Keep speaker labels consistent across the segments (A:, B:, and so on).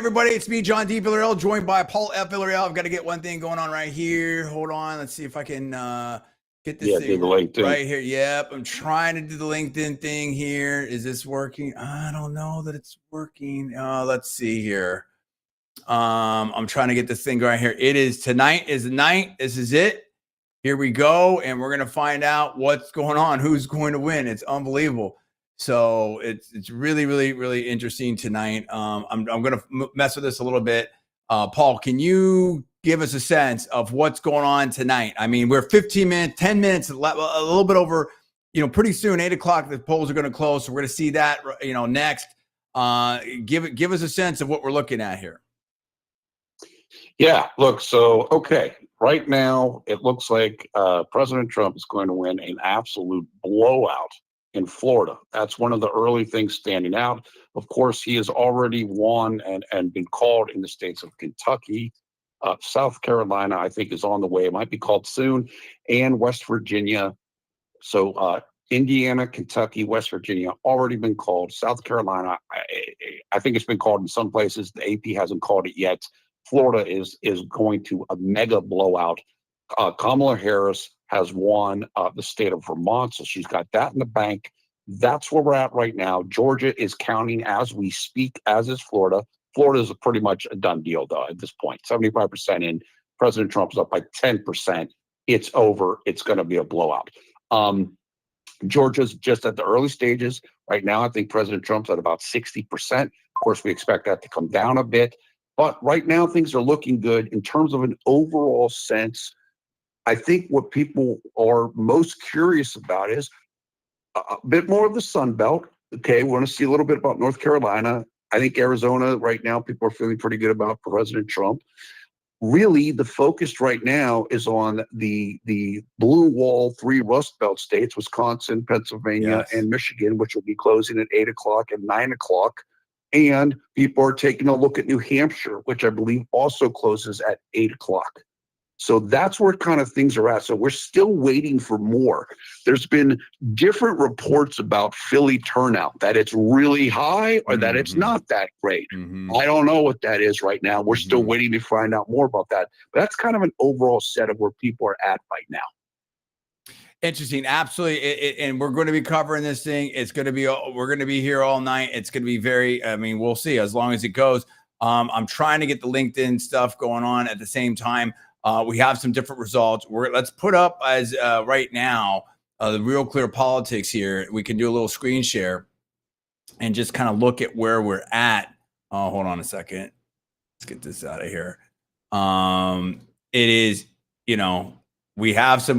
A: Everybody, it's me, John D. Villarreal, joined by Paul F. Villarreal. I've got to get one thing going on right here. Hold on. Let's see if I can get this thing right here. Yep, I'm trying to do the LinkedIn thing here. Is this working? I don't know that it's working. Let's see here. I'm trying to get this thing right here. It is tonight is the night. This is it. Here we go, and we're going to find out what's going on, who's going to win. It's unbelievable. So it's really, really, really interesting tonight. I'm going to mess with this a little bit. Paul, can you give us a sense of what's going on tonight? I mean, we're 15 minutes, 10 minutes, a little bit over, pretty soon, 8 o'clock, the polls are going to close. So we're going to see that, next. Give us a sense of what we're looking at here.
B: Yeah, look, so, okay, right now it looks like President Trump is going to win an absolute blowout in Florida. That's one of the early things standing out. Of course, he has already won and been called in the states of Kentucky. South Carolina, I think, is on the way. It might be called soon. And West Virginia. So Indiana, Kentucky, West Virginia, already been called. South Carolina, I think it's been called in some places. The AP hasn't called it yet. Florida is going to a mega blowout. Kamala Harris has won the state of Vermont, so she's got that in the bank. That's where we're at right now. Georgia is counting as we speak, as is Florida. Florida is pretty much a done deal, though, at this point. 75% in. President Trump's up by 10%. It's over. It's going to be a blowout. Georgia's just at the early stages. Right now, I think President Trump's at about 60%. Of course, we expect that to come down a bit. But right now, things are looking good in terms of an overall sense. I think what people are most curious about is a bit more of the Sun Belt. Okay, we want to see a little bit about North Carolina. I think Arizona right now, people are feeling pretty good about President Trump. Really, the focus right now is on the blue wall 3 Rust Belt states, Wisconsin, Pennsylvania, and Michigan, which will be closing at 8 o'clock and 9 o'clock. And people are taking a look at New Hampshire, which I believe also closes at 8 o'clock. So that's where kind of things are at. So we're still waiting for more. There's been different reports about Philly turnout, that it's really high or that it's not that great. I don't know what that is right now. We're still waiting to find out more about that. But that's kind of an overall set of where people are at right now.
A: Interesting. Absolutely. And we're going to be covering this thing. It's going to be, we're going to be here all night. It's going to be we'll see as long as it goes. I'm trying to get the LinkedIn stuff going on at the same time. We have some different results. Let's put up as right now, the Real Clear Politics here. We can do a little screen share and just kind of look at where we're at. Hold on a second. Let's get this out of here. It is, we have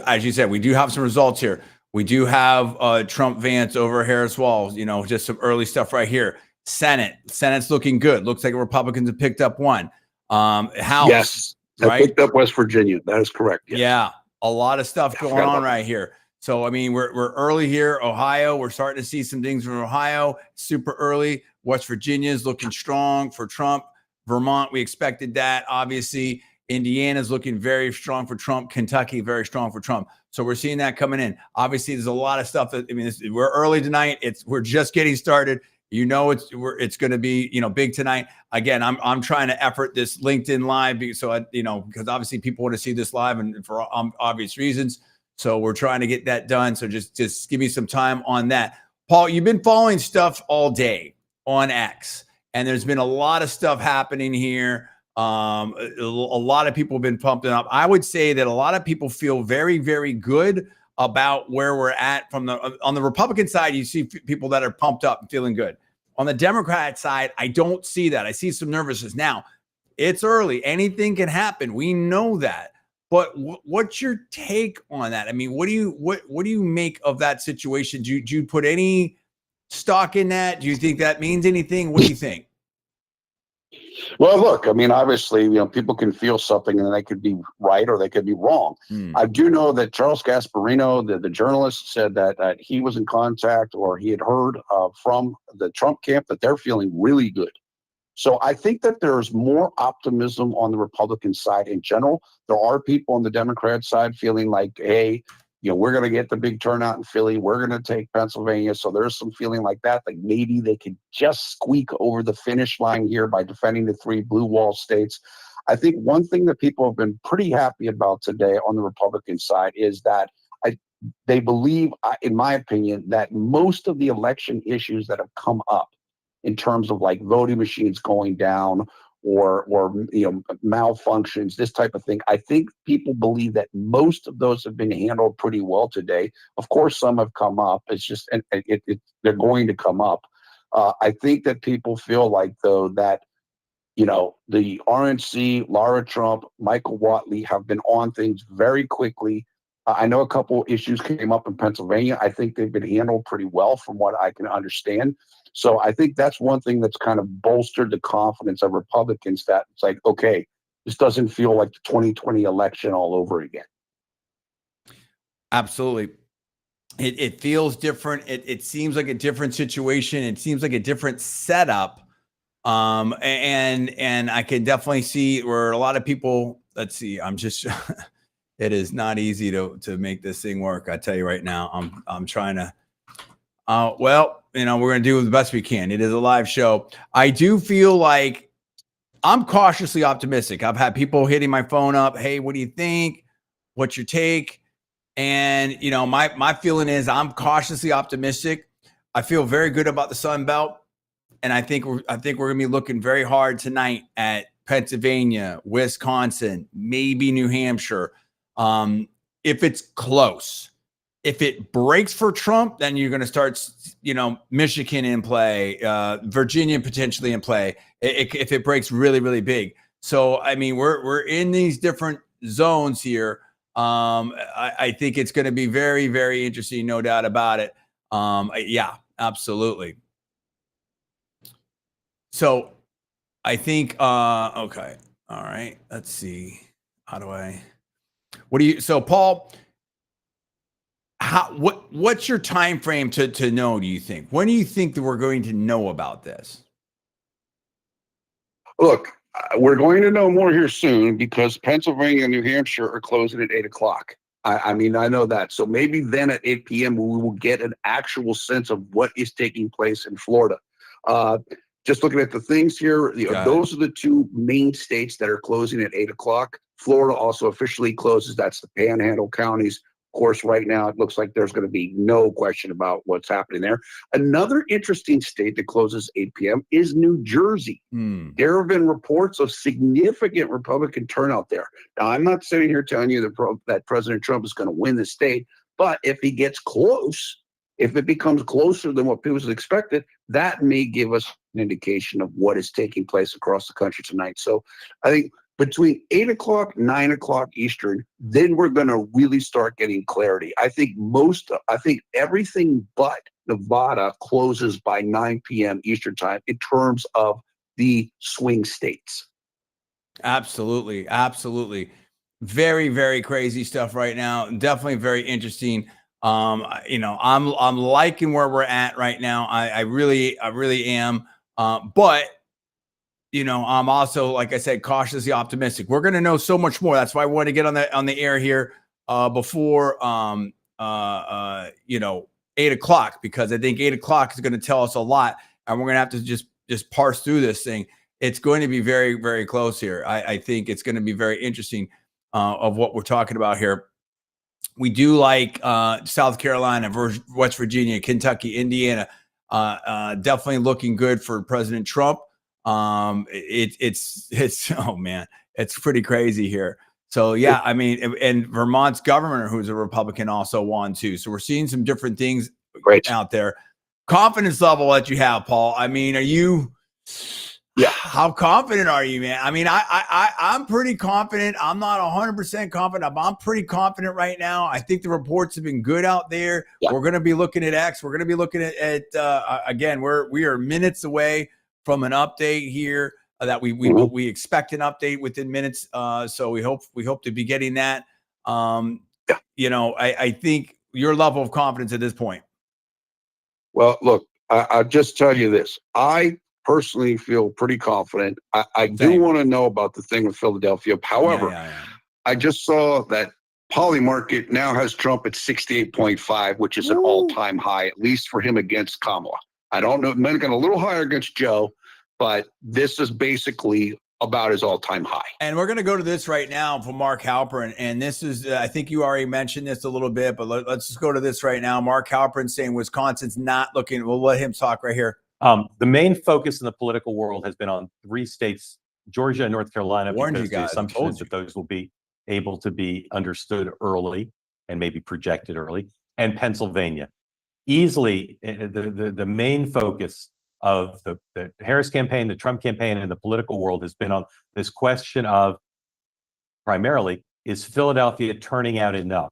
A: as you said, we do have some results here. We do have Trump Vance over Harris Walls, just some early stuff right here. Senate's looking good. Looks like Republicans have picked up one. House. Yes.
B: I picked up West Virginia. That is correct. Yes.
A: Yeah. A lot of stuff going on right here. So, I mean, we're early here. Ohio, we're starting to see some things from Ohio. Super early. West Virginia is looking strong for Trump. Vermont, we expected that. Obviously, Indiana's looking very strong for Trump. Kentucky, very strong for Trump. So we're seeing that coming in. Obviously, there's a lot of stuff we're early tonight. We're just getting started. It's going to be, big tonight. Again, I'm trying to effort this LinkedIn live because obviously people want to see this live and for obvious reasons. So we're trying to get that done. So just give me some time on that. Paul, you've been following stuff all day on X, and there's been a lot of stuff happening here. A lot of people have been pumping up. I would say that a lot of people feel very, very good about where we're at on the Republican side. You see people that are pumped up and feeling good. On the Democrat side, I don't see that. I see some nervousness. Now, it's early. Anything can happen. We know that. But what's your take on that? I mean, what do you make of that situation? Do you put any stock in that? Do you think that means anything? What do you think?
B: Well, look, I mean, obviously, people can feel something and they could be right or they could be wrong. I do know that Charles Gasparino, the journalist, said that he was in contact or he had heard from the Trump camp that they're feeling really good. So I think that there's more optimism on the Republican side in general. There are people on the Democrat side feeling like, hey, we're going to get the big turnout in Philly. We're going to take Pennsylvania. So there's some feeling like that, like maybe they could just squeak over the finish line here by defending the 3 blue wall states. I think one thing that people have been pretty happy about today on the Republican side is that they believe, in my opinion, that most of the election issues that have come up in terms of like voting machines going down or malfunctions, this type of thing, I think people believe that most of those have been handled pretty well today. Of course, some have come up. It's just they're going to come up. I think that people feel like, though, that the RNC, Lara Trump, Michael Whatley have been on things very quickly. I know a couple issues came up in Pennsylvania. I think they've been handled pretty well from what I can understand. So I think that's one thing that's kind of bolstered the confidence of Republicans, that it's like, okay, this doesn't feel like the 2020 election all over again.
A: Absolutely. It feels different. It seems like a different situation. It seems like a different setup. And I can definitely see where a lot of people, let's see, I'm just, it is not easy to make this thing work. I tell you right now, I'm trying to, well, we're going to do the best we can. It is a live show. I do feel like I'm cautiously optimistic. I've had people hitting my phone up. Hey, what do you think? What's your take? And, my feeling is I'm cautiously optimistic. I feel very good about the Sun Belt. And I think we're going to be looking very hard tonight at Pennsylvania, Wisconsin, maybe New Hampshire. If it's close, if it breaks for Trump, then you're going to start, Michigan in play, Virginia potentially in play. If it breaks really, really big. So, I mean, we're in these different zones here. I think it's going to be very, very interesting, no doubt about it. Yeah, absolutely. So I think, okay. All right. Let's see. So Paul, what's your time frame to know, do you think? When do you think that we're going to know about this?
B: Look, we're going to know more here soon because Pennsylvania and New Hampshire are closing at 8:00. I mean, I know that. So maybe then at 8 p.m. we will get an actual sense of what is taking place in Florida. Just looking at the things here, those are the 2 main states that are closing at 8:00. Florida also officially closes. That's the Panhandle counties. Of course, right now it looks like there's going to be no question about what's happening there. Another interesting state that closes 8 p.m. is New Jersey. There have been reports of significant Republican turnout there. Now, I'm not sitting here telling you that President Trump is going to win the state, but if he gets close, if it becomes closer than what people expected, that may give us an indication of what is taking place across the country tonight. So I think between 8:00, 9:00 Eastern, then we're going to really start getting clarity. I think everything but Nevada closes by 9 p.m. Eastern time in terms of the swing states.
A: Absolutely. Absolutely. Very, very crazy stuff right now. Definitely very interesting. I'm liking where we're at right now. I really am. But I'm also, like I said, cautiously optimistic. We're going to know so much more. That's why I want to get on the air here before 8:00, because I think 8:00 is going to tell us a lot, and we're going to have to just parse through this thing. It's going to be very, very close here. I think it's going to be very interesting of what we're talking about here. We do like South Carolina, West Virginia, Kentucky, Indiana. Definitely looking good for President Trump. It's oh man, it's pretty crazy here. So yeah, I mean, and Vermont's governor, who's a Republican, also won too. So we're seeing some different things out there. Confidence level that you have, Paul. I mean, are you? Yeah. How confident are you, man? I mean, I'm pretty confident. I'm not 100% confident, but I'm pretty confident right now. I think the reports have been good out there. Yeah. We're going to be looking at X. We're going to be looking at again, we are minutes away from an update here that we expect an update within minutes. So we hope to be getting that. I think your level of confidence at this point.
B: Well, look, I'll just tell you this. I personally feel pretty confident. I do want to know about the thing with Philadelphia. However, I just saw that Poly market now has Trump at 68.5, which is an all-time high, at least for him against Kamala. I don't know, it might have gone a little higher against Joe, but this is basically about his all-time high.
A: And we're going to go to this right now from Mark Halperin. And this is, I think you already mentioned this a little bit, but let's just go to this right now. Mark Halperin saying Wisconsin's not looking. We'll let him talk right here.
C: The main focus in the political world has been on 3 states, Georgia and North Carolina, because the assumption is that those will be able to be understood early and maybe projected early, and Pennsylvania. Easily, the main focus of the Harris campaign, the Trump campaign, and the political world has been on this question of, primarily, is Philadelphia turning out enough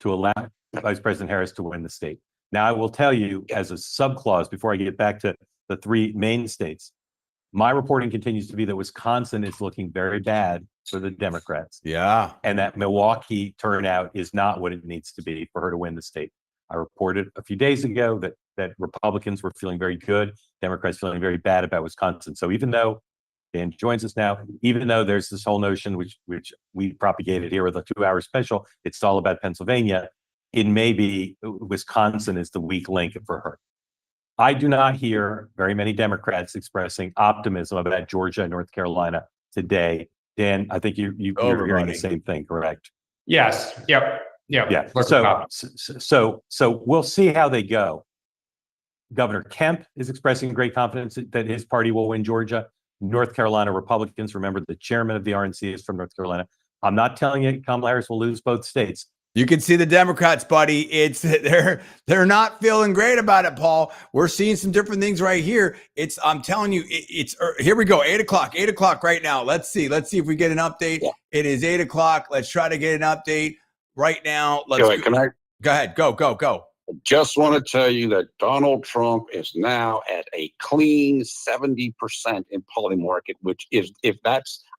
C: to allow Vice President Harris to win the state? Now, I will tell you, as a subclause, before I get back to the 3 main states, my reporting continues to be that Wisconsin is looking very bad for the Democrats.
A: Yeah.
C: And that Milwaukee turnout is not what it needs to be for her to win the state. I reported a few days ago that Republicans were feeling very good, Democrats feeling very bad about Wisconsin. So even though Dan joins us now, even though there's this whole notion which we propagated here with a 2-hour special, it's all about Pennsylvania, it may be Wisconsin is the weak link for her. I do not hear very many Democrats expressing optimism about Georgia and North Carolina today. Dan, I think you're hearing the same thing, correct?
D: Yes. Yep.
C: Yeah. So we'll see how they go. Governor Kemp is expressing great confidence that his party will win Georgia. North Carolina Republicans, remember the chairman of the RNC is from North Carolina. I'm not telling you Kamala Harris will lose both states.
A: You can see the Democrats, buddy. It's they're not feeling great about it, Paul. We're seeing some different things right here. I'm telling you, it's here we go. 8:00 right now. Let's see if we get an update. Yeah. It is 8:00. Let's try to get an update right now.
B: Go ahead.
A: Go.
B: Just want to tell you that Donald Trump is now at a clean 70% in poly market, which is,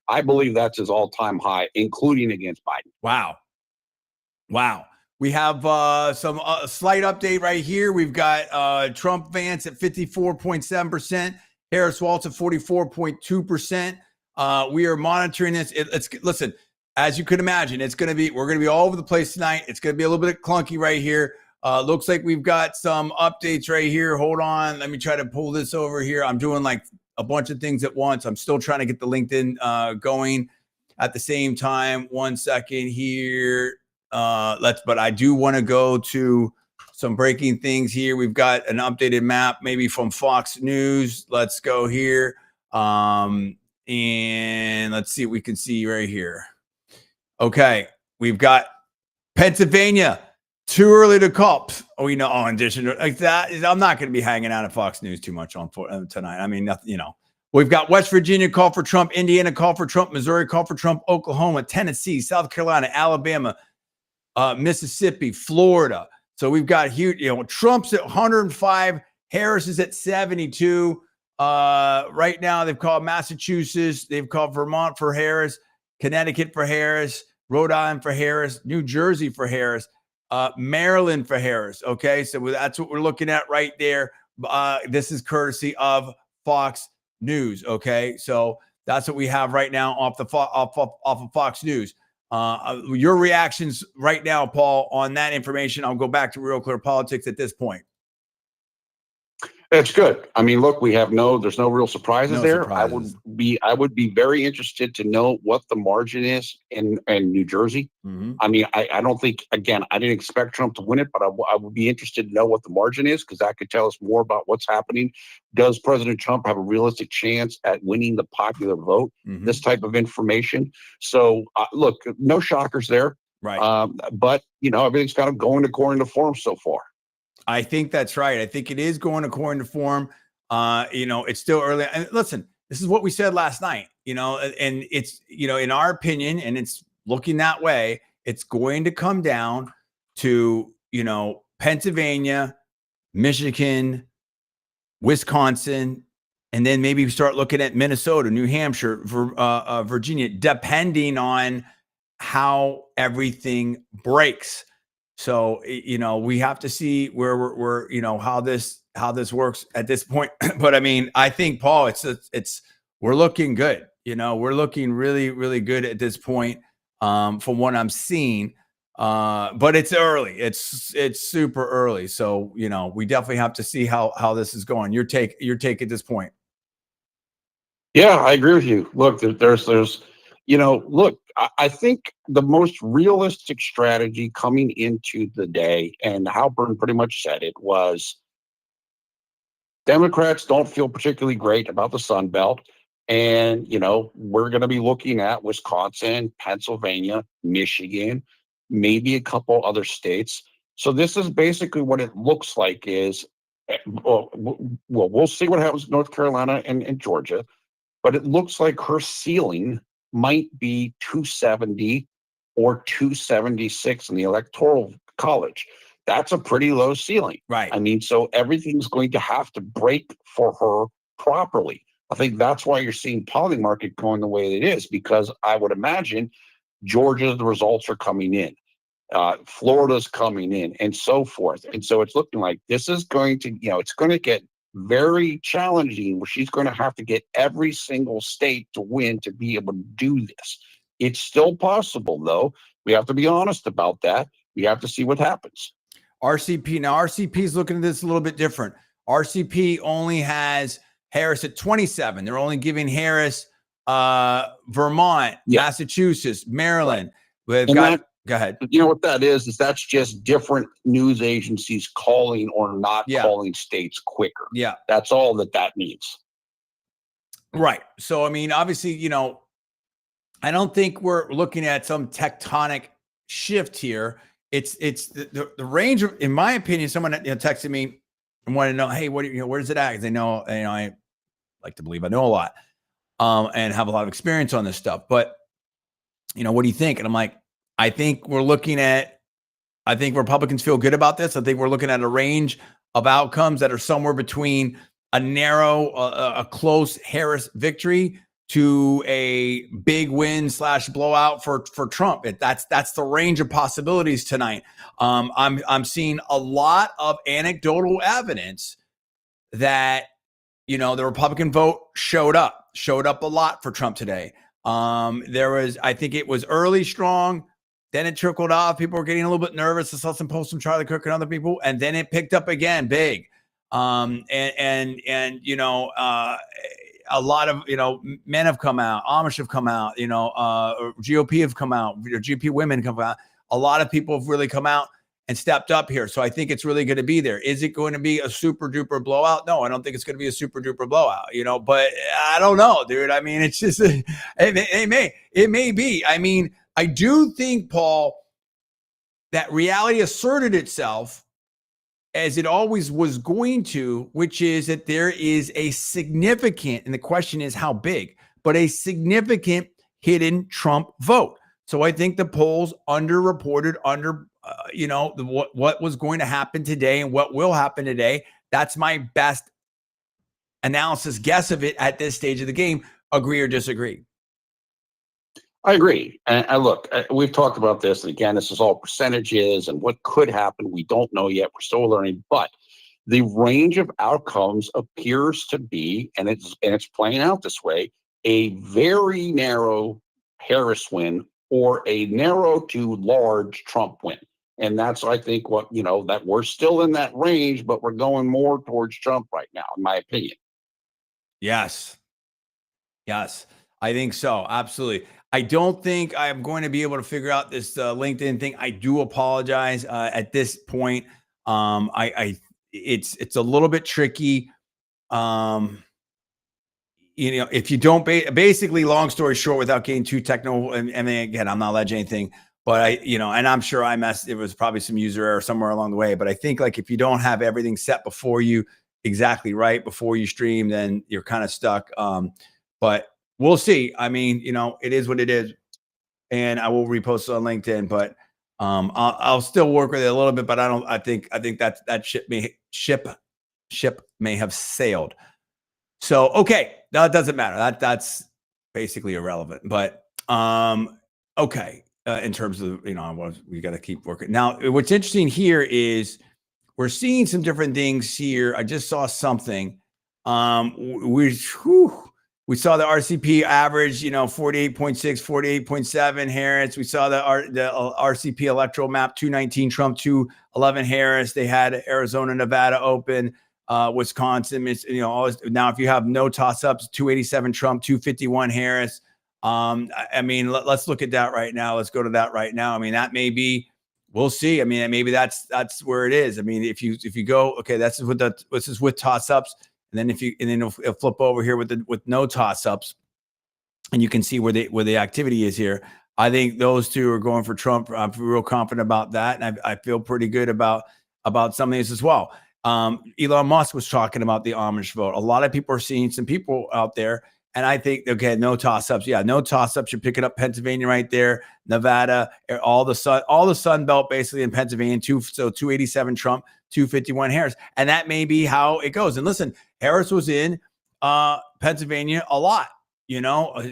B: I believe that's his all-time high, including against Biden.
A: Wow. We have some slight update right here. We've got Trump Vance at 54.7%, Harris Waltz at 44.2%. We are monitoring this. Listen, as you could imagine, we're going to be all over the place tonight. It's going to be a little bit clunky right here. Looks like we've got some updates right here. Hold on. Let me try to pull this over here. I'm doing like a bunch of things at once. I'm still trying to get the LinkedIn going at the same time. 1 second here. But I do want to go to some breaking things here. We've got an updated map, maybe from Fox News. Let's go here. And let's see what we can see right here. Okay. We've got Pennsylvania. Too early to call. In addition to like that, I'm not going to be hanging out at Fox News too much on tonight. I mean, nothing, We've got West Virginia call for Trump, Indiana call for Trump, Missouri call for Trump, Oklahoma, Tennessee, South Carolina, Alabama, Mississippi, Florida. So we've got huge, Trump's at 105, Harris is at 72. Right now they've called Massachusetts, they've called Vermont for Harris, Connecticut for Harris, Rhode Island for Harris, New Jersey for Harris, Maryland for Harris. Okay, so that's what we're looking at right there. This is courtesy of Fox News. Okay, so that's what we have right now off of Fox News. Your reactions right now, Paul, on that information. I'll go back to Real Clear Politics at this point.
B: It's good. I mean, look, there's no real surprises there. I would be very interested to know what the margin is in New Jersey. Mm-hmm. I mean, I don't think, again, I didn't expect Trump to win it, but I would be interested to know what the margin is, because that could tell us more about what's happening. Does President Trump have a realistic chance at winning the popular vote? Mm-hmm. This type of information. So look, no shockers there.
A: Right.
B: But, everything's kind of going according to form so far.
A: I think that's right. I think it is going according to form. It's still early. And listen, this is what we said last night, and it's, in our opinion, and it's looking that way, it's going to come down to, Pennsylvania, Michigan, Wisconsin, and then maybe start looking at Minnesota, New Hampshire, Virginia, depending on how everything breaks. So, we have to see where we're how this works at this point. But I mean, I think, Paul, we're looking good. We're looking really, really good at this point. from what I'm seeing. But it's early. It's super early. So, you know, we definitely have to see how this is going. Your take at this point.
B: Yeah, I agree with you. Look, there's, you know, look, I think the most realistic strategy coming into the day, and Halpern pretty much said it, was Democrats don't feel particularly great about the Sun Belt. And, you know, we're going to be looking at Wisconsin, Pennsylvania, Michigan, maybe a couple other states. So this is basically what it looks like is, well, we'll see what happens in North Carolina and Georgia, but it looks like her ceiling might be 270 or 276 in the Electoral College. That's a pretty low ceiling.
A: Right.
B: I mean, so everything's going to have to break for her properly. I think that's why you're seeing polling market going the way it is, because I would imagine Georgia, the results are coming in. Florida's coming in, and so forth. And so it's looking like this is going to, you know, it's going to get very challenging, where she's going to have to get every single state to win to be able to do this. It's still possible, though. We have to be honest about that. We have to see what happens.
A: RCP. Now, RCP is looking at this a little bit different. RCP only has Harris at 27. They're only giving Harris Vermont, Massachusetts, Maryland.
B: Right.
A: We've got, go ahead.
B: You know what that is that's just different news agencies calling or not calling states quicker.
A: Yeah.
B: That's all that means.
A: Right. So, I mean, obviously, you know, I don't think we're looking at some tectonic shift here. It's the range of, in my opinion, someone texted me and wanted to know, hey, where's it at? Because they know, I like to believe I know a lot and have a lot of experience on this stuff. But, you know, what do you think? And I'm like, I think Republicans feel good about this. I think we're looking at a range of outcomes that are somewhere between a narrow, a close Harris victory to a big win / blowout for Trump. That's the range of possibilities tonight. I'm seeing a lot of anecdotal evidence that, you know, the Republican vote showed up a lot for Trump today. I think it was early strong. Then it trickled off. People were getting a little bit nervous. I saw some posts from Charlie Kirk and other people, and then it picked up again big. And you know, a lot of, you know, men have come out, Amish have come out, you know, GOP have come out, GOP women come out. A lot of people have really come out and stepped up here. So I think it's really going to be there. Is it going to be a super duper blowout? No, I don't think it's going to be a super duper blowout, you know, but I don't know, dude. I mean, it's just, it may be. I mean, I do think, Paul, that reality asserted itself as it always was going to, which is that there is a significant, and the question is how big, but a significant hidden Trump vote. So I think the polls underreported you know, what was going to happen today and what will happen today. That's my best analysis guess of it at this stage of the game. Agree or disagree?
B: I agree. And look, we've talked about this. And again, this is all percentages and what could happen. We don't know yet. We're still learning. But the range of outcomes appears to be, and it's playing out this way, a very narrow Harris win or a narrow to large Trump win. And that's, I think, what, you know, that we're still in that range, but we're going more towards Trump right now, in my opinion.
A: Yes. I think so. Absolutely. I don't think I'm going to be able to figure out this LinkedIn thing. I do apologize at this point. It's a little bit tricky. You know, if you don't basically, long story short, without getting too technical, and again, I'm not alleging anything, but you know, and I'm sure it was probably some user error somewhere along the way. But I think, like, if you don't have everything set before you exactly right before you stream, then you're kind of stuck. But we'll see. I mean, you know, it is what it is, and I will repost it on LinkedIn. But I'll still work with it a little bit. But I think that ship may have sailed. So okay, that doesn't matter. That's basically irrelevant. But okay, in terms of, you know, we got to keep working. Now, what's interesting here is we're seeing some different things here. I just saw something. We We saw the RCP average, 48.6, 48.7 Harris. We saw the RCP electoral map, 219 Trump, 211 Harris. They had Arizona, Nevada open, Wisconsin. It's, always, now if you have no toss-ups, 287 Trump, 251 Harris. Let's look at that right now. Let's go to that right now. That may be, we'll see. Maybe that's where it is. If you go, okay, this is with toss-ups. And then it'll flip over here with no toss-ups, and you can see where the activity is here. I think those two are going for Trump. I'm real confident about that, and I feel pretty good about some of these as well. Elon Musk was talking about the Amish vote. A lot of people are seeing some people out there, and I think, okay, no toss-ups. Yeah, no toss-ups. You're picking up Pennsylvania right there, Nevada, all the Sun Belt basically in Pennsylvania. 287 Trump, 251 Harris, and that may be how it goes. And listen, Harris was in Pennsylvania a lot,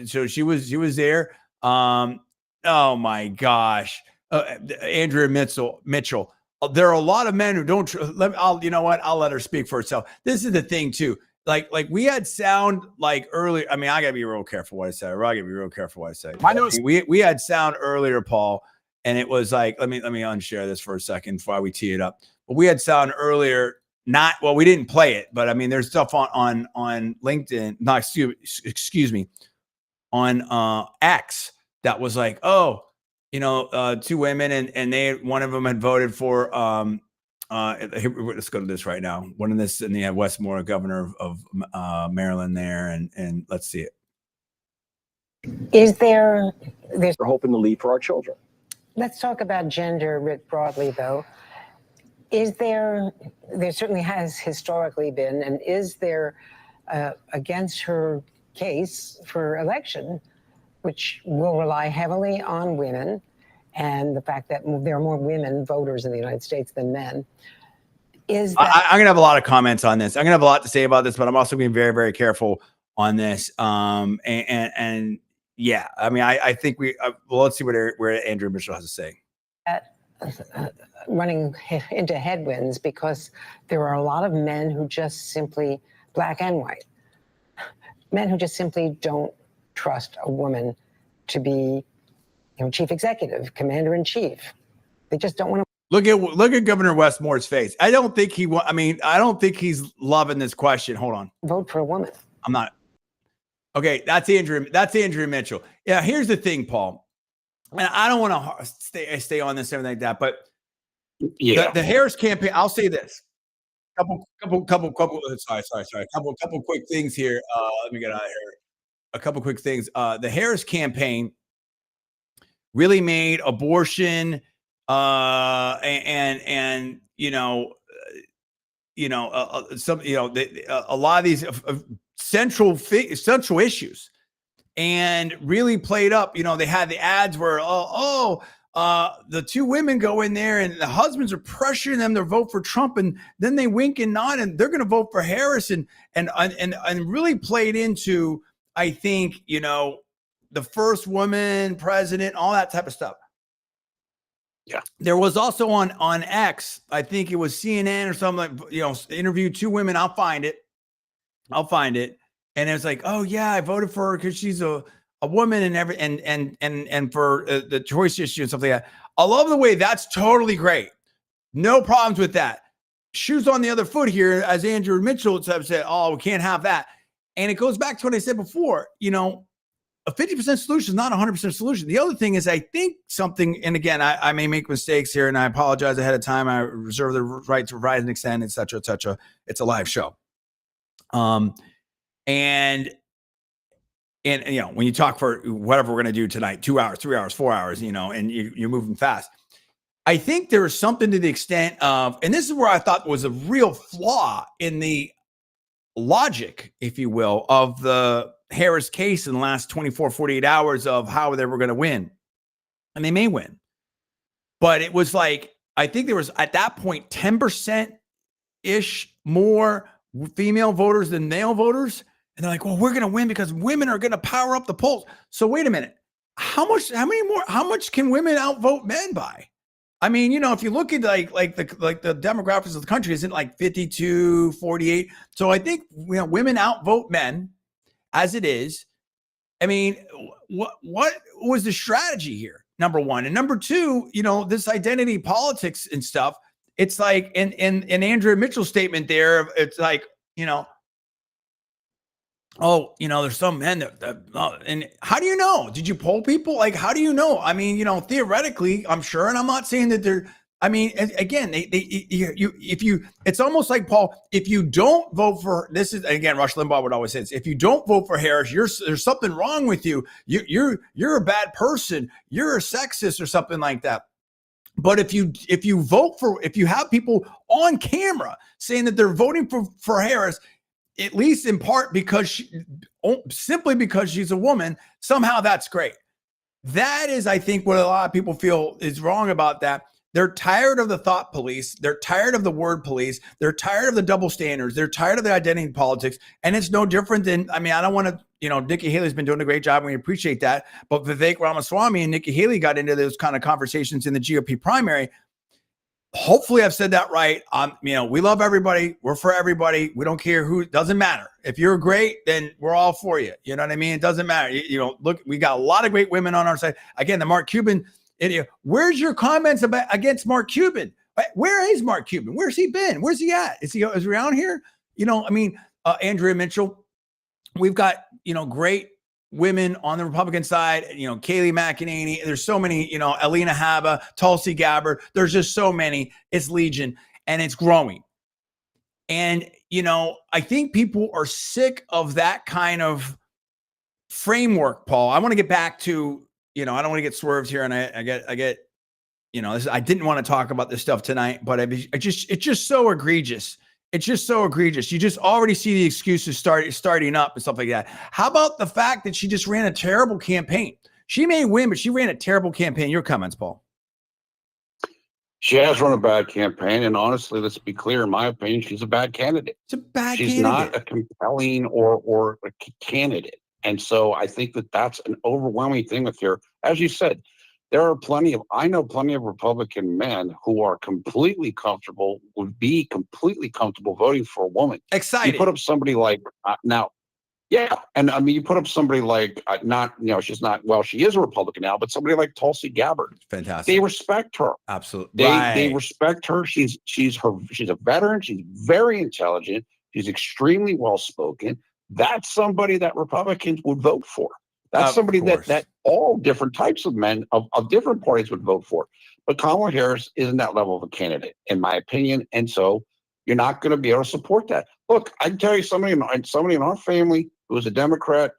A: so she was there. Oh my gosh, Andrea Mitchell. There are a lot of men who don't. I'll let her speak for herself. This is the thing too. Like we had sound like earlier. I gotta be real careful what I say. I gotta be real careful what I say. We had sound earlier, Paul, and it was like, let me unshare this for a second before we tee it up. But we had sound earlier. We didn't play it, but there's stuff on LinkedIn. No, excuse me, on X that was like, two women, and one of them had voted for. Let's go to this right now. One of this, and they had Westmore, governor of Maryland, there, and let's see it.
D: They're
E: hoping to leave for our children.
D: Let's talk about gender writ broadly, though. There certainly has historically been, and is there against her case for election, which will rely heavily on women and the fact that there are more women voters in the United States than men. I'm
A: going to have a lot of comments on this. I'm going to have a lot to say about this, but I'm also being very, very careful on this. And yeah, I think let's see where Andrea Mitchell has to say.
D: Running into headwinds because there are a lot of men who just simply, black and white, men who just simply don't trust a woman to be, chief executive, commander in chief. They just don't want to.
A: Look at Governor Westmore's face. I don't think he's loving this question. Hold on.
D: Vote for a woman.
A: I'm not. Okay, that's Andrea Mitchell. Yeah, here's the thing, Paul. And I don't want to stay on this and everything like that, but yeah, the Harris campaign. I'll say this: couple quick things here. Let me get out of here. A couple quick things. The Harris campaign really made abortion a lot of these central issues. And really played up, they had the ads where, the two women go in there and the husbands are pressuring them to vote for Trump, and then they wink and nod and they're going to vote for Harris, and really played into, I think, the first woman president, all that type of stuff.
B: Yeah.
A: There was also on X, I think it was CNN or something, like, interviewed two women. I'll find it. And it was like, oh yeah, I voted for her because she's a woman and for the choice issue and stuff like that. I love the way that's totally great. No problems with that. Shoes on the other foot here, as Andrew Mitchell said, oh, we can't have that. And it goes back to what I said before, a 50% solution is not a 100% solution. The other thing is, I think something, and again, I may make mistakes here and I apologize ahead of time. I reserve the right to revise and extend, et cetera, et cetera. It's a live show. And when you talk for whatever we're going to do tonight, 2 hours, 3 hours, 4 hours, and you're moving fast. I think there is something to the extent of, and this is where I thought was a real flaw in the logic, if you will, of the Harris case in the last 24, 48 hours of how they were going to win. And they may win. But it was like, I think there was at that point 10%-ish more female voters than male voters. And they're like, well, we're going to win because women are going to power up the polls. So wait a minute. How much can women outvote men by? If you look at like the demographics of the country, isn't like 52, 48. So I think, women outvote men. as it is. I mean, what was the strategy here? Number one. And number two, this identity politics and stuff, it's like in Andrea Mitchell's statement there, it's like, there's some men that and how do you know? Did you poll people? Like, how do you know? I mean, theoretically, I'm sure, and I'm not saying that they're, I mean, again, it's almost like, Paul, if you don't vote for, this is, again, Rush Limbaugh would always say this, if you don't vote for Harris, there's something wrong with you. You're a bad person. You're a sexist or something like that. But if you have people on camera saying that they're voting for Harris, at least in part simply because she's a woman, somehow that's great. That is, I think, what a lot of people feel is wrong about that. They're tired of the thought police. They're tired of the word police. They're tired of the double standards. They're tired of the identity politics. And it's no different than, I mean, I don't want to, Nikki Haley's been doing a great job and we appreciate that. But Vivek Ramaswamy and Nikki Haley got into those kind of conversations in the GOP primary. Hopefully I've said that right. We love everybody. We're for everybody. We don't care who, it doesn't matter. If you're great, then we're all for you. You know what I mean? It doesn't matter. Look, we got a lot of great women on our side. Again, the Mark Cuban idiot. Where's your comments against Mark Cuban? Where is Mark Cuban? Where's he been? Where's he at? Is he around here? Andrea Mitchell, we've got, great women on the Republican side, Kayleigh McEnany. There's so many, Alina Habba, Tulsi Gabbard. There's just so many. It's legion and it's growing. And, I think people are sick of that kind of framework, Paul. I want to get back to, I don't want to get swerved here. And I get, I didn't want to talk about this stuff tonight, but it's just so egregious. It's just so egregious. You just already see the excuses starting up and stuff like that. How about the fact that she just ran a terrible campaign? She may win, but she ran a terrible campaign. Your comments, Paul?
B: She has run a bad campaign, and honestly, let's be clear. In my opinion, she's a bad candidate. She's not a compelling or a candidate, and so I think that's an overwhelming thing with her. As you said, I know plenty of Republican men who are completely comfortable, would be completely comfortable voting for a woman.
A: Excited.
B: You put up somebody like, you put up somebody like, she's not, well, she is a Republican now, but somebody like Tulsi Gabbard.
A: Fantastic.
B: They respect her.
A: Absolutely.
B: They respect her. She's a veteran. She's very intelligent. She's extremely well-spoken. That's somebody that Republicans would vote for. That's somebody that all different types of men of different parties would vote for. But Kamala Harris isn't that level of a candidate, in my opinion. And so you're not going to be able to support that. Look, I can tell you somebody in our family who was a Democrat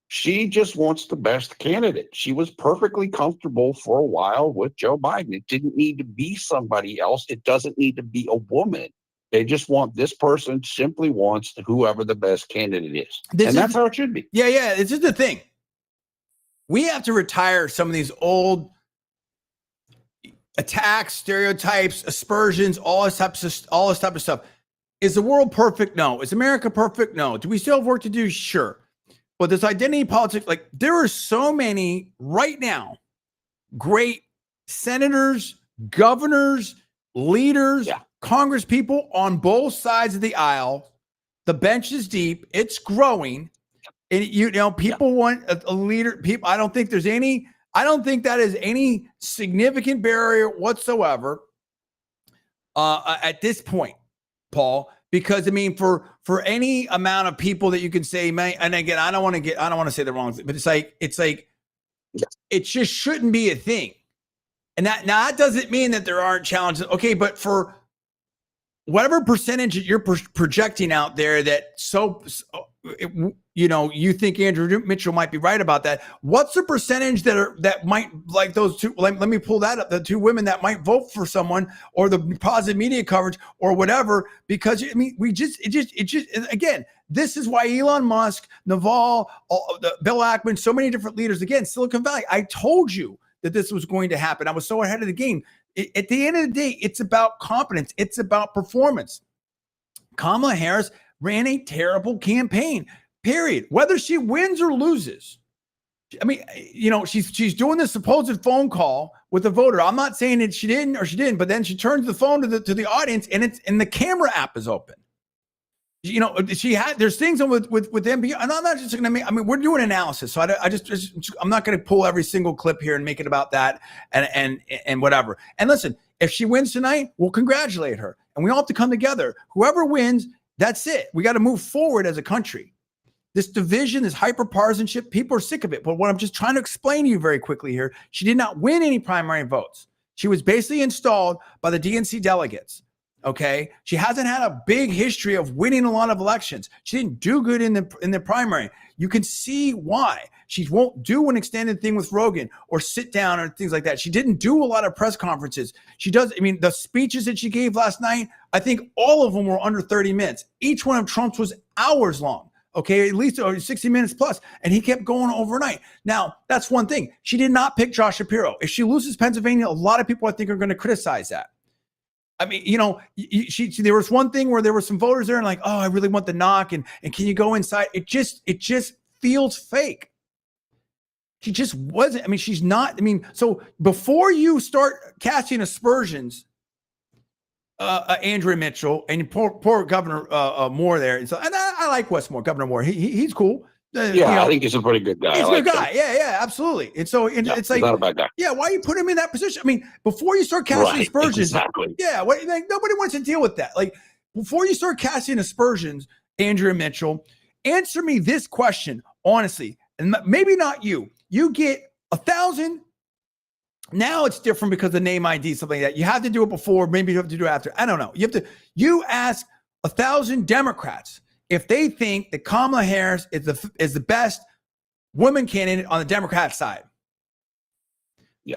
B: she just wants the best candidate. She was perfectly comfortable for a while with Joe Biden. It didn't need to be somebody else. It doesn't need to be a woman. They just want this person simply wants whoever the best candidate is. That's how it should be.
A: Yeah. This is the thing. We have to retire some of these old attacks, stereotypes, aspersions, all this type of stuff. Is the world perfect? No. Is America perfect? No. Do we still have work to do? Sure. But this identity politics, like there are so many right now, great senators, governors, leaders, Congress people on both sides of the aisle. The bench is deep. It's growing. And people want a leader. People, I don't think that is any significant barrier whatsoever at this point, Paul, because I mean, for any amount of people that you can say, and again, I don't want to say the wrong thing, but it's like, it just shouldn't be a thing. And that doesn't mean that there aren't challenges. Okay. But for whatever percentage that you're projecting out there that you think Andrew Mitchell might be right about that. What's the percentage that might, like those two, let me pull that up, the two women that might vote for someone, or the positive media coverage or whatever, because I mean, again, this is why Elon Musk, Naval, Bill Ackman, so many different leaders, again, Silicon Valley, I told you that this was going to happen. I was so ahead of the game. At the end of the day, it's about competence. It's about performance. Kamala Harris ran a terrible campaign, period. Whether she wins or loses. I mean, she's doing this supposed phone call with the voter. I'm not saying that she didn't, but then she turns the phone to the audience and the camera app is open. there's things with them, and I'm not just going to make, I mean, we're doing analysis. So I'm not going to pull every single clip here and make it about that and whatever. And listen, if she wins tonight, we'll congratulate her, and we all have to come together. Whoever wins, that's it. We got to move forward as a country. This division, this hyper-partisanship, people are sick of it. But what I'm just trying to explain to you very quickly here, she did not win any primary votes. She was basically installed by the DNC delegates. Okay, she hasn't had a big history of winning a lot of elections. She didn't do good in the primary. You can see why. She won't do an extended thing with Rogan or sit down or things like that. She didn't do a lot of press conferences. She does. I mean, the speeches that she gave last night, I think all of them were under 30 minutes. Each one of Trump's was hours long. Okay, at least 60 minutes plus, and he kept going overnight. Now, that's one thing. She did not pick Josh Shapiro. If she loses Pennsylvania, a lot of people I think are going to criticize that. I mean, there was one thing where there were some voters there and like, oh, I really want the knock, and can you go inside? It just feels fake. She just wasn't. I mean, she's not. I mean, so before you start casting aspersions, Andrea Mitchell and poor Governor Moore there, and so I like Wes Moore, Governor Moore. He's cool.
B: I think he's a pretty good guy.
A: He's a good guy. Yeah, absolutely. And so it's like,
B: not a bad guy.
A: Yeah, why you put him in that position? I mean, before you start casting aspersions,
B: exactly.
A: Yeah, nobody wants to deal with that. Like, before you start casting aspersions, Andrea Mitchell, answer me this question honestly, and maybe not you. You get 1,000. Now it's different because of name ID, something like that. You have to do it before, maybe you have to do it after. I don't know. You ask 1,000 Democrats if they think that Kamala Harris is the best woman candidate on the Democrat side.
B: Yeah.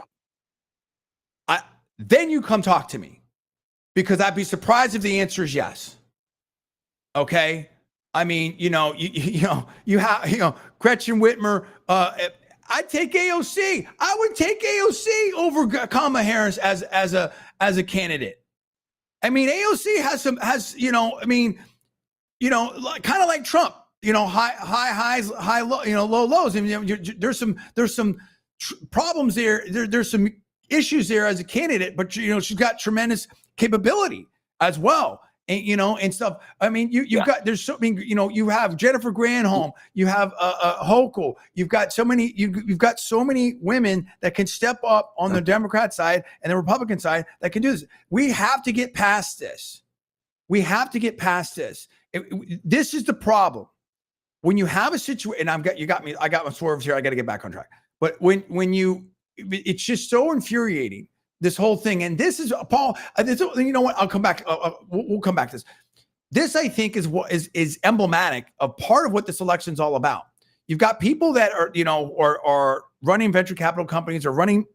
A: Then you come talk to me, because I'd be surprised if the answer is yes. Okay. I mean, you have Gretchen Whitmer. I'd take AOC. I would take AOC over Kamala Harris as a candidate. I mean, AOC has kind of like Trump, high highs, high low, low lows. I mean, there's some problems there. There's some issues there as a candidate, but she's got tremendous capability as well. And, and stuff. I mean, you have Jennifer Granholm, you have Hochul, you've got so many women that can step up on the Democrat side and the Republican side that can do this. We have to get past this. This is the problem. When you have a situation, and I got my swerves here. I got to get back on track. But it's just so infuriating, this whole thing. And this is Paul. You know what? I'll come back. We'll come back to this. This, I think, is what is emblematic of part of what this election is all about. You've got people that are running venture capital companies or running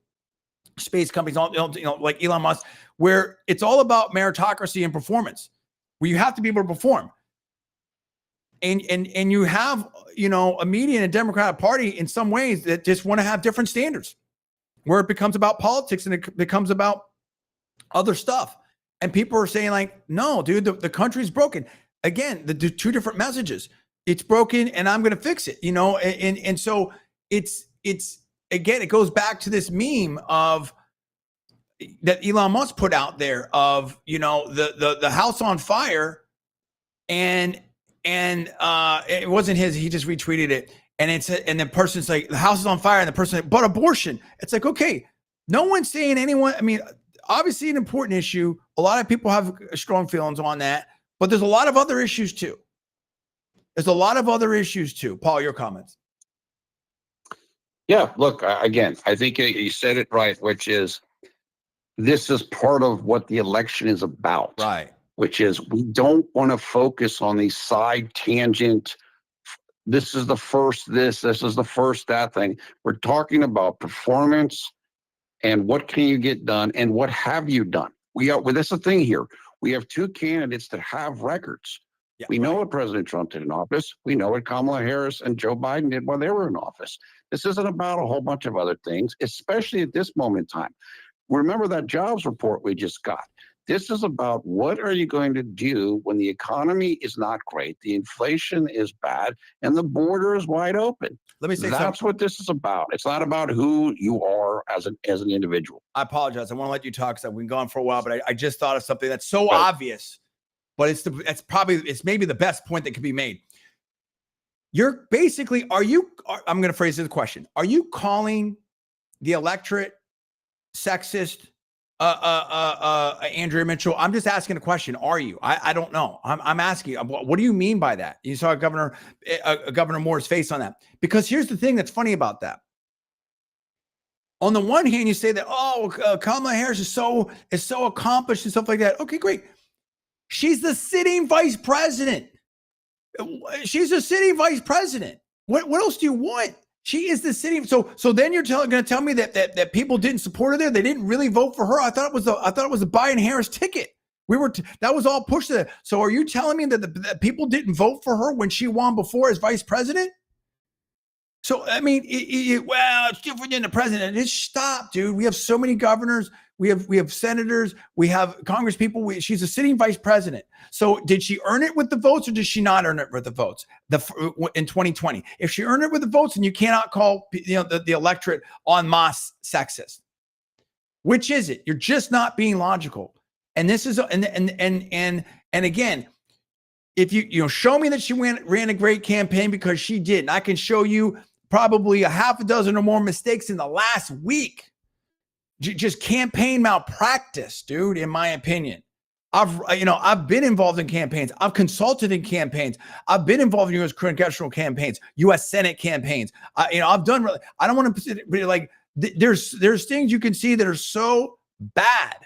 A: space companies, like Elon Musk, where it's all about meritocracy and performance, where you have to be able to perform. And you have, a media and a Democratic Party in some ways that just want to have different standards, where it becomes about politics and it becomes about other stuff. And people are saying like, no, dude, the country's broken. Again, the two different messages. It's broken and I'm going to fix it, and so it's again, it goes back to this meme of that Elon Musk put out there of, the house on fire, and it wasn't his, he just retweeted it. And the person's like, the house is on fire. And the person's like, but abortion. It's like, okay, no one's saying anyone. I mean, obviously an important issue. A lot of people have strong feelings on that, but there's a lot of other issues too. Paul, your comments.
B: Yeah, look, again, I think you said it right, which is this is part of what the election is about.
A: Right.
B: Which is we don't want to focus on these side tangent. This is the first this is the first that thing. We're talking about performance and what can you get done and what have you done. That's the thing here. We have two candidates that have records. Yeah, we know what President Trump did in office. We know what Kamala Harris and Joe Biden did while they were in office. This isn't about a whole bunch of other things, especially at this moment in time. Remember that jobs report we just got. This is about what are you going to do when the economy is not great, the inflation is bad, and the border is wide open.
A: Let me say
B: that's what this is about. It's not about who you are as an individual.
A: I apologize. I want to let you talk because we've been gone for a while, but I just thought of something that's so obvious but it's maybe the best point that could be made. You're basically, I'm going to phrase this question. Are you calling the electorate sexist, Andrea Mitchell? I'm just asking a question. Are you? I don't know. I'm asking, what do you mean by that? You saw Governor Moore's face on that. Because here's the thing that's funny about that. On the one hand, you say that, Kamala Harris is so accomplished and stuff like that. Okay, great. She's the sitting vice president. She's a sitting vice president. What else do you want? She is the sitting. So then you're going to tell me that people didn't support her there. They didn't really vote for her. I thought it was a Biden Harris ticket. That was all pushed there. So are you telling me that people didn't vote for her when she won before as vice president? So, I mean, it's different than the president. Just stop, dude. We have so many governors. We have senators. We have Congress people. She's a sitting vice president. So did she earn it with the votes or did she not earn it with the votes in 2020? If she earned it with the votes, then you cannot call the electorate en masse sexist. Which is it? You're just not being logical. And this is and again, if you show me that she ran a great campaign, because she did, and I can show you probably a half a dozen or more mistakes in the last week. Just campaign malpractice, dude, in my opinion. I've been involved in campaigns. I've consulted in campaigns. I've been involved in U.S. congressional campaigns, U.S. Senate campaigns. I've done really, I don't want to like, there's things you can see that are so bad.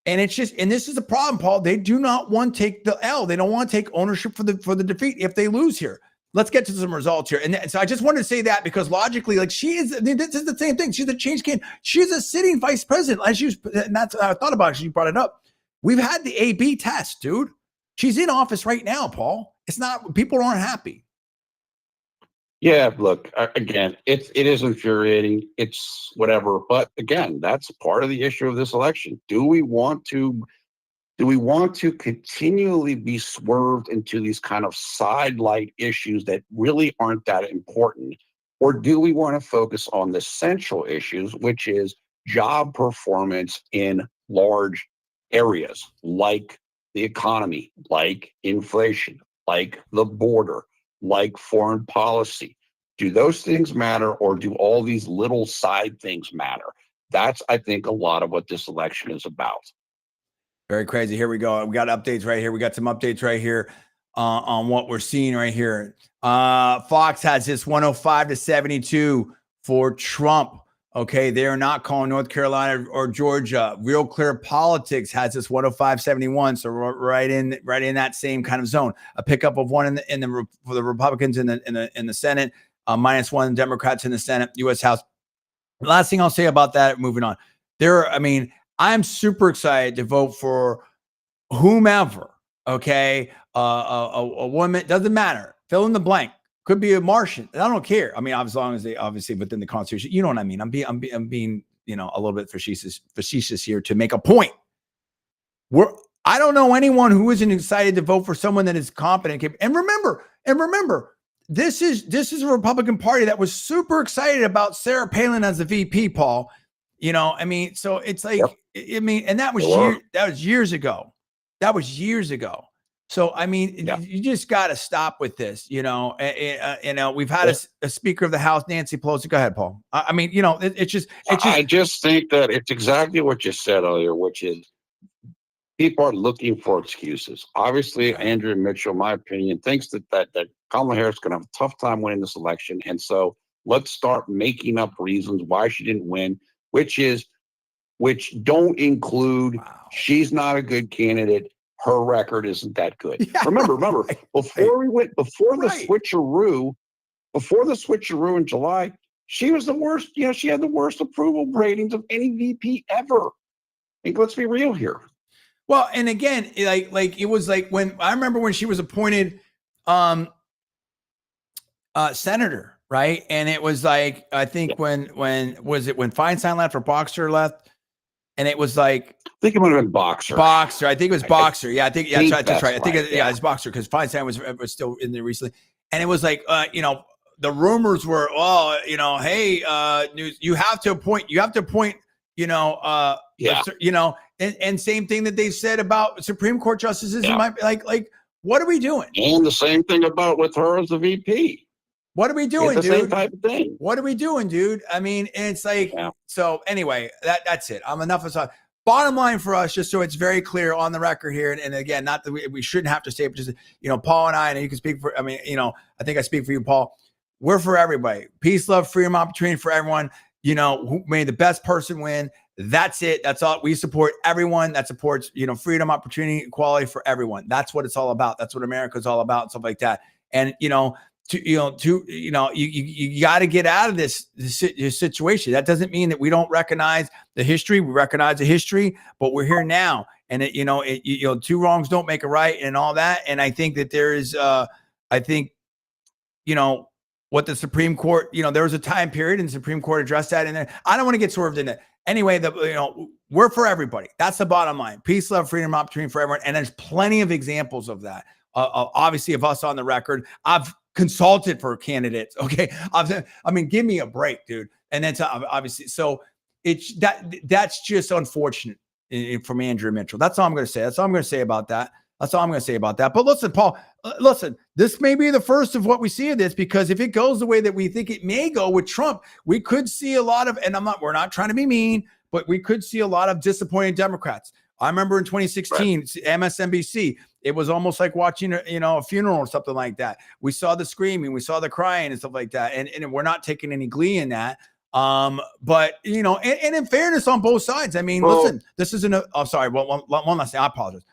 A: And it's just, and this is the problem, Paul. They do not want to take the L. They don't want to take ownership for the defeat if they lose here. Let's get to some results here. And so I just wanted to say that because logically, like this is the same thing. She's a change candidate. She's a sitting vice president. And that's I thought about it. She brought it up. We've had the A/B test, dude. She's in office right now, Paul. It's not, people aren't happy.
B: Yeah, look, again, it is infuriating. It's whatever. But again, that's part of the issue of this election. Do we want to continually be swerved into these kind of sidelight issues that really aren't that important? Or do we want to focus on the central issues, which is job performance in large areas like the economy, like inflation, like the border, like foreign policy? Do those things matter, or do all these little side things matter? That's, I think, a lot of what this election is about.
A: Very crazy. Here we go. We got updates right here. We got some updates right here on what we're seeing right here. Fox has this 105-72 for Trump. Okay, they are not calling North Carolina or Georgia. Real Clear Politics has this 105-71, so right in that same kind of zone. A pickup of one for the Republicans in the Senate, -1 Democrats in the Senate, U.S. House. Last thing I'll say about that, moving on. I'm super excited to vote for whomever. Okay, a woman, doesn't matter. Fill in the blank. Could be a Martian. I don't care. I mean, as long as they obviously within the Constitution. You know what I mean? I'm being a little bit facetious here to make a point. I don't know anyone who isn't excited to vote for someone that is competent. And remember, this is a Republican Party that was super excited about Sarah Palin as the VP, Paul. So it's like, yep. And that was years ago. That was years ago. So, you just got to stop with this, we've had a Speaker of the House, Nancy Pelosi. Go ahead, Paul. I
B: just think that it's exactly what you said earlier, which is people are looking for excuses. Obviously, Andrea Mitchell, in my opinion, thinks that Kamala Harris is going to have a tough time winning this election. And so let's start making up reasons why she didn't win, which don't include she's not a good candidate. Her record isn't that good. Yeah, remember, before the switcheroo in July, she was the worst. She had the worst approval ratings of any VP ever. Let's be real here.
A: Well, and again, like it was like when I remember when she was appointed senator, right? And it was like, I think when Feinstein left or Boxer left, and it was like,
B: I think it might have been Boxer.
A: I think it was Boxer. Yeah, I think that's right. I think it's Boxer because Feinstein was still in there recently. And it was like, the rumors were, hey, you have to appoint, And same thing that they've said about Supreme Court justices. Like, what are we doing?
B: And the same thing about with her as the VP.
A: What are we doing,
B: it's the
A: dude?
B: Same type of thing.
A: What are we doing, dude? I mean, it's like,
B: yeah.
A: So anyway, that's it. I'm enough of that. Bottom line for us, just so it's very clear on the record here, and again, not that we shouldn't have to say it, but just, Paul and I, and you can speak for, I think I speak for you, Paul. We're for everybody. Peace, love, freedom, opportunity for everyone. Who may the best person win. That's it. That's all. We support everyone that supports, freedom, opportunity, equality for everyone. That's what it's all about. That's what America's all about, and stuff like that. And, you got to get out of this situation. That doesn't mean that we don't recognize the history. We recognize the history, but we're here now. And two wrongs don't make a right, and all that. And I think that there is, what the Supreme Court, there was a time period and the Supreme Court addressed that in there. I don't want to get swerved in it. Anyway, we're for everybody. That's the bottom line. Peace, love, freedom, opportunity for everyone. And there's plenty of examples of that. Obviously, of us on the record. I've consulted for candidates. Okay. Give me a break, dude. And then obviously, so that's just unfortunate from Andrew Mitchell. That's all I'm going to say. That's all I'm going to say about that. But listen, Paul, this may be the first of what we see of this, because if it goes the way that we think it may go with Trump, we could see a lot of, and we're not trying to be mean, but we could see a lot of disappointed Democrats. I remember in 2016, MSNBC, it was almost like watching a funeral or something like that. We saw the screaming, we saw the crying and stuff like that. And we're not taking any glee in that. But and in fairness on both sides, listen, this isn't I'm sorry, one last thing. I apologize.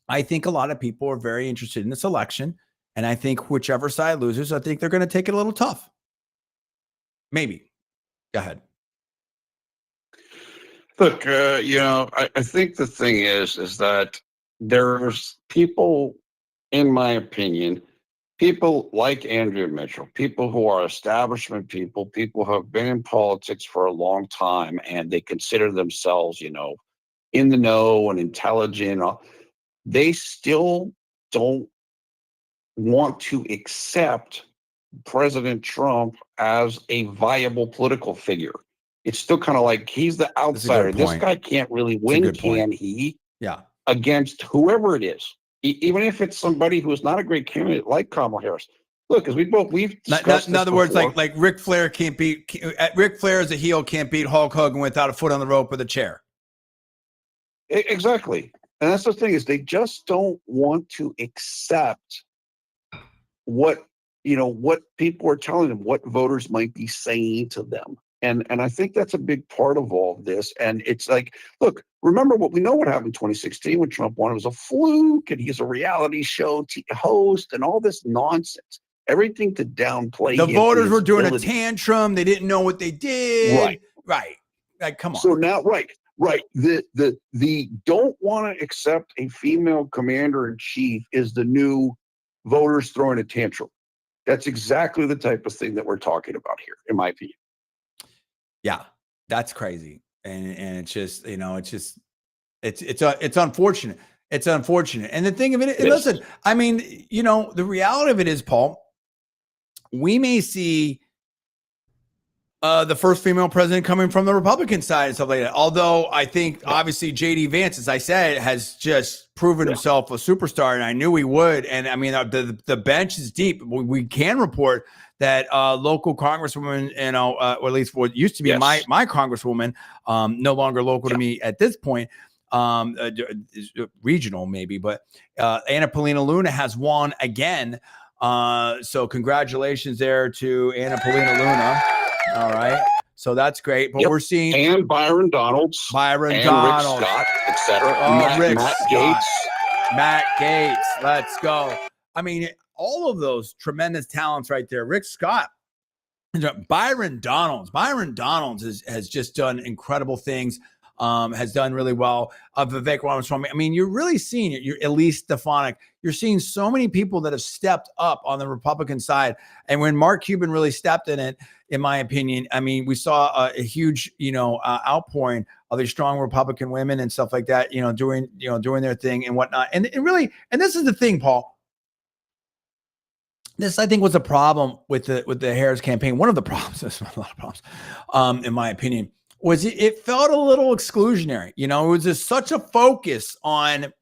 A: I think a lot of people are very interested in this election, and I think whichever side loses, I think they're going to take it a little tough. Maybe. Go ahead.
B: Look, I think the thing is that there's people, in my opinion, people like Andrew Mitchell, people who are establishment people who have been in politics for a long time, and they consider themselves, in the know and intelligent. They still don't want to accept President Trump as a viable political figure. It's still kind of like he's the outsider. This guy can't really win, can he?
A: Yeah.
B: Against whoever it is, even if it's somebody who is not a great candidate like Kamala Harris. Look, because we've discussed
A: in other words, like Ric Flair can't beat Ric Flair as a heel can't beat Hulk Hogan without a foot on the rope with a chair.
B: Exactly. And that's the thing, is they just don't want to accept what people are telling them, what voters might be saying to them. And I think that's a big part of all of this. And it's like, look, remember what happened in 2016 when Trump won. It was a fluke, and he's a reality show host and all this nonsense. Everything to downplay
A: the voters were doing a tantrum. They didn't know what they did. Right. Like, come on.
B: So now, right. The don't want to accept a female commander in chief is the new voters throwing a tantrum. That's exactly the type of thing that we're talking about here, in my opinion.
A: Yeah, that's crazy. And it's just, it's unfortunate. It's unfortunate. And the thing of it, listen, the reality of it is, Paul, we may see the first female president coming from the Republican side and stuff like that. Although I think obviously J.D. Vance, as I said, has just proven himself a superstar, and I knew he would. And the bench is deep. We can report that local congresswoman, or at least what used to be my congresswoman, no longer local to me at this point, regional maybe, but Anna Paulina Luna has won again. So congratulations there to Anna Paulina Luna. All right. So that's great. But we're seeing.
B: And Byron Donalds.
A: Rick Scott,
B: etc.
A: Matt Gaetz. Let's go. All of those tremendous talents right there. Rick Scott. Byron Donalds. Byron Donalds has just done incredible things. Has done really well. Vivek Ramaswamy. You're really seeing it. You're Elise Stefanik. You're seeing so many people that have stepped up on the Republican side. And when Mark Cuban really stepped in it, in my opinion, we saw a huge, outpouring of these strong Republican women and stuff like that, doing their thing and whatnot. And this is the thing, Paul. This, I think, was a problem with the Harris campaign. One of the problems, there's a lot of problems, in my opinion, was it felt a little exclusionary. You know, it was just such a focus on,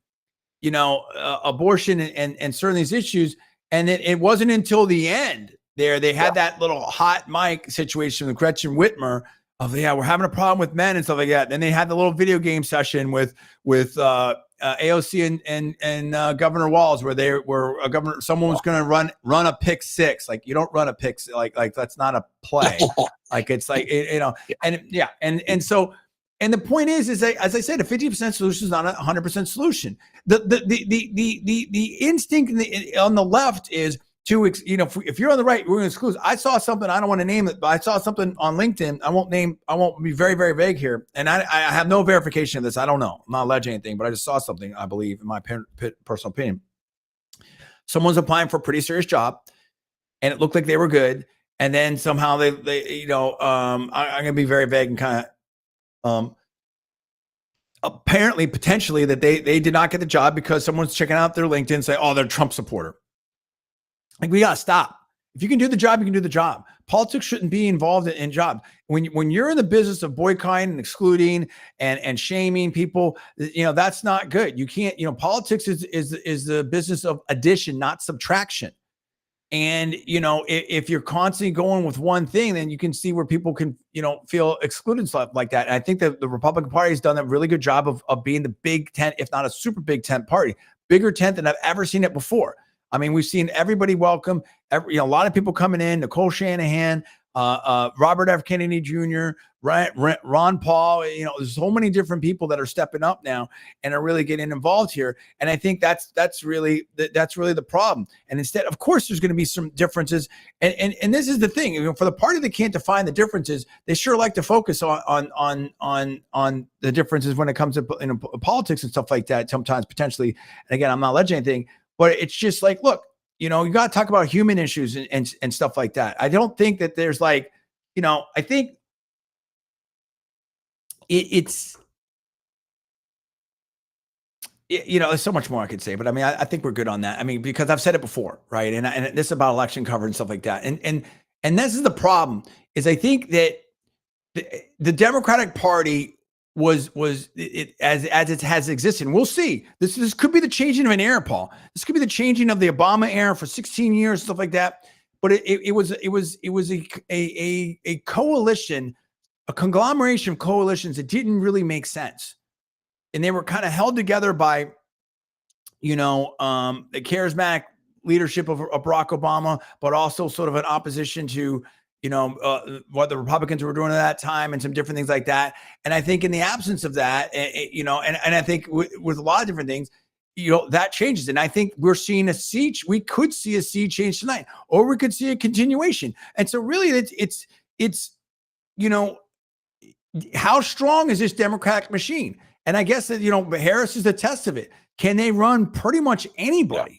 A: you know, abortion and certain these issues. And it wasn't until the end there, they had that little hot mic situation with Gretchen Whitmer of, yeah, we're having a problem with men and stuff like that. Then they had the little video game session with AOC and Governor Walz, where someone was going to run a pick six. Like, you don't run a pick, like that's not a play. Like, it's like, you know, and so, and the point is that, as I said, a 50% solution is not a 100% solution. The instinct on the left is to, you know, if you're on the right, we're going to exclude. I saw something, I don't want to name it, but I saw something on LinkedIn. I won't be very, very vague here. And I have no verification of this. I don't know. I'm not alleging anything, but I just saw something, I believe, in my personal opinion. Someone's applying for a pretty serious job, and it looked like they were good. And then somehow they you know, I'm going to be very vague and kind of, apparently, potentially, that they did not get the job because someone's checking out their LinkedIn and say, oh, they're a Trump supporter. Like, we got to stop. If you can do the job, you can do the job. Politics shouldn't be involved in jobs. When you're in the business of boycotting and excluding and shaming people, you know, that's not good. You can't, you know, politics is the business of addition, not subtraction. And, you know, if you're constantly going with one thing, then you can see where people can, you know, feel excluded and stuff like that. And I think that the Republican Party has done a really good job of being the big tent, if not a super big tent party, bigger tent than I've ever seen it before. I mean, we've seen everybody welcome, a lot of people coming in, Nicole Shanahan, Robert F. Kennedy Jr., Ron Paul, you know, there's so many different people that are stepping up now and are really getting involved here. And I think that's really the problem. And instead, of course, there's going to be some differences. And this is the thing, you know, for the party that can't define the differences, they sure like to focus on the differences when it comes to, you know, politics and stuff like that, sometimes potentially. And again, I'm not alleging anything, but it's just like, look, you know, you got to talk about human issues and stuff like that. I don't think that there's like, you know, I think it's, you know, there's so much more I could say, but I mean, I think we're good on that. I mean, because I've said it before, right? And this is about election coverage and stuff like that. And this is the problem, is I think that the Democratic Party was as it has existed. And we'll see. This could be the changing of an era, Paul. This could be the changing of the Obama era for 16 years, stuff like that. But it was a coalition, a conglomeration of coalitions that didn't really make sense, and they were kind of held together by, you know, the charismatic leadership of Barack Obama, but also sort of an opposition to, you know, what the Republicans were doing at that time and some different things like that. And I think in the absence of that, you know, and I think with a lot of different things, you know, that changes. And I think we're seeing we could see a sea change tonight, or we could see a continuation. And so really it's, you know, how strong is this Democratic machine? And I guess that, you know, Harris is the test of it. Can they run pretty much anybody? Yeah.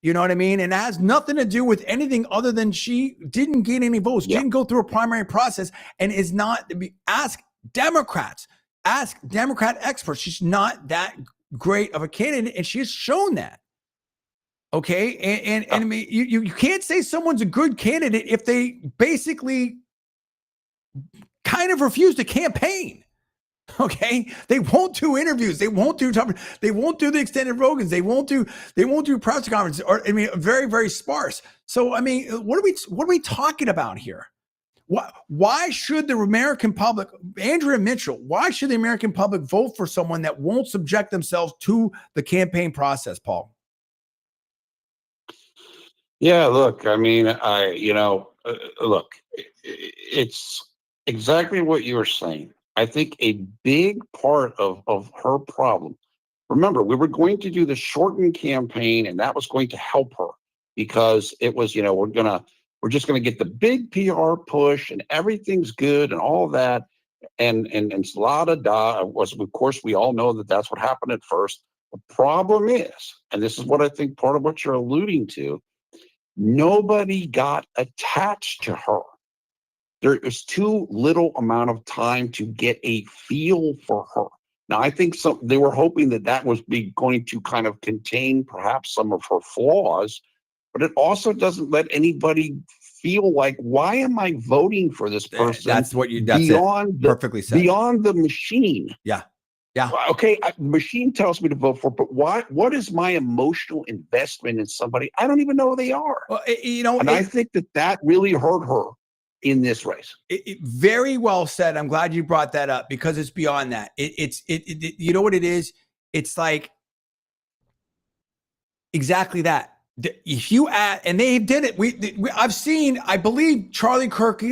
A: You know what I mean? And it has nothing to do with anything other than she didn't get any votes. She didn't go through a primary process, and is not, ask Democrats, ask Democrat experts. She's not that great of a candidate, and she has shown that. Okay. And I mean, you can't say someone's a good candidate if they basically kind of refuse to campaign. Okay, they won't do interviews. They won't do the extended Rogans. They won't do press conferences. Or I mean, very, very sparse. So I mean, what are we talking about here? Why should the American public, Andrea Mitchell? Why should the American public vote for someone that won't subject themselves to the campaign process, Paul?
B: Yeah, look, I mean, look, it's exactly what you were saying. I think a big part of her problem, remember, we were going to do the shortened campaign, and that was going to help her, because it was, you know, we're just going to get the big PR push and everything's good and all that. And was, of course, we all know that that's what happened at first. The problem is, and this is what I think part of what you're alluding to, nobody got attached to her. There is too little amount of time to get a feel for her. Now, I think they were hoping that was going to kind of contain perhaps some of her flaws, but it also doesn't let anybody feel like, why am I voting for this person?
A: That's
B: beyond
A: perfectly said.
B: Beyond the machine.
A: Yeah. Yeah.
B: Okay. Machine tells me to vote for, but what is my emotional investment in somebody? I don't even know who they are.
A: Well,
B: I think that really hurt her in this race.
A: Very well said. I'm glad you brought that up because it's beyond that. You know what it is? It's like exactly that. If you add, and they did it. I've seen, I believe Charlie Kirk,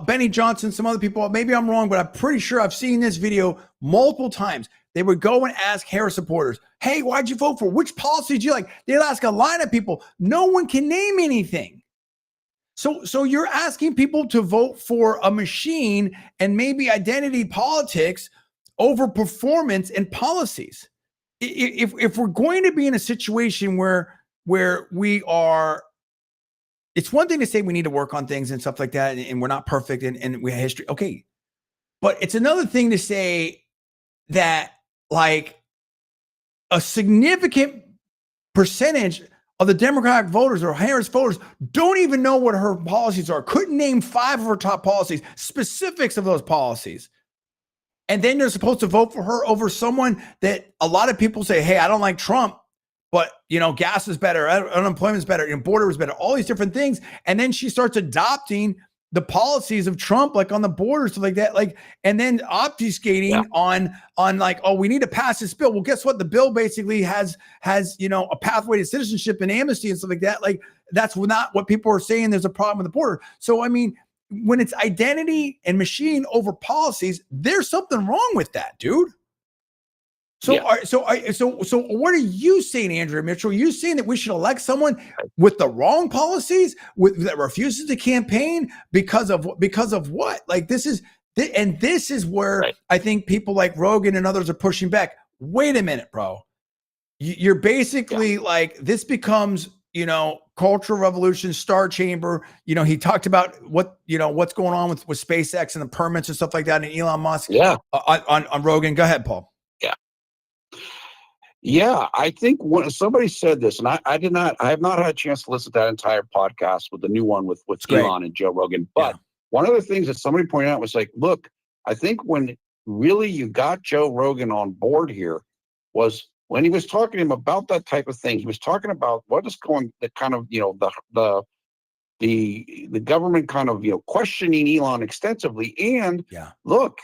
A: Benny Johnson, some other people. Maybe I'm wrong, but I'm pretty sure I've seen this video multiple times. They would go and ask Harris supporters, "Hey, why'd you vote for? Which policy did you like?" They'll ask a line of people. No one can name anything. So you're asking people to vote for a machine and maybe identity politics over performance and policies. If we're going to be in a situation where we are, it's one thing to say we need to work on things and stuff like that, and we're not perfect and we have history. Okay. But it's another thing to say that like a significant percentage of the Democratic voters or Harris voters don't even know what her policies are, couldn't name 5 of her top policies, specifics of those policies. And then you're supposed to vote for her over someone that a lot of people say, hey, I don't like Trump, but gas is better, unemployment is better, border is better, all these different things. And then she starts adopting the policies of Trump, like on the border, stuff like that, and then obfuscating on like, oh, we need to pass this bill. Well, guess what? The bill basically has a pathway to citizenship and amnesty and stuff like that. Like, that's not what people are saying. There's a problem with the border. So, I mean, when it's identity and machine over policies, there's something wrong with that, dude. So, so what are you saying, Andrea Mitchell? Are you saying that we should elect someone with the wrong policies, that refuses to campaign because of what? Like, this is where I think people like Rogan and others are pushing back. Wait a minute, bro. You're basically like, this becomes, cultural revolution, Star Chamber. He talked about what's going on with SpaceX and the permits and stuff like that, and Elon Musk.
B: Yeah.
A: On Rogan. Go ahead, Paul.
B: Yeah, I think when somebody said this, and I have not had a chance to listen to that entire podcast with the new one with Elon and Joe Rogan. But one of the things that somebody pointed out was like, look, I think when really you got Joe Rogan on board here was when he was talking to him about that type of thing. He was talking about what is going, the kind of, the government kind of, questioning Elon extensively. And look,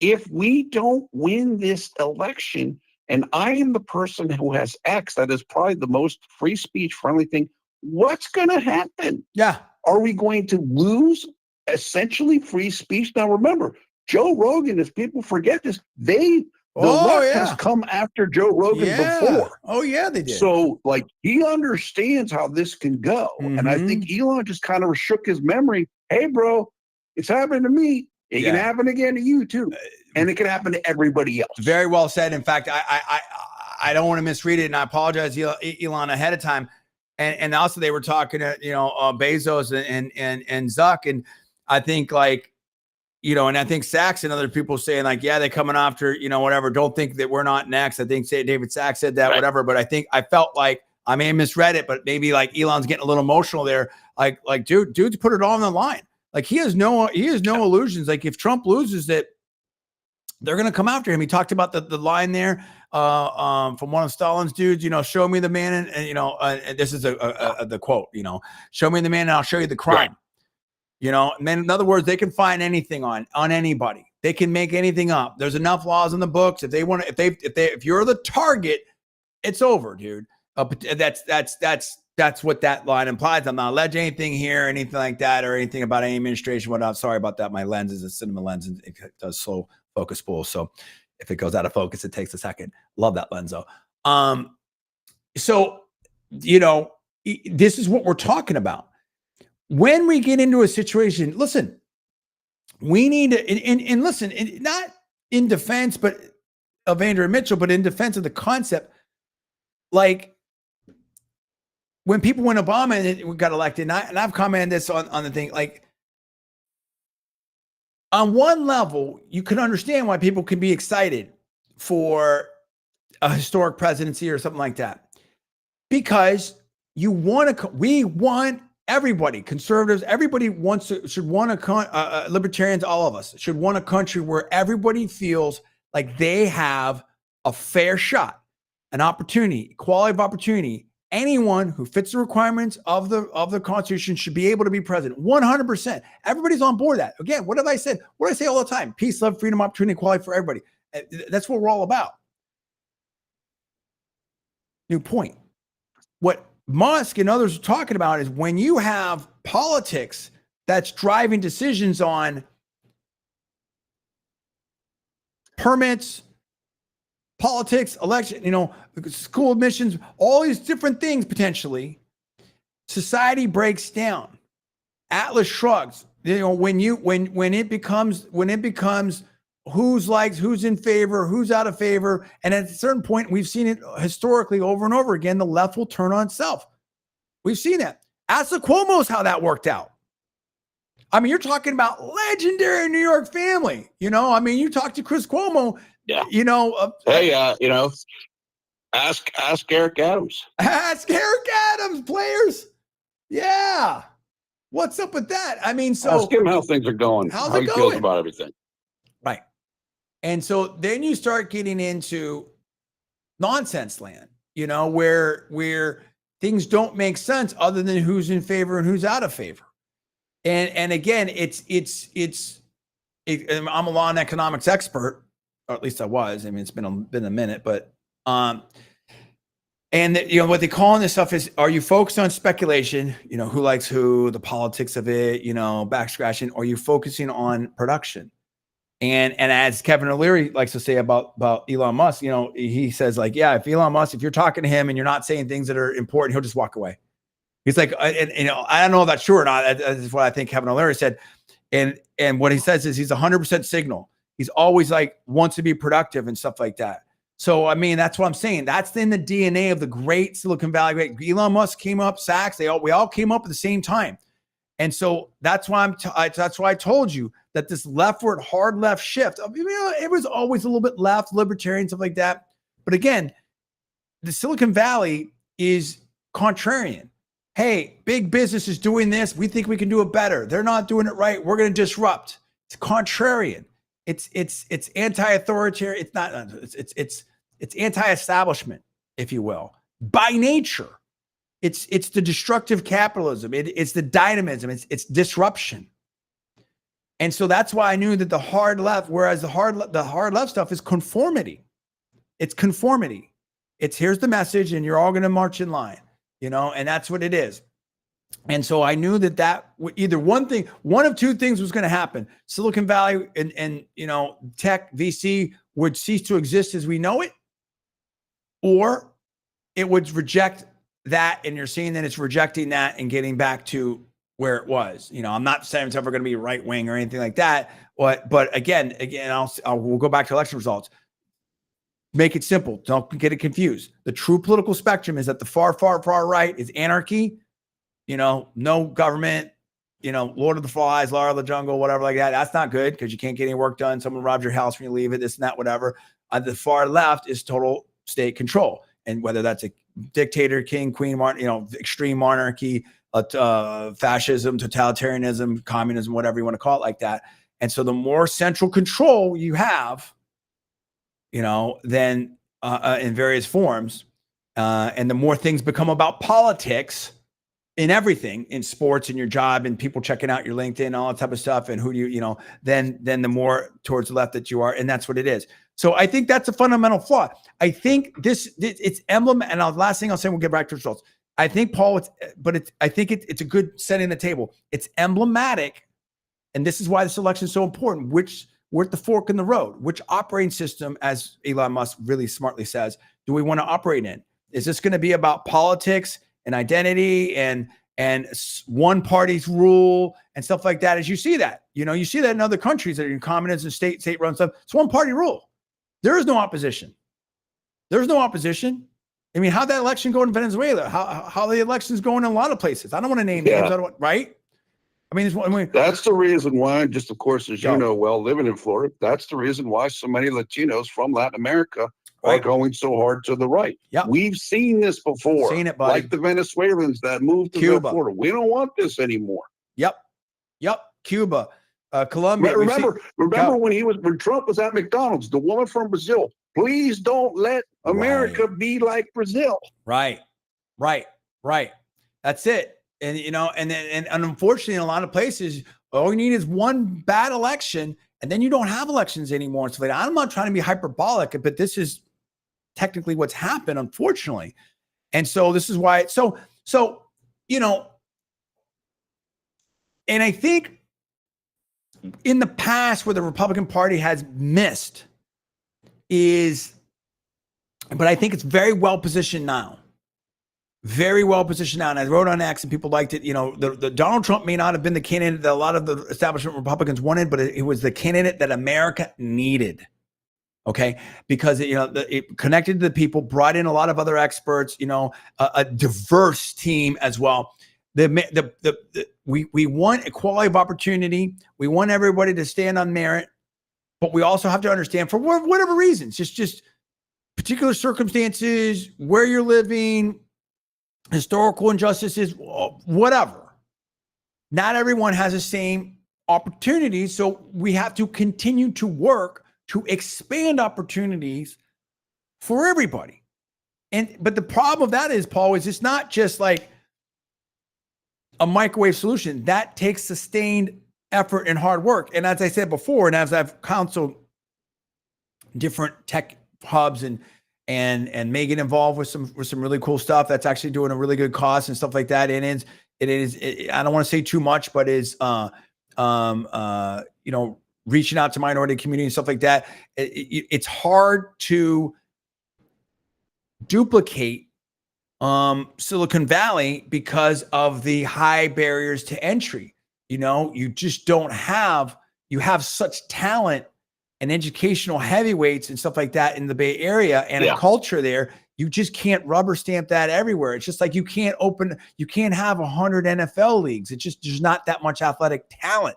B: if we don't win this election, and I am the person who has X, that is probably the most free speech friendly thing, what's going to happen?
A: Yeah.
B: Are we going to lose essentially free speech? Now, remember, Joe Rogan, if people forget this, the left has come after Joe Rogan before.
A: Oh, yeah, they did.
B: So, like, he understands how this can go. Mm-hmm. And I think Elon just kind of shook his memory. Hey, bro, it's happening to me. It can happen again to you, too. And it can happen to everybody else.
A: Very well said. In fact, I don't want to misread it, and I apologize, Elon, ahead of time. And also they were talking to Bezos and Zuck, and I think and I think Sachs and other people saying they're coming after whatever. Don't think that we're not next. I think David Sachs said that, whatever. But I felt like I may have misread it, but maybe Elon's getting a little emotional there. Dude's put it all on the line. He has no illusions. If Trump loses it, they're going to come after him. He talked about the line there from one of Stalin's dudes, show me the man. And this is the quote, show me the man and I'll show you the crime. And then in other words, they can find anything on anybody. They can make anything up. There's enough laws in the books. If they want to, if you're the target, it's over, dude. That's what that line implies. I'm not alleging anything here, anything like that, or anything about any administration, whatnot. Sorry about that. My lens is a cinema lens and it does slow focus spool. So if it goes out of focus, it takes a second. Love that lens though. So, this is what we're talking about. When we get into a situation, listen, we need to, and listen, not in defense, but of Andrea Mitchell, but in defense of the concept, when people, when Obama got elected, and I've commented this on the thing, on one level, you can understand why people can be excited for a historic presidency or something like that, because we want everybody, conservatives, everybody should want libertarians, all of us should want a country where everybody feels like they have a fair shot, an opportunity, equality of opportunity. Anyone who fits the requirements of the Constitution should be able to be president. 100%. Everybody's on board with that. Again, what have I said? What do I say all the time? Peace, love, freedom, opportunity, equality for everybody. That's what we're all about. New point. What Musk and others are talking about is when you have politics that's driving decisions on permits, politics, election, school admissions, all these different things potentially, society breaks down. Atlas shrugs. When it becomes who's in favor, who's out of favor, and at a certain point, we've seen it historically over and over again, the left will turn on itself. We've seen that. Ask the Cuomo's how that worked out. I mean, you're talking about legendary New York family. You talk to Chris Cuomo.
B: Yeah.
A: Hey,
B: ask Eric Adams.
A: Ask Eric Adams, players. Yeah. What's up with that? I mean, so
B: ask him how things are going.
A: How's
B: how
A: it
B: he
A: going?
B: Feels about everything.
A: Right. And so then you start getting into nonsense land, where things don't make sense other than who's in favor and who's out of favor. And again, I'm a law and economics expert, or at least I was. I mean, it's been a minute, but what they call in this stuff is, are you focused on speculation? Who likes who, the politics of it, back scratching, or are you focusing on production? And as Kevin O'Leary likes to say about Elon Musk, he says if you're talking to him and you're not saying things that are important, he'll just walk away. He's like, I don't know if that's true or not. That's what I think Kevin O'Leary said. And what he says is he's 100% signal. He's always wants to be productive and stuff like that. So, I mean, that's what I'm saying. That's in the DNA of the great Silicon Valley. Great Elon Musk came up, Sachs. We all came up at the same time. And so that's why that's why I told you that this leftward, hard left shift, it was always a little bit left, libertarian, stuff like that. But again, the Silicon Valley is contrarian. Hey, big business is doing this. We think we can do it better. They're not doing it right. We're going to disrupt. It's contrarian. It's anti-authoritarian. It's not. It's anti-establishment, if you will, by nature. It's the destructive capitalism. It's the dynamism. It's disruption. And so that's why I knew that the hard left, whereas the hard left stuff is conformity. It's conformity. It's here's the message, and you're all going to march in line. And that's what it is. And so I knew that either one of two things was going to happen. Silicon Valley and tech VC would cease to exist as we know it, or it would reject that. And you're seeing that it's rejecting that and getting back to where it was. I'm not saying it's ever going to be right wing or anything like that. But again, we'll go back to election results. Make it simple. Don't get it confused. The true political spectrum is that the far, far, far right is anarchy, no government, Lord of the Flies, Law of the Jungle, whatever like that. That's not good because you can't get any work done. Someone robbed your house when you leave it, this and that, whatever. The far left is total state control. And whether that's a dictator, king, queen, extreme monarchy, fascism, totalitarianism, communism, whatever you want to call it like that. And so the more central control you have, then in various forms, and the more things become about politics in everything, in sports, in your job, and people checking out your LinkedIn, all that type of stuff, and who do you, then the more towards the left that you are, and that's what it is. So I think that's a fundamental flaw. I think it's emblem, and the last thing I'll say, we'll get back to results. I think I think it's a good setting the table. It's emblematic, and this is why this election is so important. We're at the fork in the road. Which operating system, as Elon Musk really smartly says, do we want to operate in? Is this going to be about politics and identity and one party's rule and stuff like that? As you see that, you see that in other countries that are in communism, state-run stuff. It's one party rule. There is no opposition. There's no opposition. I mean, how'd that election go in Venezuela? How the elections going in a lot of places? I don't want to name names. Right? I mean,
B: that's the reason why, just of course, as you know well, living in Florida, that's the reason why so many Latinos from Latin America are going so hard to the right.
A: Yep.
B: We've seen this before.
A: Seen it, buddy.
B: Like the Venezuelans that moved to
A: Cuba.
B: Florida. We don't want this anymore.
A: Yep. Cuba, Colombia.
B: Remember when Trump was at McDonald's, the woman from Brazil, please don't let America be like Brazil.
A: Right. That's it. And and unfortunately, in a lot of places, all you need is one bad election, and then you don't have elections anymore. And so I'm not trying to be hyperbolic, but this is technically what's happened, unfortunately. And so this is why. So and I think in the past where the Republican Party has missed but I think it's very well positioned now. Very well positioned now. And I wrote on X and people liked it. The Donald Trump may not have been the candidate that a lot of the establishment Republicans wanted, but it was the candidate that America needed. Okay. Because it connected to the people, brought in a lot of other experts, a diverse team as well. We want equality of opportunity. We want everybody to stand on merit, but we also have to understand for whatever reasons, just particular circumstances, where you're living, historical injustices, whatever. Not everyone has the same opportunities. So we have to continue to work to expand opportunities for everybody. But the problem of that is, Paul, is it's not just like a microwave solution. That takes sustained effort and hard work. And as I said before, and as I've counseled different tech hubs and may get involved with some really cool stuff that's actually doing a really good cause and stuff like that. It is I don't want to say too much, but is reaching out to minority community and stuff like that. It's hard to duplicate Silicon Valley because of the high barriers to entry. You just don't have, you have such talent and educational heavyweights and stuff like that in the Bay Area and a culture there. You just can't rubber stamp that everywhere. It's just like you can't have 100 NFL leagues. It's just, there's not that much athletic talent,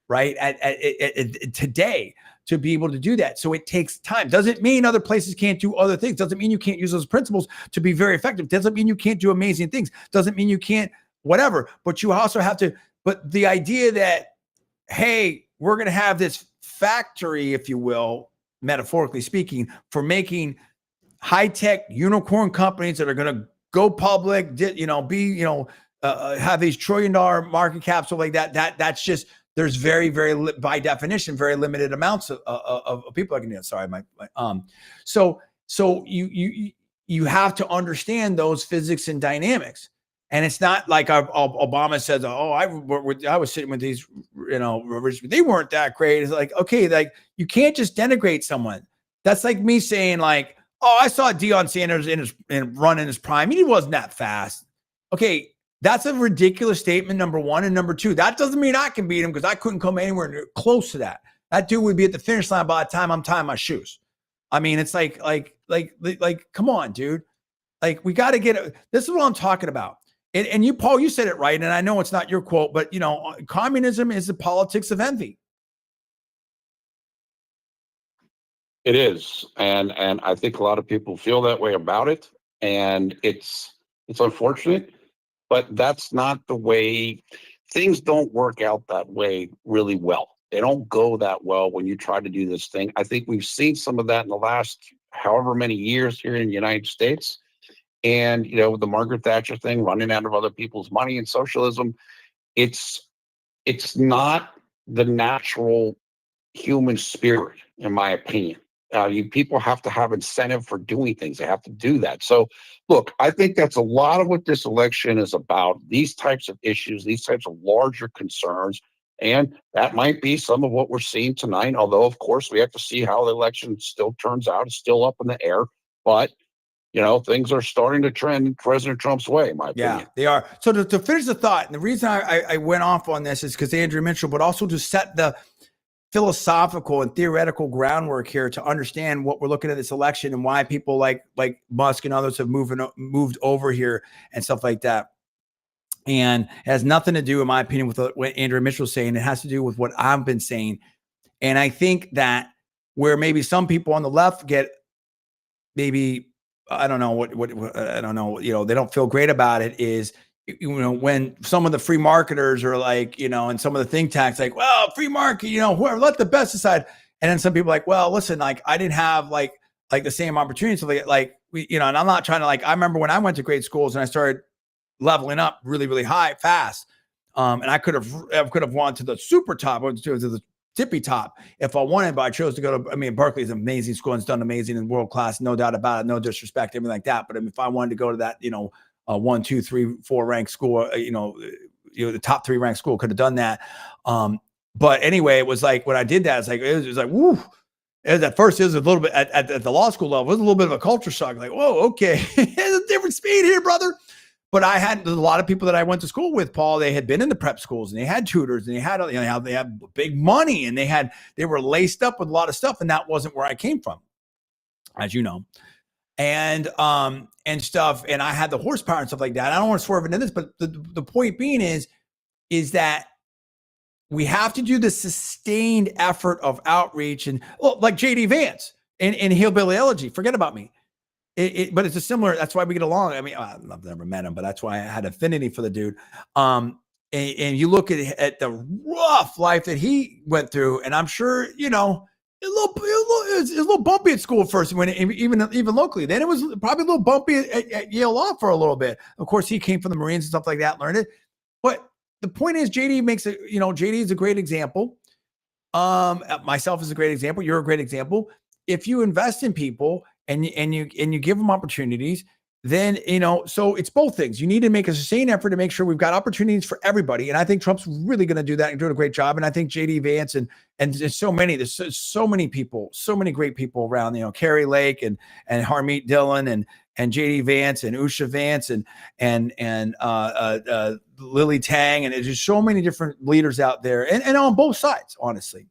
A: right? At today to be able to do that. So it takes time. Doesn't mean other places can't do other things. Doesn't mean you can't use those principles to be very effective. Doesn't mean you can't do amazing things. Doesn't mean you can't whatever, but you also have to, but the idea that, hey, we're going to have this factory, if you will, metaphorically speaking, for making high-tech unicorn companies that are going to go public, have these $1 trillion market caps, stuff like that. That's just, there's very, very, by definition, very limited amounts of people that can do it. Sorry, so you have to understand those physics and dynamics. And it's not like Obama says, "Oh, I was sitting with these, they weren't that great." It's like, okay, like you can't just denigrate someone. That's like me saying, like, "Oh, I saw Deion Sanders run in his prime. He wasn't that fast." Okay, that's a ridiculous statement. Number one, and number two, that doesn't mean I can beat him because I couldn't come anywhere near close to that. That dude would be at the finish line by the time I'm tying my shoes. I mean, it's like, come on, dude. Like, we got to get it. This is what I'm talking about. And you, Paul, you said it right. And I know it's not your quote, but communism is the politics of envy.
B: It is. And I think a lot of people feel that way about it. And it's unfortunate, but that's not the way. Things don't work out that way really well. They don't go that well when you try to do this thing. I think we've seen some of that in the last however many years here in the United States. And, the Margaret Thatcher thing, running out of other people's money and socialism, it's not the natural human spirit, in my opinion. People have to have incentive for doing things. They have to do that. So, look, I think that's a lot of what this election is about, these types of issues, these types of larger concerns. And that might be some of what we're seeing tonight, although, of course, we have to see how the election still turns out. It's still up in the air. But things are starting to trend in President Trump's way, in my opinion.
A: Yeah, they are. So to finish the thought, and the reason I went off on this is because Andrew Mitchell, but also to set the philosophical and theoretical groundwork here to understand what we're looking at this election and why people like Musk and others have moved over here and stuff like that. And it has nothing to do, in my opinion, with what Andrew Mitchell is saying. It has to do with what I've been saying. And I think that where maybe some people on the left get maybe, I don't know what I don't know, they don't feel great about it is, when some of the free marketers are like, and some of the think tanks like, well, free market, whoever, let the best decide. And then some people are like, well, listen, like I didn't have like the same opportunities. So like we, and I'm not trying to I remember when I went to great schools and I started leveling up really, really high, fast. And I could have won to the super top or to the tippy top if I wanted, but I chose to go to, Berkeley is an amazing school and it's done amazing and world class, no doubt about it, no disrespect, everything like that. But if I wanted to go to that, 1, 2, 3, 4 ranked school, the top 3 ranked school could have done that. But anyway, it was like when I did that, it's like, it was like, woo. At first, it was a little bit at the law school level, it was a little bit of a culture shock. Like, whoa, okay, there's a different speed here, brother. But I had a lot of people that I went to school with, Paul. They had been in the prep schools and they had tutors and they had, they had big money and they were laced up with a lot of stuff. And that wasn't where I came from, as you know, and stuff. And I had the horsepower and stuff like that. I don't want to swerve into this, but the point being is that we have to do the sustained effort of outreach and like JD Vance and Hillbilly Elegy. Forget about me. But it's a similar. That's why we get along. I've never met him, but that's why I had affinity for the dude. And you look at the rough life that he went through, and I'm sure it was a little bumpy at school first, when even locally. Then it was probably a little bumpy at Yale Law for a little bit. Of course, he came from the Marines and stuff like that, learned it. But the point is, JD makes it. JD is a great example. Myself is a great example. You're a great example. If you invest in people and you give them opportunities, then, so it's both things. You need to make a sustained effort to make sure we've got opportunities for everybody. And I think Trump's really going to do that and doing a great job. And I think JD Vance and there's so many people, so many great people around, Carrie Lake and Harmeet Dillon and JD Vance and Usha Vance and Lily Tang. And there's just so many different leaders out there and on both sides, honestly.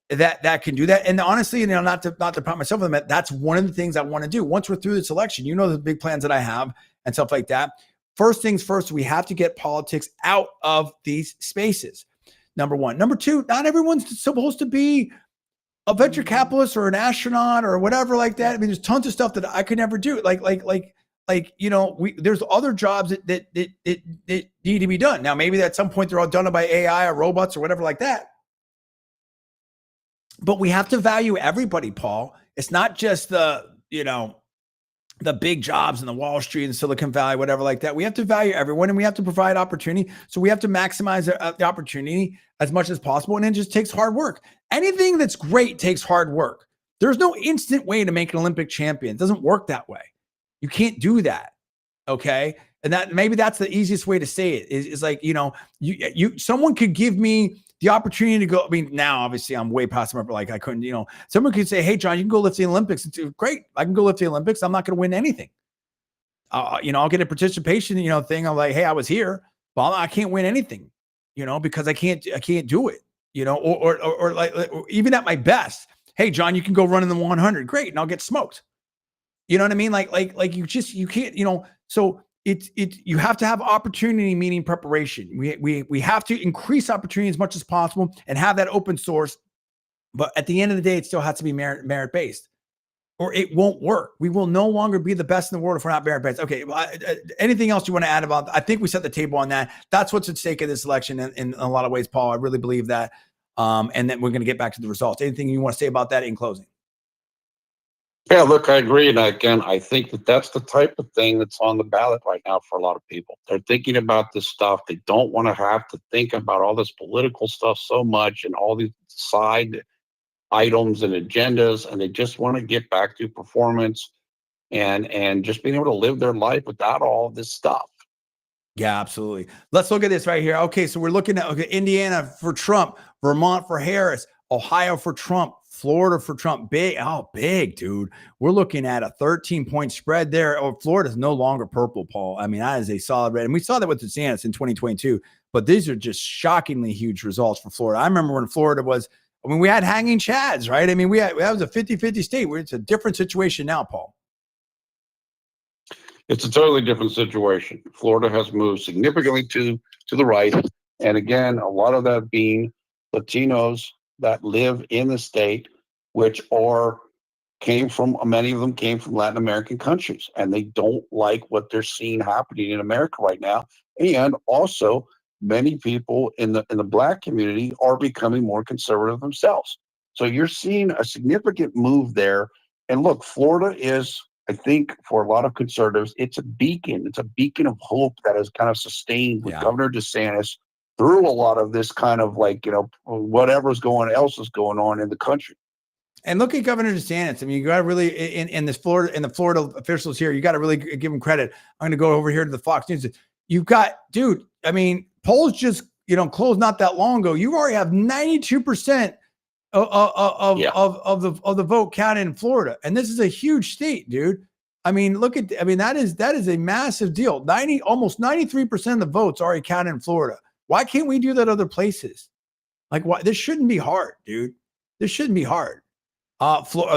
A: That can do that. And honestly, not to prop myself on that, that's one of the things I want to do. Once we're through this election, the big plans that I have and stuff like that. First things first, we have to get politics out of these spaces. Number one. Number two, not everyone's supposed to be a venture capitalist or an astronaut or whatever like that. There's tons of stuff that I could never do. There's other jobs that need to be done. Now, maybe at some point they're all done by AI or robots or whatever like that. But we have to value everybody, Paul. It's not just the big jobs in the Wall Street and Silicon Valley, whatever like that. We have to value everyone and we have to provide opportunity. So we have to maximize the opportunity as much as possible. And it just takes hard work. Anything that's great takes hard work. There's no instant way to make an Olympic champion. It doesn't work that way. You can't do that. Okay. And maybe that's the easiest way to say it is like, someone could give me the opportunity to go. Now obviously I'm way past my, like I couldn't, someone could say, hey, John, you can go lift the Olympics. It's great. I can go lift the Olympics. I'm not going to win anything. I'll get a participation, thing. I'm like, hey, I was here, but I can't win anything, because I can't do it, or even at my best. Hey, John, you can go run in the 100. Great. And I'll get smoked. You know what I mean? Like you can't, so you have to have opportunity, meaning preparation. We have to increase opportunity as much as possible and have that open source. But at the end of the day, it still has to be merit based, or it won't work. We will no longer be the best in the world if we're not merit based. Okay. Well, anything else you want to add about? I think we set the table on that. That's what's at stake in this election in a lot of ways, Paul. I really believe that. And then we're going to get back to the results. Anything you want to say about that in closing?
B: Yeah, look, I agree. And again, I think that's the type of thing that's on the ballot right now for a lot of people. They're thinking about this stuff. They don't want to have to think about all this political stuff so much and all these side items and agendas. And they just want to get back to performance and just being able to live their life without all of this stuff.
A: Yeah, absolutely. Let's look at this right here. Okay, so we're looking at Indiana for Trump, Vermont for Harris, Ohio for Trump, Florida for Trump. Big, dude. We're looking at a 13-point spread there. Oh, Florida's no longer purple, Paul. That is a solid red. And we saw that with DeSantis in 2022. But these are just shockingly huge results for Florida. I remember when Florida was, we had hanging chads, right? That was a 50-50 state. It's a different situation now, Paul.
B: It's a totally different situation. Florida has moved significantly to the right. And again, a lot of that being Latinos that live in the state, which are many of them came from Latin American countries, and they don't like what they're seeing happening in America right now. And also, many people in the Black community are becoming more conservative themselves. So you're seeing a significant move there. And look, Florida is, I think, for a lot of conservatives, it's a beacon. It's a beacon of hope that has kind of sustained with Governor DeSantis through a lot of this kind of whatever's else is going on in the country.
A: And look at Governor DeSantis. I mean, you got to really in the Florida officials here, you got to really give them credit. I'm going to go over here to the Fox News. You've got, dude. I mean, polls just closed not that long ago. You already have 92% of the vote counted in Florida, and this is a huge state, dude. I mean, that is a massive deal. Almost 93% of the votes already counted in Florida. Why can't we do that other places? Like, why? This shouldn't be hard, dude. This shouldn't be hard.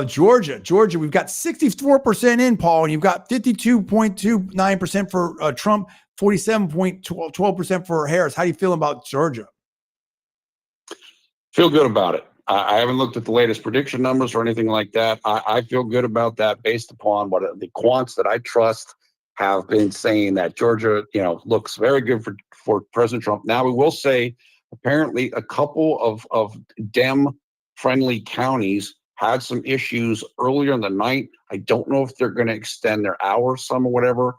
A: Georgia, we've got 64% in, Paul, and you've got 52.29% for Trump, 47.12% for Harris. How do you feel about Georgia?
B: Feel good about it. I haven't looked at the latest prediction numbers or anything like that. I feel good about that based upon what the quants that I trust have been saying, that Georgia, looks very good for President Trump. Now, we will say, apparently, a couple of Dem-friendly counties had some issues earlier in the night. I don't know if they're going to extend their hours some or whatever.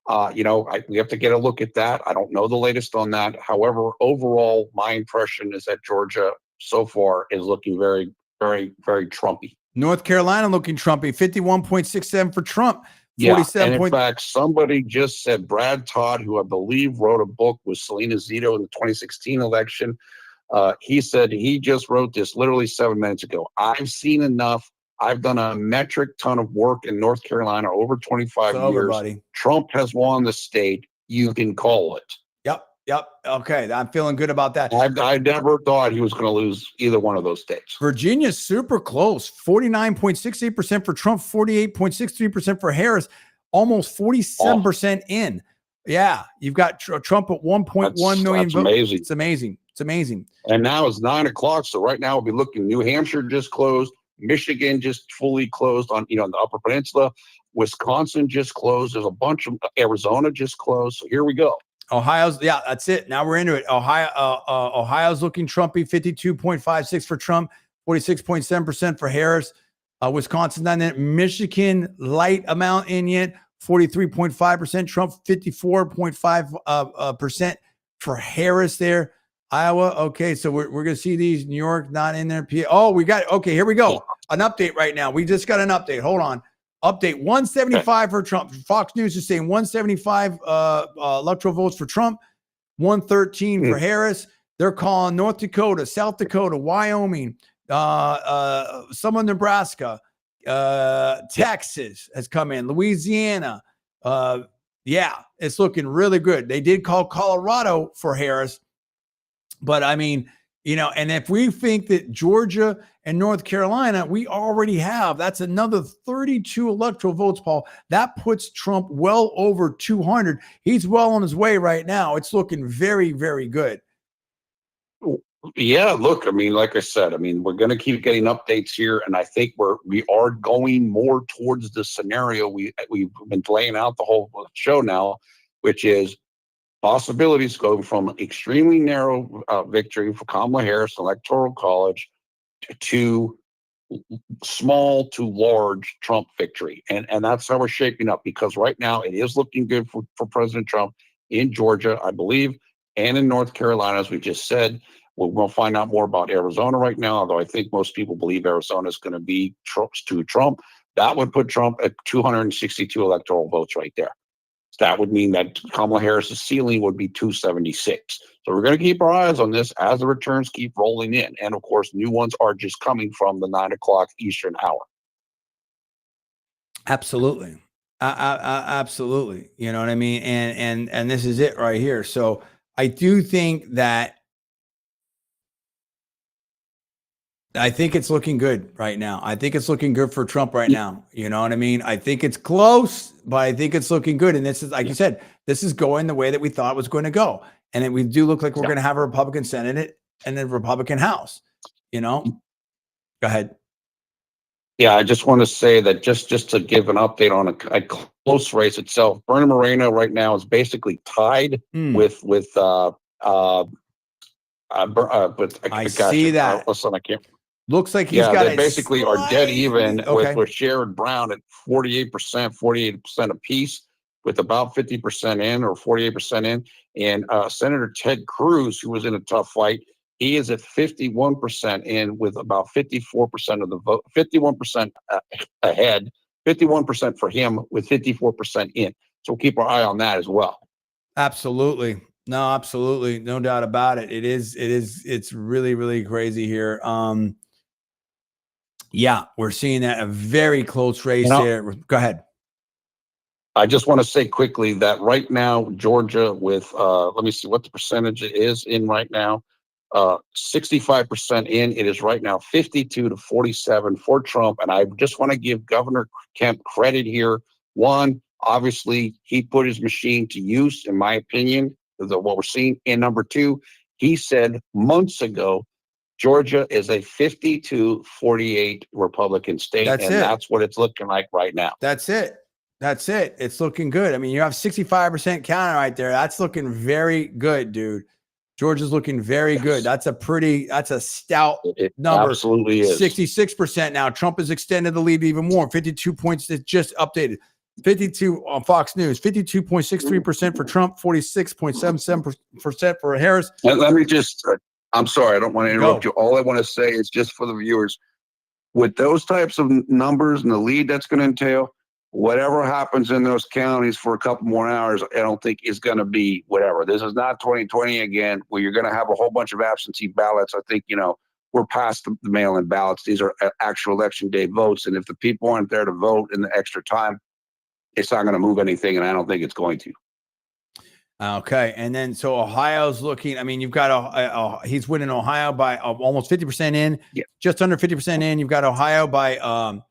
B: We have to get a look at that. I don't know the latest on that. However, overall, my impression is that Georgia so far is looking very, very, very Trumpy.
A: North Carolina looking Trumpy, 51.67 for Trump.
B: 47. And in fact, somebody just said, Brad Todd, who I believe wrote a book with Selena Zito in the 2016 election, he said he just wrote this literally 7 minutes ago. I've seen enough. I've done a metric ton of work in North Carolina over 25 years.
A: Buddy.
B: Trump has won the state. You can call it.
A: Yep. Okay. I'm feeling good about that.
B: I never thought he was going to lose either one of those states.
A: Virginia's super close. 49.68% for Trump, 48.63% for Harris, almost 47% in. Yeah. You've got Trump at 1.1 million votes.
B: Amazing.
A: It's amazing.
B: And now it's 9:00. So right now we'll be looking. New Hampshire just closed. Michigan just fully closed on the Upper Peninsula. Wisconsin just closed. There's a bunch of Arizona just closed. So here we go.
A: That's it. Now we're into it. Ohio's looking Trumpy, 52.56 for Trump, 46.7% for Harris. Wisconsin, not in it. Michigan, light amount in yet, 43.5%. Trump, 54.5% for Harris there. Iowa, okay, so we're going to see these. New York, not in there. Okay, here we go. An update right now. We just got an update. Hold on. Update 175 for Trump. Fox News is saying 175 electoral votes for Trump, 113 for Harris. They're calling North Dakota, South Dakota, Wyoming, some of Nebraska, Texas has come in, Louisiana. It's looking really good. They did call Colorado for Harris. But I mean, and if we think that Georgia and North Carolina, we already have, that's another 32 electoral votes, Paul. That puts Trump well over 200. He's well on his way right now. It's looking very, very good.
B: Yeah, look, I mean, like I said, we're going to keep getting updates here. And I think we are going more towards the scenario we've been laying out the whole show now, which is possibilities go from extremely narrow victory for Kamala Harris Electoral College to small to large Trump victory. And that's how we're shaping up, because right now it is looking good for President Trump in Georgia, I believe, and in North Carolina, as we just said. We're going to find out more about Arizona right now, although I think most people believe Arizona is going to be Trump. That would put Trump at 262 electoral votes right there. That would mean that Kamala Harris's ceiling would be 276. So we're going to keep our eyes on this as the returns keep rolling in. And of course, new ones are just coming from the 9:00 Eastern hour.
A: Absolutely. Absolutely. You know what I mean? And this is it right here. So I do think that it's looking good right now. I think it's looking good for Trump right now. You know what I mean? I think it's close, but I think it's looking good. And this is, like you said, this is going the way that we thought it was going to go. And then we do look like we're going to have a Republican Senate and a Republican House, Go ahead.
B: Yeah, I just want to say that just to give an update on a close race itself, Bernie Moreno right now is basically tied with
A: I see that.
B: listen, I can't.
A: Looks like he's
B: Yeah,
A: got
B: they basically are dead even
A: okay.
B: with Sherrod Brown at 48% apiece, with about 50% in or 48% in. And Senator Ted Cruz, who was in a tough fight, he is at 51% in with about 54% of the vote, 51% ahead, 51% for him with 54% in. So we'll keep our eye on that as well.
A: Absolutely. No, absolutely. No doubt about it. It's really, really crazy here. Yeah, we're seeing that a very close race there. Go ahead.
B: I just want to say quickly that right now, Georgia with, let me see what the percentage it is in right now. 65% in. It is right now 52 to 47 for Trump. And I just want to give Governor Kemp credit here. One, obviously, he put his machine to use, in my opinion, what we're seeing. And number two, he said months ago, Georgia is a 52-48 Republican state. That's what it's looking like right now.
A: That's it. That's it. It's looking good. I mean, you have 65% counter right there. That's looking very good, dude. Georgia's looking very good. That's a stout number.
B: Absolutely is.
A: 66% now. Trump has extended the lead even more. 52 points that just updated. 52 on Fox News. 52.63% for Trump. 46.77% for Harris.
B: And let me just, I'm sorry, I don't want to interrupt you. All I want to say is just for the viewers, with those types of numbers and the lead that's going to entail, whatever happens in those counties for a couple more hours, I don't think is going to be whatever. This is not 2020 again, where you're going to have a whole bunch of absentee ballots. I think, we're past the mail-in ballots. These are actual election day votes. And if the people aren't there to vote in the extra time, it's not going to move anything. And I don't think it's going to.
A: Okay. And then, so Ohio's looking, I mean, you've got, he's winning Ohio by almost 50% in, just under 50% in. You've got Ohio by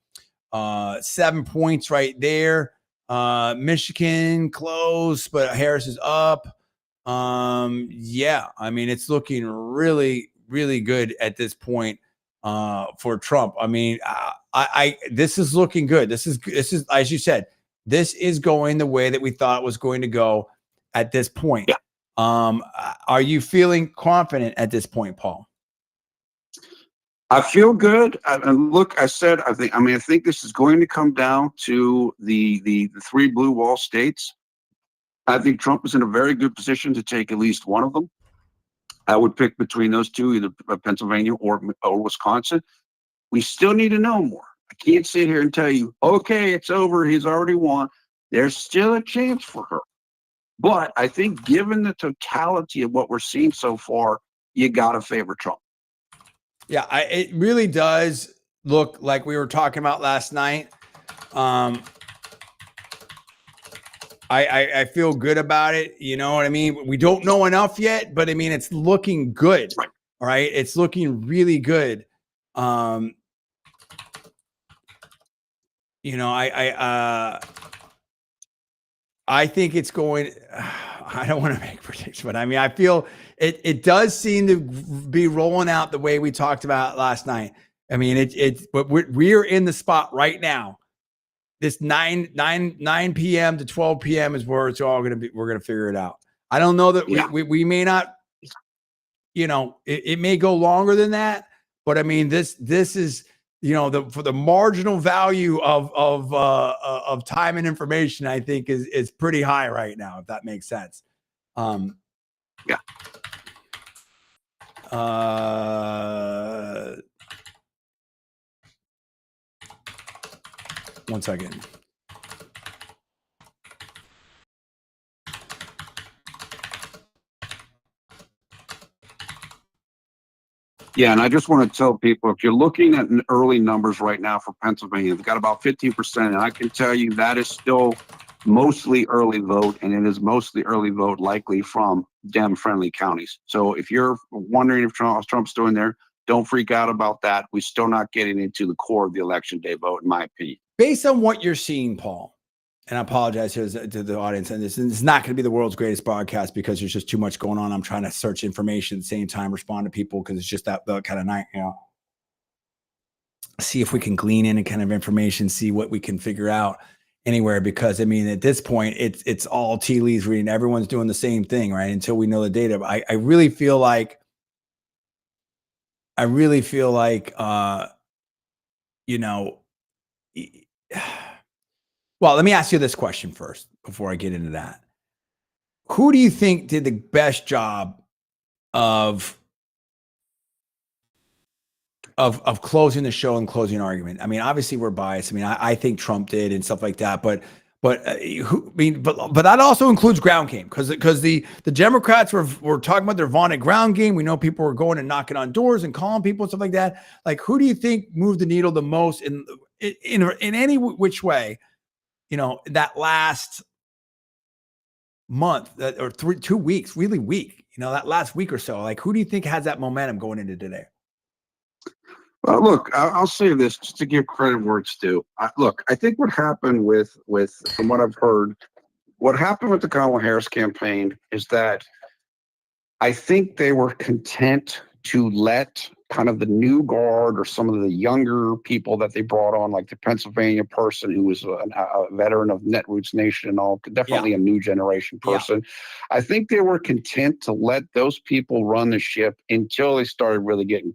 A: 7 points right there. Michigan close, but Harris is up. Yeah, I mean, it's looking really, really good at this point for Trump. I mean, this is looking good. This is, as you said, this is going the way that we thought it was going to go at this point.
B: Yeah.
A: Are you feeling confident at this point, Paul?
B: I feel good. And look, I think this is going to come down to the three blue wall states. I think Trump is in a very good position to take at least one of them. I would pick between those two, either Pennsylvania or Wisconsin. We still need to know more. I can't sit here and tell you, okay, it's over. He's already won. There's still a chance for her. But I think given the totality of what we're seeing so far, you got to favor Trump.
A: Yeah, it really does look like we were talking about last night. I feel good about it. You know what I mean? We don't know enough yet, but I mean, it's looking good.
B: Right.
A: All right. It's looking really good. I think it's going, I don't want to make predictions, but I mean, I feel it does seem to be rolling out the way we talked about last night. I mean, but we're in the spot right now. This 9 p.m. to 12 p.m. is where it's all going to be. We're going to figure it out. I don't know that we may not, it may go longer than that, but I mean, this is, for the marginal value of time and information, I think is pretty high right now, if that makes sense.
B: Yeah.
A: One second.
B: Yeah, and I just want to tell people, if you're looking at early numbers right now for Pennsylvania, they've got about 15%, and I can tell you that is still mostly early vote, and it is mostly early vote likely from Dem-friendly counties. So if you're wondering if Trump's doing there, don't freak out about that. We're still not getting into the core of the election day vote, in my opinion.
A: Based on what you're seeing, Paul, and I apologize here to the audience, and this is not going to be the world's greatest broadcast because there's just too much going on. I'm trying to search information at the same time, respond to people because it's just that kind of night, see if we can glean any kind of information, see what we can figure out anywhere, because I mean, at this point, it's all tea leaves reading. Everyone's doing the same thing, right? Until we know the data. But I really feel like, you know, well, let me ask you this question first before I get into that. Who do you think did the best job of closing the show and closing argument? I mean, obviously we're biased. I mean, I think Trump did and stuff like that, but that also includes ground game, because the Democrats were talking about their vaunted ground game. We know people were going and knocking on doors and calling people and stuff like that. Like, who do you think moved the needle the most in any which way? You know, that last month or 2 weeks, really weak. You know, that last week or so. Like, who do you think has that momentum going into today?
B: Well, look, I'll say this just to give credit where it's due. I think what happened with from what I've heard, what happened with the Kamala Harris campaign is that I think they were content to let kind of the new guard or some of the younger people that they brought on, like the Pennsylvania person who was a veteran of Netroots Nation and all, definitely a new generation person. Yeah. I think they were content to let those people run the ship until they started really getting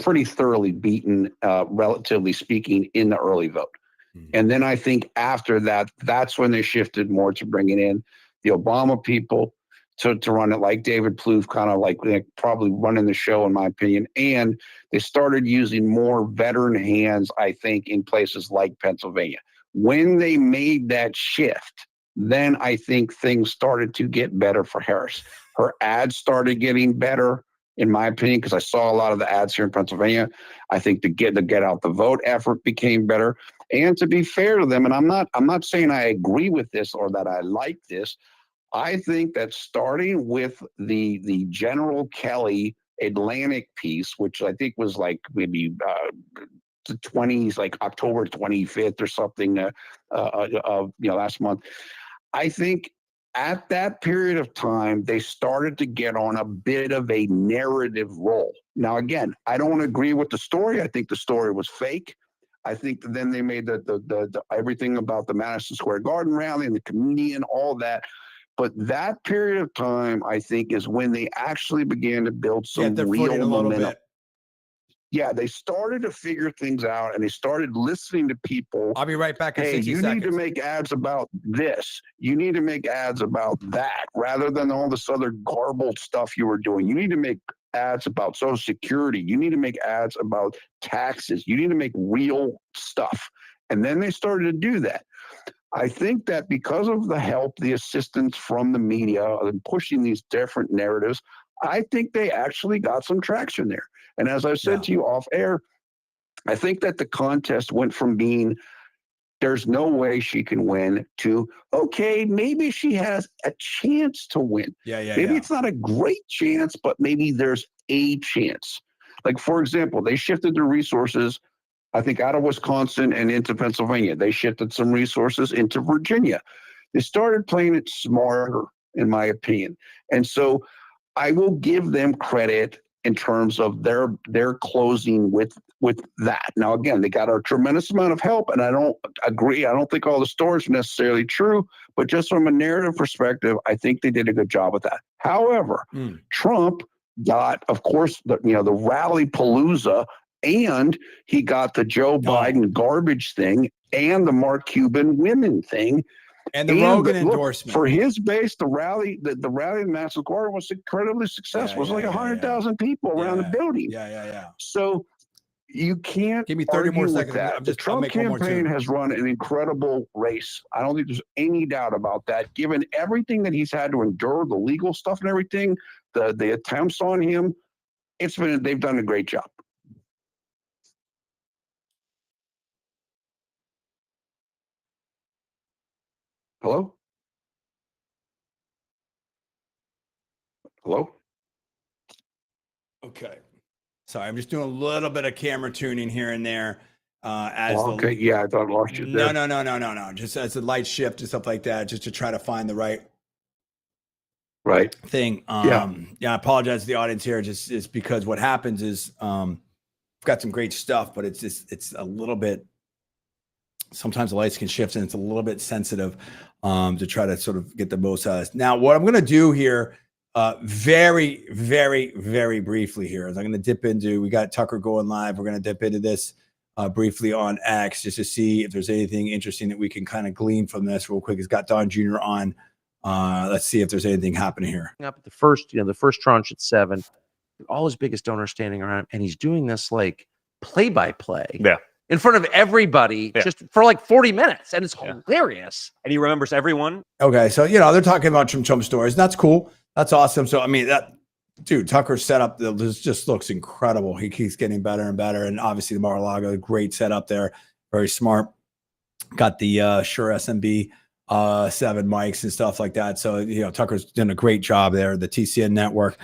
B: pretty thoroughly beaten, relatively speaking, in the early vote. Mm-hmm. And then I think after that, that's when they shifted more to bringing in the Obama people to run it, like David Plouffe, kind of like probably running the show, in my opinion. And they started using more veteran hands, I think, in places like Pennsylvania. When they made that shift, then I think things started to get better for Harris. Her ads started getting better, in my opinion, because I saw a lot of the ads here in Pennsylvania. I think the get out the vote effort became better. And to be fair to them, and I'm not saying I agree with this or that I like this, I think that starting with the General Kelly Atlantic piece, which I think was like maybe the 20s, like October 25th or something of last month, I think at that period of time, they started to get on a bit of a narrative roll. Now, again, I don't agree with the story. I think the story was fake. I think that then they made the everything about the Madison Square Garden rally and the community and all that. But that period of time, I think, is when they actually began to build some real momentum. Yeah, they started to figure things out, and they started listening to people.
A: I'll be right back in 60 seconds.
B: Hey, you need to make ads about this. You need to make ads about that, rather than all this other garbled stuff you were doing. You need to make ads about Social Security. You need to make ads about taxes. You need to make real stuff. And then they started to do that. I think that because of the help, the assistance from the media and pushing these different narratives, I think they actually got some traction there. And as I said to you off air, I think that the contest went from being there's no way she can win to, okay, maybe she has a chance to win. Maybe it's not a great chance, but maybe there's a chance. Like, for example, they shifted their resources, I think, out of Wisconsin and into Pennsylvania. They shifted some resources into Virginia. They started playing it smarter, in my opinion. And so I will give them credit in terms of their closing with that. Now, again, they got a tremendous amount of help, and I don't agree. I don't think all the stories are necessarily true, but just from a narrative perspective, I think they did a good job with that. However, Trump got, of course, the rally palooza, and he got the Joe Biden garbage thing and the Mark Cuban women thing.
A: And the Rogan endorsement.
B: For his base, the rally in Madison Square was incredibly successful. It was like 100,000 people around the building. So you can't
A: give me 30 more seconds.
B: That. The Trump campaign has run an incredible race. I don't think there's any doubt about that. Given everything that he's had to endure, the legal stuff and everything, the attempts on him, they've done a great job. Hello? Hello?
A: Okay. Sorry, I'm just doing a little bit of camera tuning here and there.
B: I thought I lost you there.
A: No. Just as the light shift and stuff like that, just to try to find the right thing. I apologize to the audience here, just because what happens is, got some great stuff, but it's a little bit, sometimes the lights can shift and it's a little bit sensitive to try to sort of get the most out of this. Now, what I'm going to do here, very, very, very briefly here is I'm going to dip into, we got Tucker going live. We're going to dip into this briefly on X just to see if there's anything interesting that we can kind of glean from this real quick. It's got Don Jr. on. Let's see if there's anything happening here.
F: Up at the first tranche at 7, all his biggest donors standing around him, and he's doing this like play-by-play.
C: Yeah.
F: In front of everybody, just for like 40 minutes, and it's hilarious.
C: And he remembers everyone.
A: Okay, so they're talking about Trump stories. That's cool. That's awesome. So I mean, that dude, Tucker's setup just looks incredible. He keeps getting better and better, and obviously the Mar-a-Lago, great setup there, very smart. Got the Shure SMB 7 mics and stuff like that. So Tucker's done a great job there. The TCN network,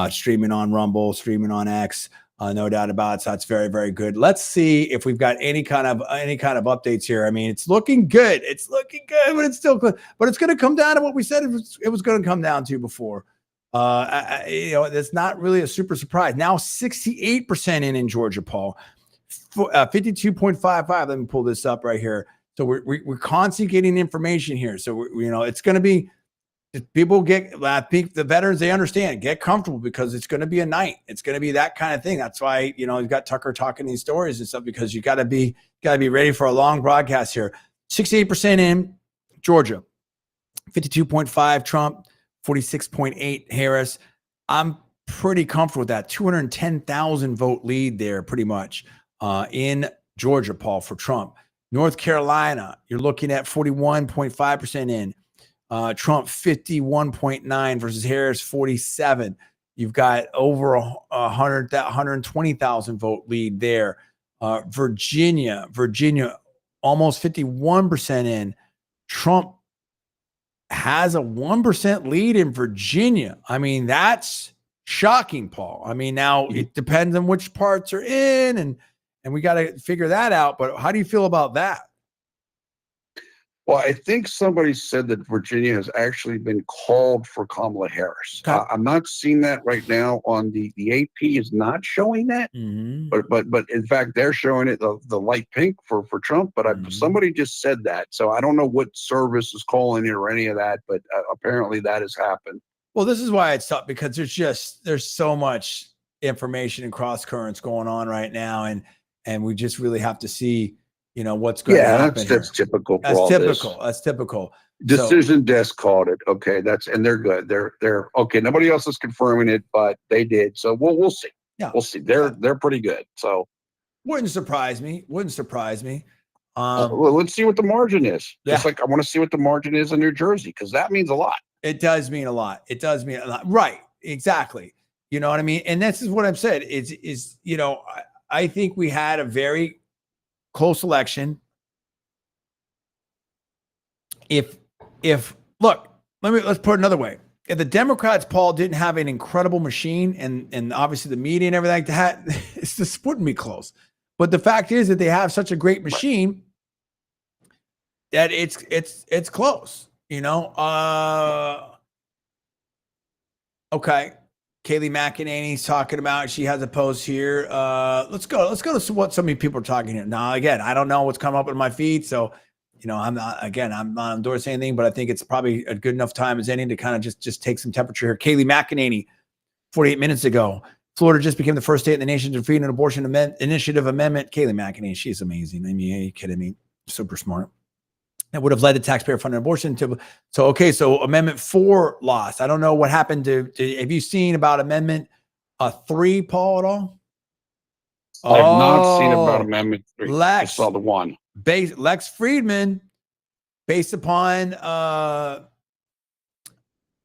A: streaming on Rumble, streaming on X. No doubt about it. So that's very, very good. Let's see if we've got any kind of updates here. I mean, it's looking good. It's looking good, but it's still good. But it's going to come down to what we said it was going to come down to before. It's not really a super surprise. Now 68% in Georgia, Paul. 52.55. Let me pull this up right here. So we're constantly getting information here. So it's going to be. People the veterans, they understand, get comfortable because it's going to be a night. It's going to be that kind of thing. That's why, you've got Tucker talking these stories and stuff, because you got to be ready for a long broadcast here. 68% in Georgia, 52.5 Trump, 46.8 Harris. I'm pretty comfortable with that. 210,000 vote lead there pretty much in Georgia, Paul, for Trump. North Carolina, you're looking at 41.5% in. Trump 51.9 versus Harris 47. You've got over 120,000 vote lead there. Virginia almost 51% in. Trump has a 1% lead in Virginia. I mean, that's shocking, Paul. I mean, now it depends on which parts are in, and we got to figure that out. But how do you feel about that?
B: Well, I think somebody said that Virginia has actually been called for Kamala Harris.
A: Okay.
B: I'm not seeing that right now on the AP is not showing that, but in fact they're showing it the light pink for Trump. But somebody just said that, so I don't know what service is calling it or any of that, but apparently that has happened.
A: Well, this is why it's tough, because there's so much information and cross currents going on right now, and we just really have to see. What's going to happen.
B: That's typical.
A: That's typical.
B: Decision desk called it. Okay, and they're good. They're okay. Nobody else is confirming it, but they did. So we'll see.
A: Yeah,
B: we'll see. They're pretty good. So
A: wouldn't surprise me. Well,
B: let's see what the margin is. Just like I want to see what the margin is in New Jersey, because that means a lot.
A: It does mean a lot. Right. Exactly. You know what I mean? And this is what I've said. I think we had a very close election. If look, let's put it another way. If the Democrats, Paul, didn't have an incredible machine and obviously the media and everything like that, this wouldn't be close. But the fact is that they have such a great machine that it's close, Okay. Kayleigh McEnany's talking about, she has a post here. Let's go to what so many people are talking here. Now, again, I don't know what's come up in my feed. So, I'm not endorsing anything, but I think it's probably a good enough time as any to kind of just take some temperature here. Kayleigh McEnany, 48 minutes ago, Florida just became the first state in the nation to defeat an abortion initiative amendment. Kayleigh McEnany, she's amazing. I mean, are you kidding me? Super smart. That would have led to taxpayer-funded abortion. So Amendment 4 lost. I don't know what happened to have you seen about Amendment 3, Paul, at all?
B: I have not seen about Amendment 3. I saw the one.
A: Lex Friedman, based upon let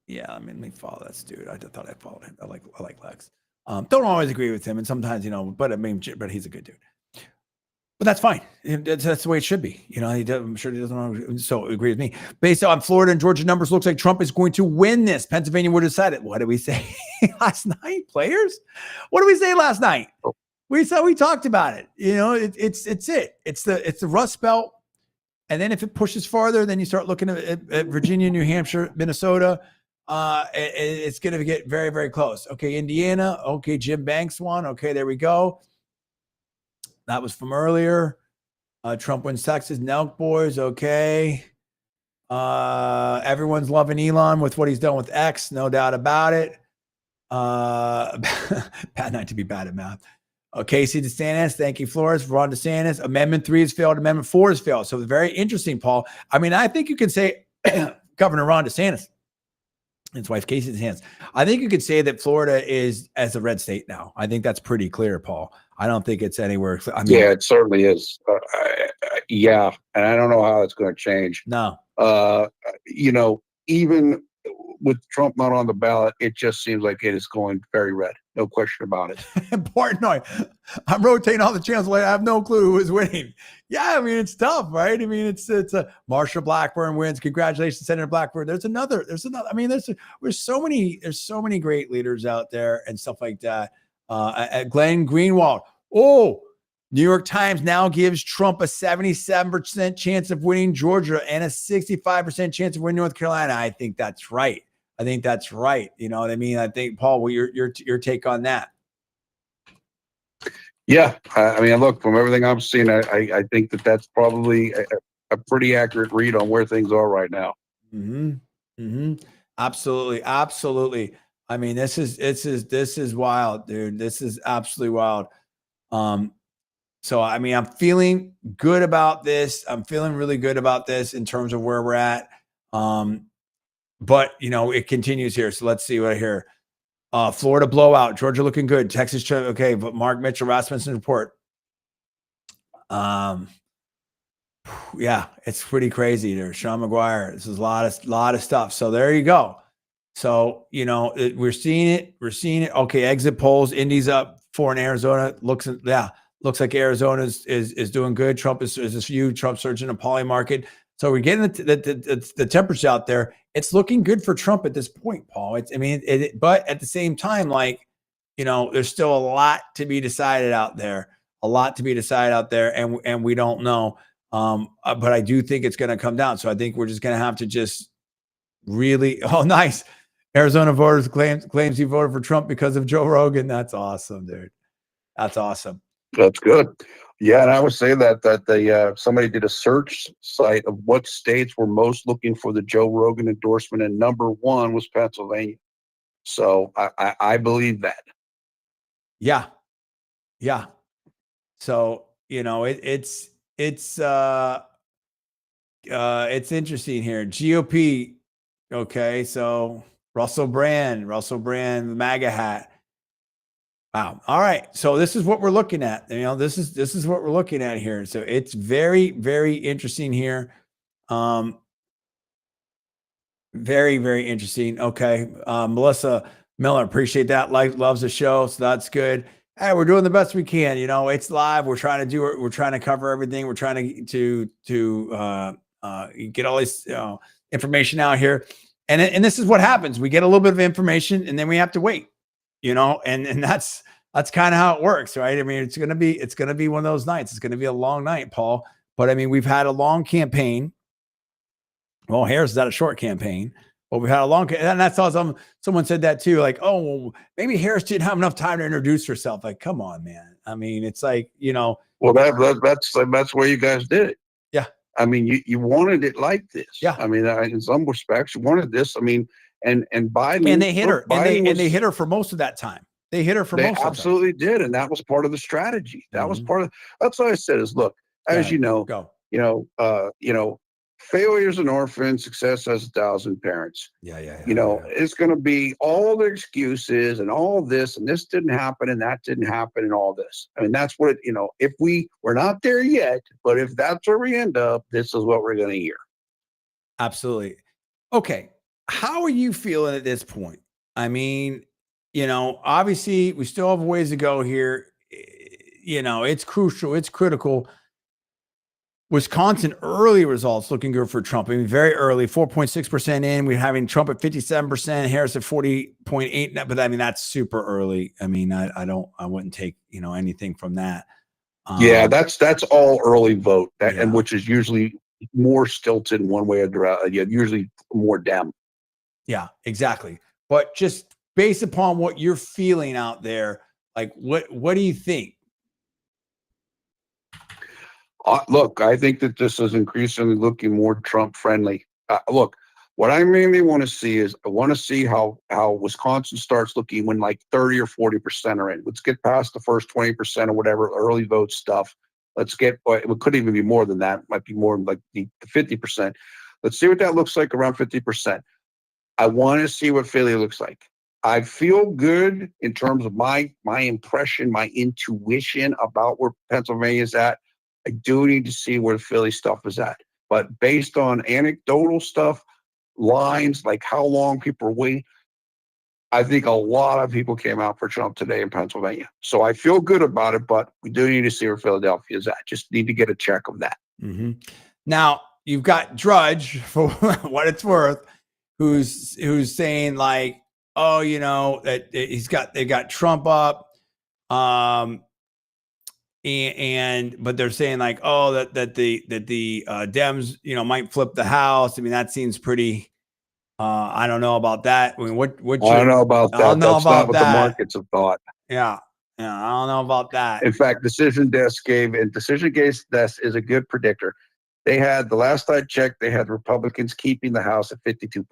A: me follow this dude. I thought I followed him. I like Lex. Don't always agree with him, and sometimes, but he's a good dude. But that's fine. That's the way it should be. I'm sure he doesn't so agree with me. Based on Florida and Georgia numbers, looks like Trump is going to win this. Pennsylvania would decide it. What did we say last night, players? What did we say last night? We talked about it. It's it. It's the Rust Belt. And then if it pushes farther, then you start looking at Virginia, New Hampshire, Minnesota. It's going to get very, very close. Okay, Indiana. Okay, Jim Banks won. Okay, there we go. That was from earlier. Trump wins Texas. Nelk boys. Okay. Everyone's loving Elon with what he's done with X. No doubt about it. Bad night to be bad at math. Casey DeSantis, thank you, Flores. Ron DeSantis, Amendment 3 has failed. Amendment 4 has failed. So very interesting, Paul. I mean, I think you can say Governor Ron DeSantis, his wife Casey DeSantis. I think you could say that Florida is as a red state now. I think that's pretty clear, Paul. I don't think it's anywhere. I mean,
B: yeah, it certainly is. Yeah, and I don't know how it's going to change.
A: No.
B: Even with Trump not on the ballot, it just seems like it is going very red. No question about it.
A: Important note. I'm rotating all the channels. I have no clue who is winning. Yeah, I mean, it's tough, right? I mean, it's Marsha Blackburn wins. Congratulations, Senator Blackburn. There's another. I mean, there's so many great leaders out there and stuff like that. Glenn Greenwald. Oh, New York Times now gives Trump a 77% chance of winning Georgia and a 65% chance of winning North Carolina. I think that's right. You know what I mean? I think, Paul, your take on that?
B: Yeah, I mean, look, from everything I'm seeing, I think that's probably a pretty accurate read on where things are right now.
A: Absolutely. I mean, this is wild, dude. This is absolutely wild. So, I mean, I'm feeling good about this. I'm feeling really good about this in terms of where we're at. But, it continues here. So let's see what I hear. Florida blowout. Georgia looking good. Texas. Okay. But Mark Mitchell, Rasmussen report. Yeah, it's pretty crazy there. Sean McGuire. This is a lot of stuff. So there you go. So, we're seeing it. Okay. Exit polls. Indy's up 4 in Arizona. Looks like Arizona is doing good. Trump is this huge Trump surge in a poly market. So we're getting the temperature out there. It's looking good for Trump at this point, Paul. But at the same time, there's still a lot to be decided out there. And we don't know. But I do think it's going to come down. So I think we're just going to have to just really. Oh, nice. Arizona voters claims he voted for Trump because of Joe Rogan. That's awesome, dude. That's awesome.
B: That's good. Yeah, and I would say that somebody did a search site of what states were most looking for the Joe Rogan endorsement, and number 1 was Pennsylvania. So I believe that.
A: Yeah. So it's interesting here. GOP. Okay, so Russell Brand, the MAGA hat. Wow. All right. So this is what we're looking at. This is what we're looking at here. So it's very, very interesting here. Very, very interesting. Okay. Melissa Miller, appreciate that. Loves the show. So that's good. Hey, we're doing the best we can. It's live. We're trying to do it. We're trying to cover everything. We're trying to get all this information out here. And this is what happens. We get a little bit of information and then we have to wait. And that's kind of how it works, right? I mean, it's going to be one of those nights. It's going to be a long night, Paul. But I mean, we've had a long campaign. Well, Harris is at a short campaign, but we've had a long, and that's all. Someone said that too. Like, oh, well, maybe Harris didn't have enough time to introduce herself. Like, come on, man. I mean, it's like,
B: Well, that's where you guys did it.
A: Yeah.
B: I mean, you wanted it like this.
A: Yeah.
B: I mean, in some respects, you wanted this. I mean, and Biden,
A: and they hit her,
B: Biden
A: and they hit her for most of that time. They hit her for most of that.
B: They absolutely did, and that was part of the strategy. That was part of. That's what I said. Is look, as you know, failure is an orphan, success has 1,000 parents.
A: Yeah.
B: It's going to be all the excuses and all this, and this didn't happen, and that didn't happen, and all this. I mean, that's what if we're not there yet, but if that's where we end up, this is what we're going to hear.
A: Absolutely. Okay. How are you feeling at this point? I mean, obviously we still have a ways to go here. It's crucial. It's critical. Wisconsin early results looking good for Trump. I mean, very early, 4.6% in. We're having Trump at 57%, Harris at 40.8. But I mean, that's super early. I mean, I wouldn't take, anything from that.
B: Yeah, that's all early vote, and which is usually more stilted one way or the other. Usually more Dem.
A: Yeah, exactly. But just based upon what you're feeling out there, like what do you think?
B: Look, I think that this is increasingly looking more Trump friendly. Look, what I mainly want to see is I want to see how Wisconsin starts looking when like 30 or 40% are in. Let's get past the first 20% or whatever early vote stuff. Let's get, it could even be more than that. It might be more like the 50%. Let's see what that looks like around 50%. I want to see what Philly looks like. I feel good in terms of my impression, my intuition about where Pennsylvania's at. I do need to see where the Philly stuff is at. But based on anecdotal stuff, lines, like how long people are waiting, I think a lot of people came out for Trump today in Pennsylvania. So I feel good about it, but we do need to see where Philadelphia is at. Just need to get a check of that.
A: Mm-hmm. Now, you've got Drudge, for what it's worth, who's saying like, oh, you know, that they got Trump up. But they're saying like, oh, that the Dems, you know, might flip the House. I mean, that seems pretty. I don't know about that. I mean, what
B: I don't know about that.
A: I don't know
B: That's
A: about
B: not what
A: that.
B: the markets have thought.
A: Yeah, I don't know about that.
B: In fact, Decision Desk is a good predictor. They had, the last I checked, they had Republicans keeping the House at 52%.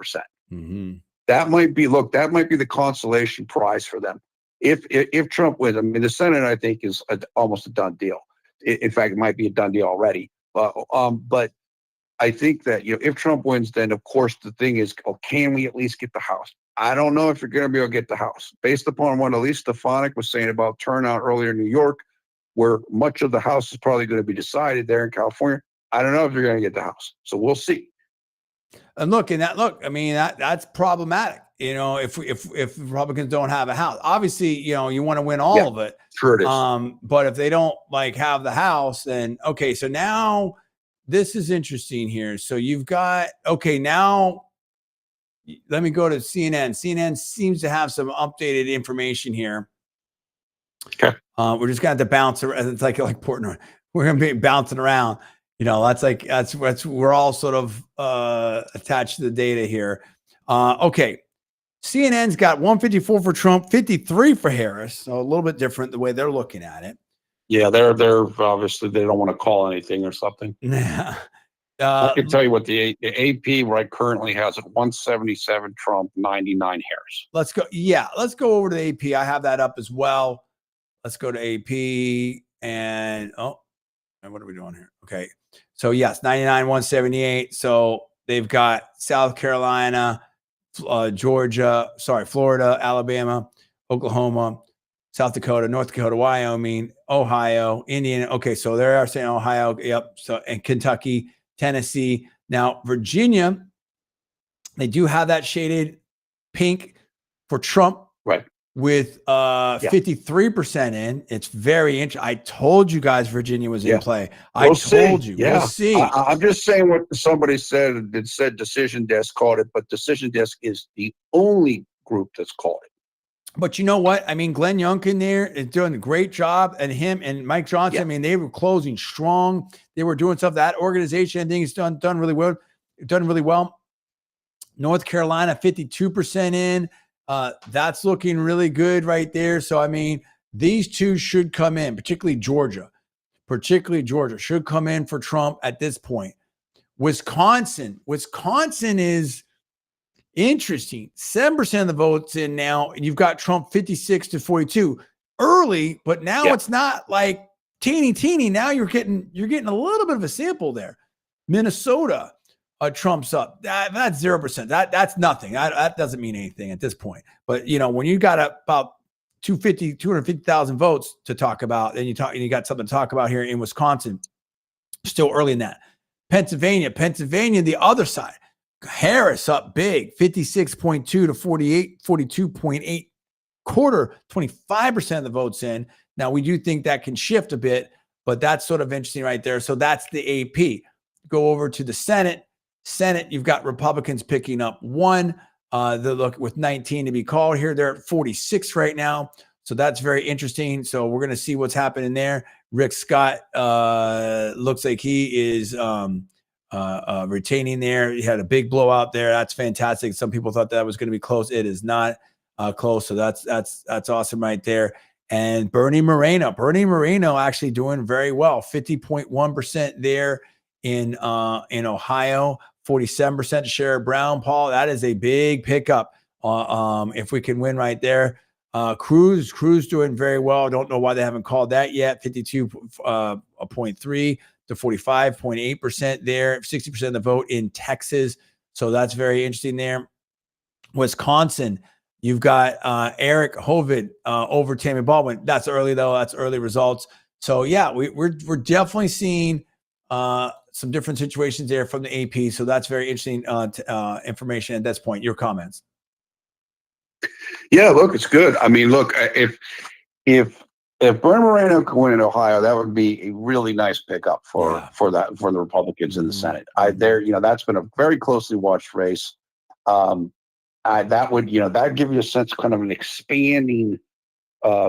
A: Mm-hmm.
B: That might be the consolation prize for them. If Trump wins, I mean, the Senate, I think, is almost a done deal. In fact, it might be a done deal already. But I think that, you know, if Trump wins, then of course the thing is, can we at least get the House? I don't know if you're going to be able to get the House based upon what Elise Stefanik was saying about turnout earlier in New York, where much of the House is probably going to be decided there in California. I don't know if you're going to get the House, so we'll see.
A: And I mean, that's problematic. You know, if Republicans don't have a House, obviously, you know, you want to win all of it.
B: Sure it is.
A: But if they don't like have the House, then okay. So now this is interesting here. So you've got, okay, now let me go to CNN. CNN seems to have some updated information here.
B: Okay.
A: We're just going to have to bounce around. It's like Portnoy. We're going to be bouncing around. You know, that's we're all sort of attached to the data here. Okay. CNN's got 154 for Trump, 53 for Harris. So a little bit different the way they're looking at it.
B: Yeah, they're obviously they don't want to call anything or something.
A: Yeah.
B: I can tell you what the AP right currently has at 177 Trump, 99 Harris.
A: Let's go. Yeah, let's go over to the AP. I have that up as well. Let's go to AP and what are we doing here? Okay. So yes, 99, 178. So they've got South Carolina, Georgia, Florida, Alabama, Oklahoma, South Dakota, North Dakota, Wyoming, Ohio, Indiana. Okay, so they are saying Ohio. Yep. So and Kentucky, Tennessee. Now Virginia, they do have that shaded pink for Trump,
B: right?
A: With 53% in. It's very interesting. I told you guys Virginia was in play. We'll told you.
B: Yeah.
A: We'll see.
B: I'm just saying what somebody said. It said Decision Desk called it, but Decision Desk is the only group that's called it.
A: But you know what? I mean, Glenn Youngkin there is doing a great job, and him and Mike Johnson. Yeah. I mean, they were closing strong. They were doing stuff. That organization, I think, has done really well. Done really well. North Carolina, 52% in. That's looking really good right there. So, I mean, these two should come in, particularly Georgia should come in for Trump at this point. Wisconsin is interesting. 7% of the votes in now, and you've got Trump 56 to 42 early, but now it's not like teeny. Now you're getting a little bit of a sample there. Minnesota, Trump's up. That's 0%. That's nothing. That doesn't mean anything at this point. But you know, when you got about 250,000 votes to talk about, and you got something to talk about here in Wisconsin, still early in that. Pennsylvania, the other side. Harris up big, 56.2 to 42.8 quarter, 25% of the votes in. Now we do think that can shift a bit, but that's sort of interesting right there. So that's the AP. Go over to the Senate. You've got Republicans picking up one. They look with 19 to be called here. They're at 46 right now. So that's very interesting. So we're going to see what's happening there. Rick Scott looks like he is retaining there. He had a big blowout there. That's fantastic. Some people thought that was going to be close. It is not close. So that's awesome right there. and Bernie Moreno actually doing very well, 50.1% there in Ohio, 47% share. Brown Paul, that is a big pickup. If we can win right there. Cruz doing very well. Don't know why they haven't called that yet. 52.3 to 45.8% there. 60% of the vote in Texas. So that's very interesting there. Wisconsin, you've got Eric Hovid over Tammy Baldwin. That's early though. That's early results. So yeah, we're definitely seeing some different situations there from the AP. So that's very interesting information at this point. Your comments?
B: Yeah, look, it's good. I mean, look, if Bernie Moreno could win in Ohio, that would be a really nice pickup for the Republicans in the Senate. That's been a very closely watched race. That would give you a sense of kind of an expanding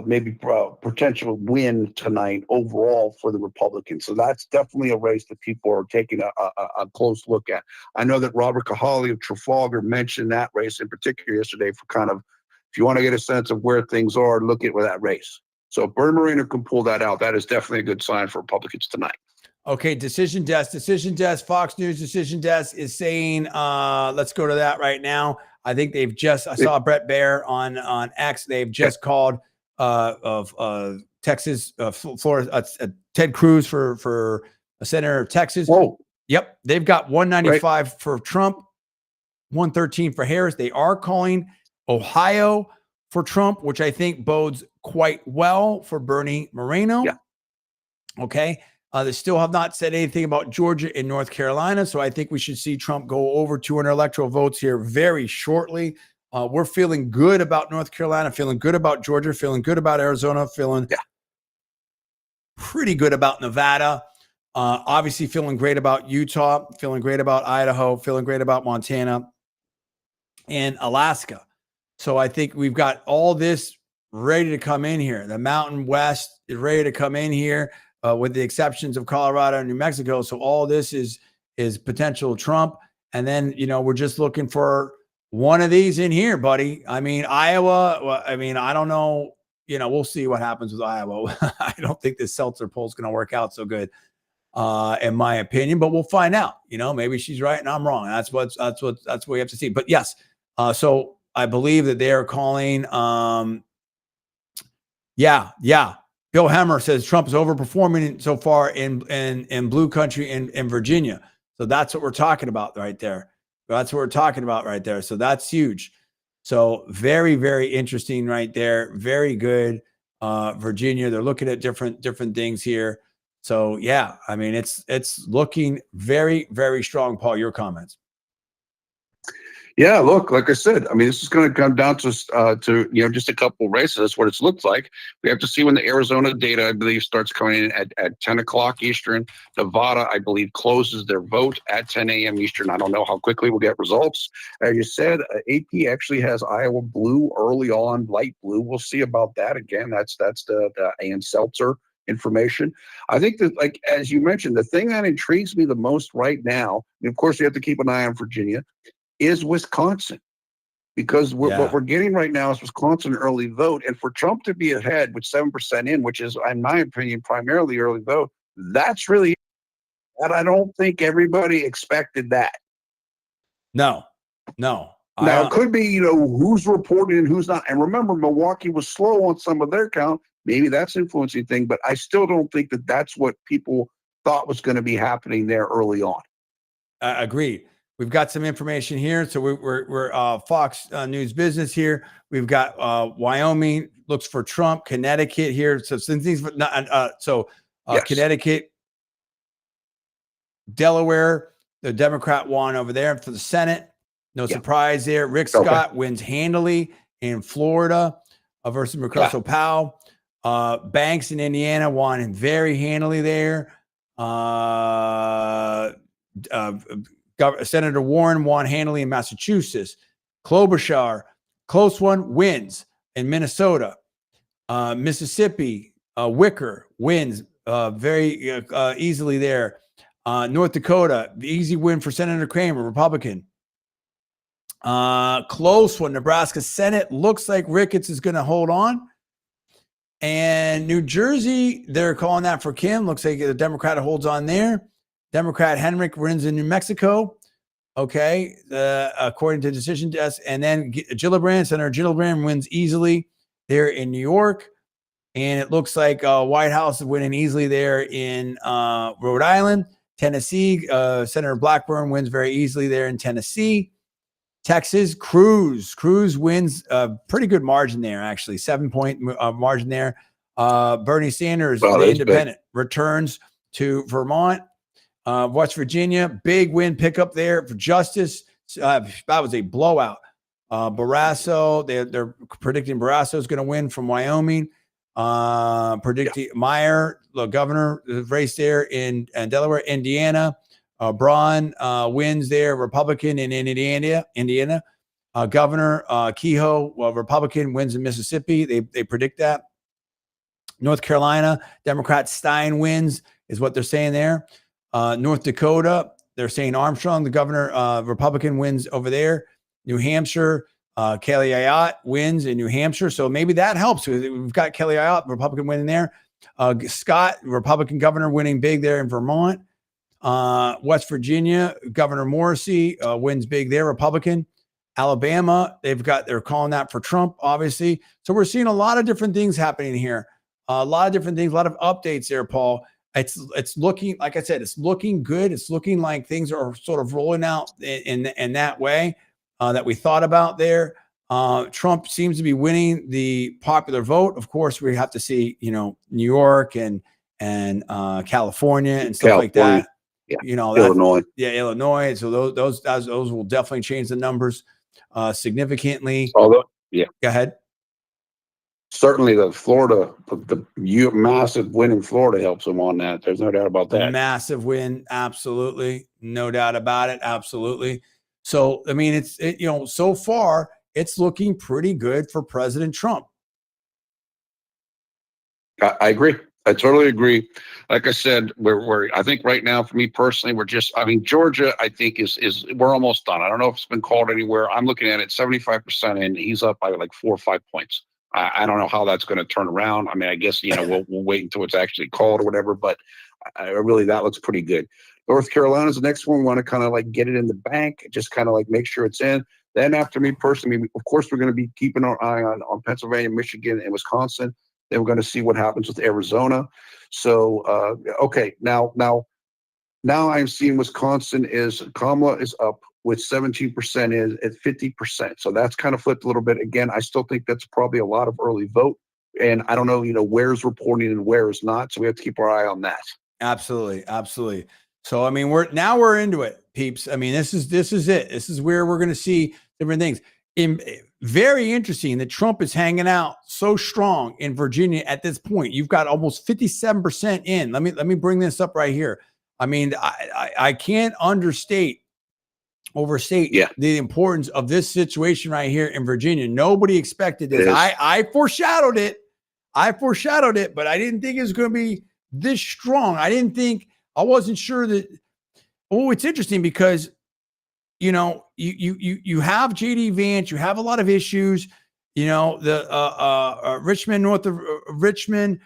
B: maybe potential win tonight overall for the Republicans. So that's definitely a race that people are taking a close look at. I know that Robert Cahaly of Trafalgar mentioned that race in particular yesterday for kind of, if you want to get a sense of where things are, look at that race. So if Bernie Moreno can pull that out, that is definitely a good sign for Republicans tonight.
A: Okay, Decision Desk, Fox News Decision Desk is saying, let's go to that right now. I think I saw Brett Baer on X. They've just called Texas, Florida, Ted Cruz for a senator of Texas.
B: Whoa.
A: Yep. They've got 195 for Trump, 113 for Harris. They are calling Ohio for Trump, which I think bodes quite well for Bernie Moreno.
B: Yeah.
A: Okay. They still have not said anything about Georgia and North Carolina. So I think we should see Trump go over 200 electoral votes here very shortly. We're feeling good about North Carolina, feeling good about Georgia, feeling good about Arizona, feeling pretty good about Nevada. Obviously feeling great about Utah, feeling great about Idaho, feeling great about Montana and Alaska. So I think we've got all this ready to come in here. The Mountain West is ready to come in here. With the exceptions of Colorado and New Mexico. So all this is potential Trump. And then, we're just looking for one of these in here, buddy. I mean, Iowa, I don't know, we'll see what happens with Iowa. I don't think this Seltzer poll is going to work out so good, in my opinion, but we'll find out. Maybe she's right and I'm wrong. That's what we have to see. But yes, so I believe that they are calling, Bill Hemmer says Trump is overperforming so far in blue country in Virginia. So that's what we're talking about right there. So that's huge. So very, very interesting right there. Very good. Virginia, they're looking at different things here. So yeah, I mean, it's looking very, very strong. Paul, your comments.
B: Yeah, look, like I said, I mean, this is going to come down to just a couple races. That's what it's looked like. We have to see when the Arizona data, I believe, starts coming in at 10 o'clock Eastern. Nevada, I believe, closes their vote at 10 a.m. Eastern. I don't know how quickly we'll get results. As you said, AP actually has Iowa blue early on, light blue. We'll see about that again. That's the Ann Seltzer information. I think that, like, as you mentioned, the thing that intrigues me the most right now, and of course, you have to keep an eye on Virginia, is Wisconsin, because what we're getting right now is Wisconsin early vote. And for Trump to be ahead with 7% in, which is, in my opinion, primarily early vote, that's really, and I don't think everybody expected that.
A: No.
B: Now, it could be, who's reporting and who's not. And remember, Milwaukee was slow on some of their count. Maybe that's influencing thing, but I still don't think that that's what people thought was going to be happening there early on.
A: Agreed. We've got some information here. So we're Fox News Business here. We've got Wyoming looks for Trump, Connecticut here. So since these, Connecticut, Delaware, the Democrat won over there for the Senate. No surprise there. Rick Scott wins handily in Florida versus Mercosur Powell. Banks in Indiana won very handily there. Senator Warren won handily in Massachusetts. Klobuchar, close one, wins in Minnesota. Mississippi, Wicker wins very easily there. North Dakota, the easy win for Senator Kramer, Republican. Close one, Nebraska Senate. Looks like Ricketts is going to hold on. And New Jersey, they're calling that for Kim. Looks like the Democrat holds on there. Democrat Henrik wins in New Mexico. Okay, according to decision desk. And then Senator Gillibrand wins easily there in New York. And it looks like White House is winning easily there in Rhode Island. Tennessee, Senator Blackburn wins very easily there in Tennessee. Texas, Cruz wins a pretty good margin there, actually, 7-point margin there. Bernie Sanders, the independent, returns to Vermont. West Virginia, big win pickup there for Justice. That was a blowout. Barrasso, they're predicting Barrasso is going to win from Wyoming. Predicting Meyer, the governor race there in Delaware. Indiana, Braun wins there, Republican in Indiana. Governor Kehoe, Republican, wins in Mississippi. They predict that. North Carolina, Democrat Stein wins, is what they're saying there. North Dakota, they're saying Armstrong, the governor, Republican, wins over there. New Hampshire, Kelly Ayotte wins in New Hampshire. So maybe that helps. We've got Kelly Ayotte, Republican, winning there. Scott, Republican governor, winning big there in Vermont. West Virginia, Governor Morrissey wins big there, Republican. Alabama, they're calling that for Trump, obviously. So we're seeing a lot of different things happening here. A lot of different things, a lot of updates there, Paul. It's looking, like I said, it's looking good. It's looking like things are sort of rolling out in that way that we thought about there. Trump seems to be winning the popular vote. Of course, we have to see, New York and California and stuff like that.
B: Yeah. Illinois.
A: Illinois. So those will definitely change the numbers significantly.
B: Although, yeah,
A: go ahead.
B: Certainly, the massive win in Florida helps them on that. There's no doubt about that.
A: Massive win, absolutely, no doubt about it, absolutely. So, I mean, so far it's looking pretty good for President Trump.
B: I agree. I totally agree. Like I said, I think right now, for me personally, Georgia, I think we're almost done. I don't know if it's been called anywhere. I'm looking at it 75%, and he's up by like 4 or 5 points. I don't know how that's going to turn around. I mean, I guess, we'll wait until it's actually called or whatever, but that looks pretty good. North Carolina is the next one. We want to kind of like get it in the bank, just kind of like make sure it's in. Then after me personally, of course, we're going to be keeping our eye on Pennsylvania, Michigan, and Wisconsin. Then we're going to see what happens with Arizona. So, okay, now I'm seeing Wisconsin Kamala is up with 17% is at 50%. So that's kind of flipped a little bit. Again, I still think that's probably a lot of early vote. And I don't know, where's reporting and where is not. So we have to keep our eye on that.
A: Absolutely. Absolutely. So, I mean, we're into it, peeps. I mean, this is it. This is where we're going to see different things. Very interesting that Trump is hanging out so strong in Virginia at this point. You've got almost 57% in. Let me bring this up right here. I mean, I can't overstate the importance of this situation right here in Virginia. Nobody expected this. I foreshadowed it, but I didn't think it was going to be this strong. I wasn't sure that. Oh, it's interesting because, you have JD Vance, you have a lot of issues, the Richmond, north of Richmond,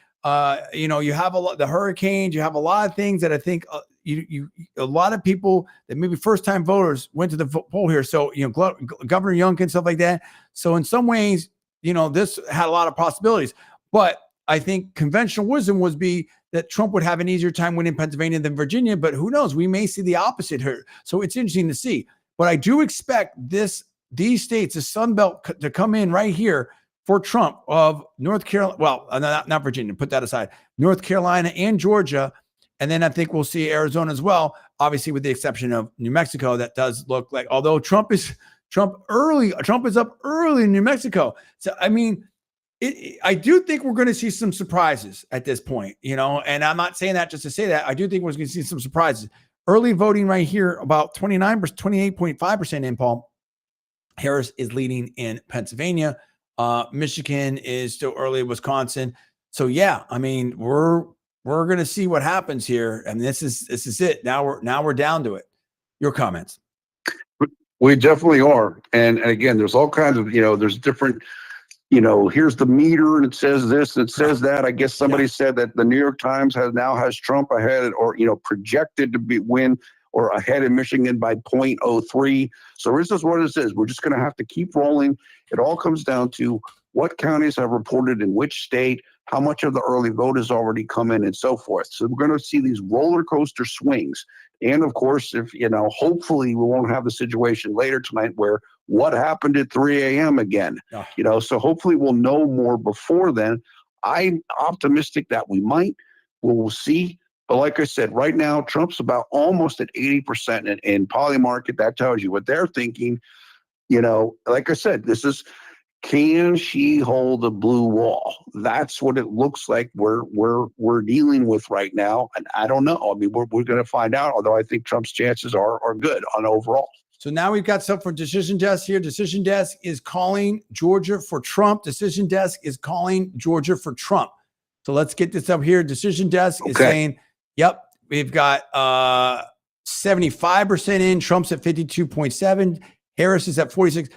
A: you have the hurricanes, you have a lot of things that I think a lot of people that maybe first-time voters went to the poll here. So, Governor Youngkin, stuff like that. So in some ways, this had a lot of possibilities, but I think conventional wisdom would be that Trump would have an easier time winning Pennsylvania than Virginia, but who knows? We may see the opposite here. So it's interesting to see. But I do expect these states, the Sun Belt, to come in right here for Trump of North Carolina. Well, not Virginia. Put that aside. North Carolina and Georgia, and then I think we'll see Arizona as well. Obviously, with the exception of New Mexico, that does look like. Although Trump is up early in New Mexico. So I mean, I do think we're going to see some surprises at this point. And I'm not saying that just to say that. I do think we're going to see some surprises. Early voting right here, about 28.5% in, Paul. Harris is leading in Pennsylvania. Michigan is still early, Wisconsin. So yeah, I mean, we're going to see what happens here. And this is it. Now we're down to it. Your comments.
B: We definitely are. And again, there's all kinds of, there's different here's the meter and it says this and it says that. I guess somebody said that the New York Times has Trump ahead, or projected to win or ahead in Michigan by 0.03. So this is what it is. We're just going to have to keep rolling. It all comes down to what counties have reported in which state, how much of the early vote has already come in, and so forth. So we're going to see these roller coaster swings. And of course, if hopefully we won't have the situation later tonight where what happened at 3 a.m. again. So hopefully we'll know more before then. I'm optimistic that we might. We'll see. But like I said, right now, Trump's about almost at 80% in Polymarket. That tells you what they're thinking. Like I said, this is, can she hold a blue wall? That's what it looks like we're dealing with right now. And I don't know. I mean, we're going to find out, although I think Trump's chances are good on overall.
A: So now we've got stuff for Decision Desk here. Decision Desk is calling Georgia for Trump. Decision Desk is calling Georgia for Trump. So let's get this up here. Decision Desk is saying, yep, we've got 75% in. Trump's at 52.7. Harris is at 46.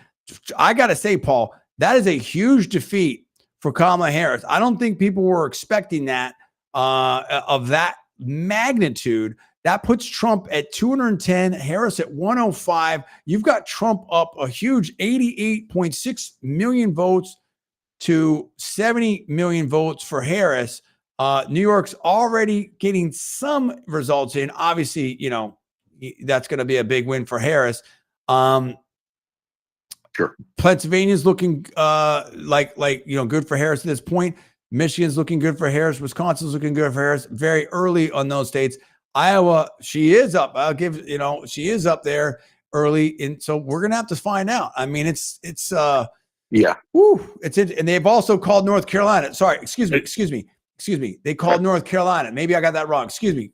A: I got to say, Paul, that is a huge defeat for Kamala Harris. I don't think people were expecting that of that magnitude. That puts Trump at 210, Harris at 105. You've got Trump up a huge 88.6 million votes to 70 million votes for Harris. New York's already getting some results in. Obviously, that's going to be a big win for Harris.
B: Sure.
A: Pennsylvania's looking good for Harris at this point. Michigan's looking good for Harris. Wisconsin's looking good for Harris. Very early on those states. Iowa, she is up. She is up there early. And so we're going to have to find out. I mean, it's it. And they've also called North Carolina. Sorry, excuse me. They called North Carolina. Maybe I got that wrong. Excuse me.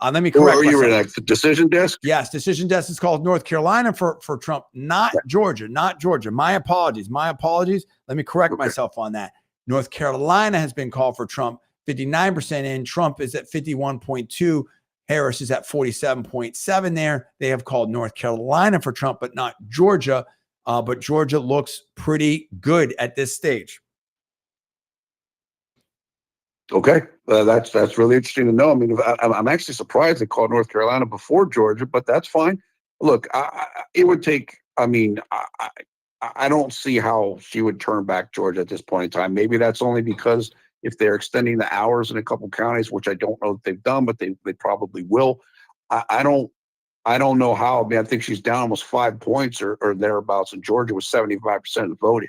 A: Let me correct myself.
B: You at the Decision Desk?
A: Yes, Decision Desk is called North Carolina for Trump, not Georgia. My apologies. Let me correct myself on that. North Carolina has been called for Trump, 59% in. Trump is at 51.2. Harris is at 47.7 there. They have called North Carolina for Trump, but not Georgia. But Georgia looks pretty good at this stage.
B: Okay, that's really interesting to know. I mean, I'm actually surprised they called North Carolina before Georgia, but that's fine. Look, it would take. I mean, I don't see how she would turn back Georgia at this point in time. Maybe that's only because if they're extending the hours in a couple counties, which I don't know that they've done, but they probably will. I don't know how. I mean, I think she's down almost 5 points or thereabouts, and Georgia was 75% of the vote.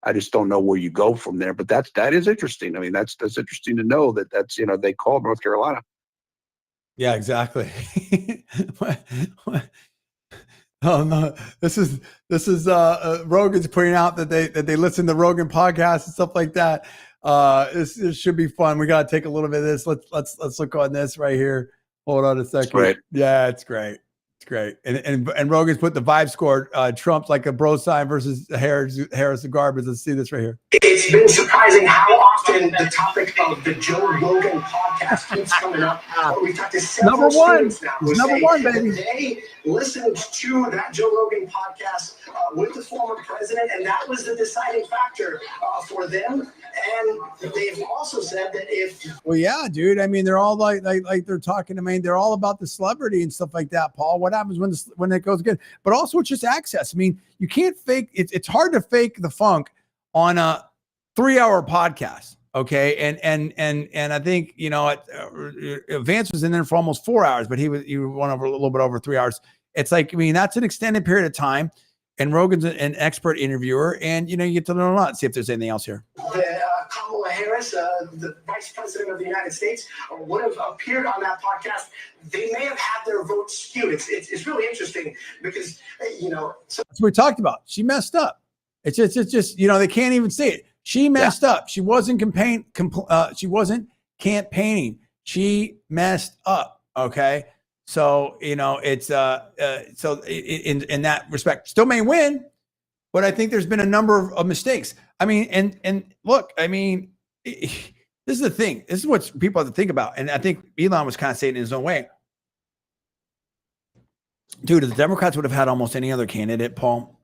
B: I just don't know where you go from there. But that is interesting. I mean, that's interesting to know that's they called North Carolina.
A: Yeah, exactly. Oh no, this is Rogan's pointing out that they listen to Rogan podcasts and stuff like that. This should be fun. We got to take a little bit of this. Let's look on this right here. Hold on a second.
B: Great.
A: Yeah, it's great. It's great. And Rogan's put the vibe score. Trump's like a bro sign versus Harris the garbage. Let's see this right here.
G: It's been surprising how often the topic of the Joe Rogan podcast keeps coming up. We've talked to several students now who say
A: baby.
G: They listened to that Joe Rogan podcast with the former president, and that was the deciding factor for them. And they've also said that
A: well, yeah, dude. I mean, they're all like they're talking. I mean, they're all about the celebrity and stuff like that, Paul. What happens when it goes good? But also, it's just access. I mean, you can't fake. It's hard to fake the funk on a 3-hour podcast. Okay. And I think, Vance was in there for almost 4 hours, but he went over a little bit over 3 hours. It's like, I mean, that's an extended period of time, and Rogan's an expert interviewer, and, you get to learn a lot. See if there's anything else here.
G: Kamala Harris, the vice president of the United States, would have appeared on that podcast. They may have had their votes skewed. It's really interesting because,
A: that's what we talked about. She messed up. It's just, they can't even say it. She messed up. She wasn't she wasn't campaigning. She messed up. Okay. So, it's, so in that respect, still may win, but I think there's been a number of mistakes. I mean, and look, I mean, this is the thing. This is what people have to think about. And I think Elon was kind of saying it in his own way. Dude, if the Democrats would have had almost any other candidate, Paul,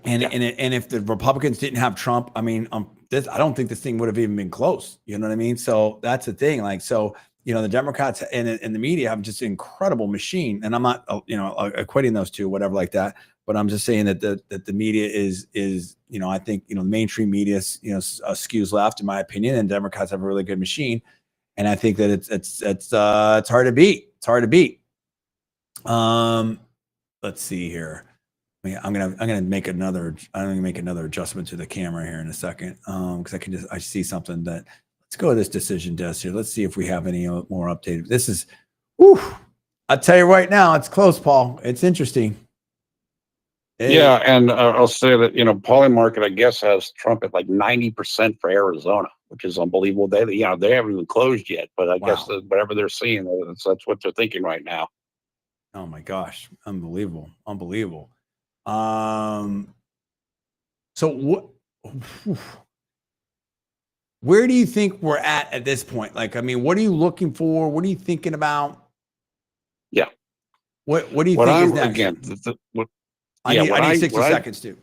A: And if the Republicans didn't have Trump, I mean, I don't think this thing would have even been close. You know what I mean? So that's the thing. Like, so, you know, the Democrats and the media have just an incredible machine. And I'm not, equating those two, whatever like that. But I'm just saying that the media is, you know, I think, you know, mainstream media, skews left, in my opinion, and Democrats have a really good machine. And I think that it's hard to beat. It's hard to beat. Let's see here. I'm gonna make another adjustment to the camera here in a second, because I see something that. Let's go to this decision desk here. Let's see if we have any more updated. This is, I'll tell you right now, it's close, Paul. It's interesting.
B: Yeah, and I'll say that, you know, Polymarket, I guess, has Trump at like 90% for Arizona, which is unbelievable. They haven't even closed yet, but I guess whatever they're seeing, that's what they're thinking right now.
A: Oh my gosh, unbelievable. So what? Where do you think we're at this point? Like, I mean, what are you looking for? What are you thinking about?
B: Yeah.
A: What do you think is next?
B: Again,
A: I need 60 seconds too.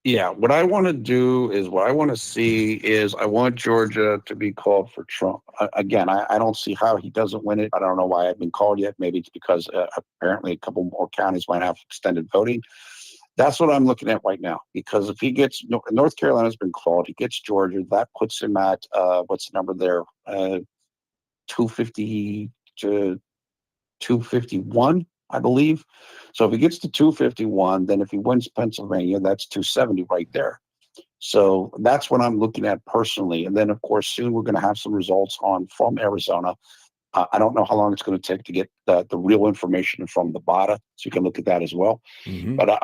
B: Yeah, what I want to do is I want Georgia to be called for Trump. Again, I don't see how he doesn't win it. I don't know why I've been called yet. Maybe it's because apparently a couple more counties might have extended voting. That's what I'm looking at right now. Because if he gets North Carolina's been called, he gets Georgia, that puts him at what's the number there? 250 to 251. I believe. So if he gets to 251, then if he wins Pennsylvania, that's 270 right there. So that's what I'm looking at personally. And then, of course, soon we're going to have some results from Arizona. I don't know how long it's going to take to get the real information from the BADA, so you can look at that as well.
A: Mm-hmm.
B: But,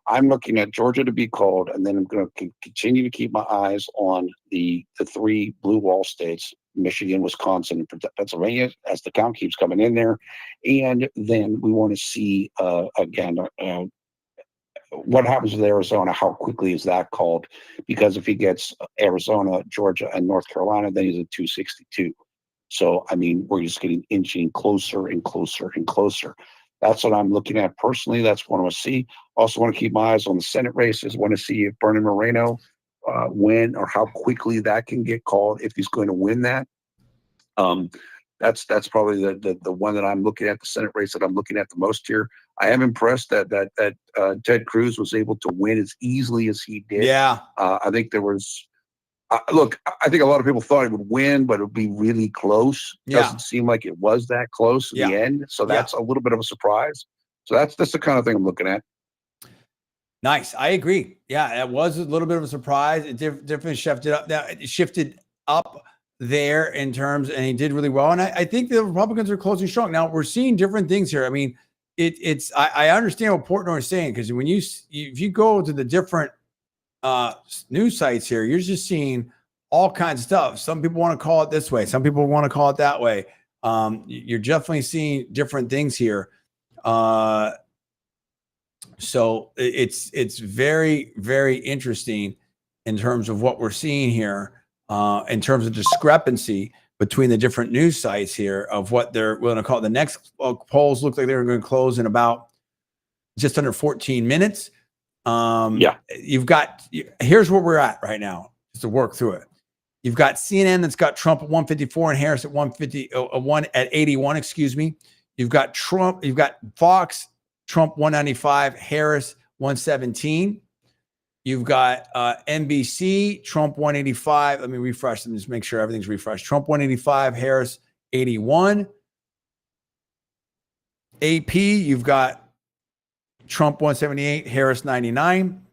B: I'm looking at Georgia to be called, and then I'm going to continue to keep my eyes on the three blue wall states, Michigan, Wisconsin, and Pennsylvania, as the count keeps coming in there. And then we want to see, again, what happens with Arizona, how quickly is that called? Because if he gets Arizona, Georgia, and North Carolina, then he's at 262. So, I mean, we're just getting inching closer and closer and closer. That's what I'm looking at personally. That's what I want to see. Also want to keep my eyes on the Senate races. Want to see if Bernie Moreno win, or how quickly that can get called if he's going to win that. That's probably the one that I'm looking at, the Senate race that I'm looking at the most here. I am impressed that Ted Cruz was able to win as easily as he did.
A: Yeah.
B: I think there was. Look, I think a lot of people thought he would win, but it would be really close.
A: Yeah.
B: Doesn't seem like it was that close in the end. So that's a little bit of a surprise. So that's the kind of thing I'm looking at.
A: Nice. I agree. Yeah, it was a little bit of a surprise. It definitely shifted up there in terms, and he did really well. And I think the Republicans are closing strong. Now we're seeing different things here. I mean, I understand what Portnoy is saying, because when if you go to the different news sites here, you're just seeing all kinds of stuff. Some people want to call it this way, some people want to call it that way. You're definitely seeing different things here. So it's very, very interesting in terms of what we're seeing here, in terms of discrepancy between the different news sites here of what they're willing to call. The next polls look like they're going to close in about just under 14 minutes. Here's where we're at right now, just to work through it. You've got CNN that's got Trump at 154 and Harris at 81, excuse me. You've got Trump, you've got Fox, Trump 195, Harris 117. You've got NBC, Trump 185. Let me refresh them, just make sure everything's refreshed. Trump 185, Harris 81. AP, you've got Trump 178, Harris 99.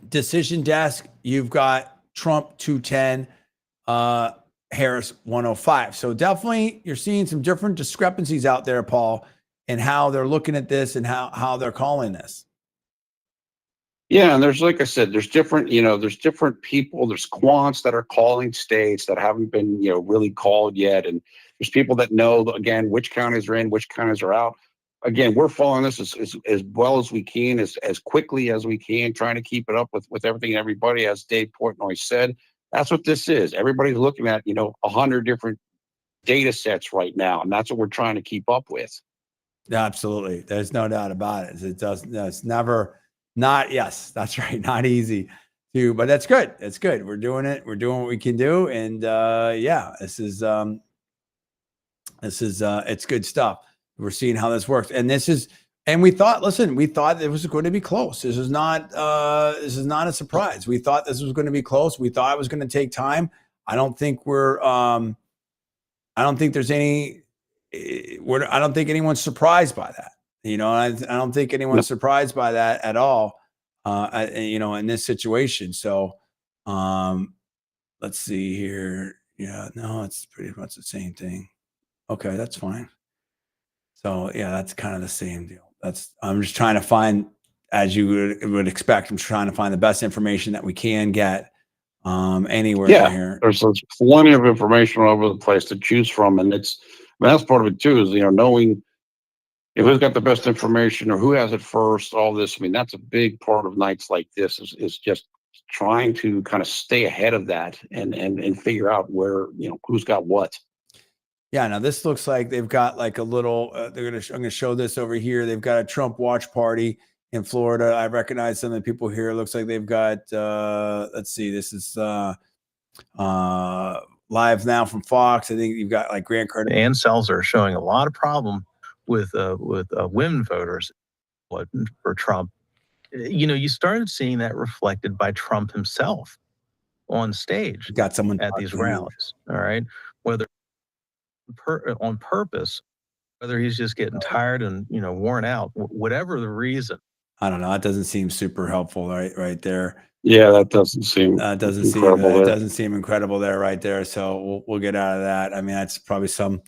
A: Decision desk, you've got Trump 210, Harris 105. So definitely you're seeing some different discrepancies out there, Paul, in how they're looking at this and how they're calling this.
B: Yeah, and there's, like I said, there's different people, there's quants that are calling states that haven't been, really called yet. And there's people that know, again, which counties are in, which counties are out. Again, we're following this as well as we can, as quickly as we can, trying to keep it up with everything and everybody, as Dave Portnoy said. That's what this is. Everybody's looking at, 100 different data sets right now, and that's what we're trying to keep up with.
A: Absolutely. There's no doubt about it. It's never not, yes, that's right. Not easy to, but that's good. It's good. We're doing it. We're doing what we can do. And yeah, it's good stuff. We're seeing how this works. And we thought it was going to be close. This is not a surprise. We thought this was going to be close. We thought it was going to take time. I don't think there's any, I don't think anyone's surprised by that. I don't think anyone's surprised by that at all. In this situation. So, let's see here. Yeah, no, it's pretty much the same thing. Okay, that's fine. So yeah, that's kind of the same deal. I'm just trying to find, as you would expect, I'm trying to find the best information that we can get anywhere here.
B: There's plenty of information all over the place to choose from, and that's part of it too, is knowing who's got the best information or who has it first. All this, I mean, that's a big part of nights like this is just trying to kind of stay ahead of that and figure out where who's got what.
A: Yeah, now this looks like they've got like a little. I'm going to show this over here. They've got a Trump watch party in Florida. I recognize some of the people here. It looks like they've got. Let's see. This is live now from Fox. I think you've got like Grant Cardone.
H: And cells are showing a lot of problem with women voters for Trump. You started seeing that reflected by Trump himself on stage.
A: Got someone
H: at these rallies. All right, whether on purpose, whether he's just getting tired and worn out, whatever the reason.
A: I don't know. That doesn't seem super helpful, right there.
B: Yeah, that doesn't seem.
A: It doesn't seem incredible there, right there. So we'll get out of that. I mean, that's probably some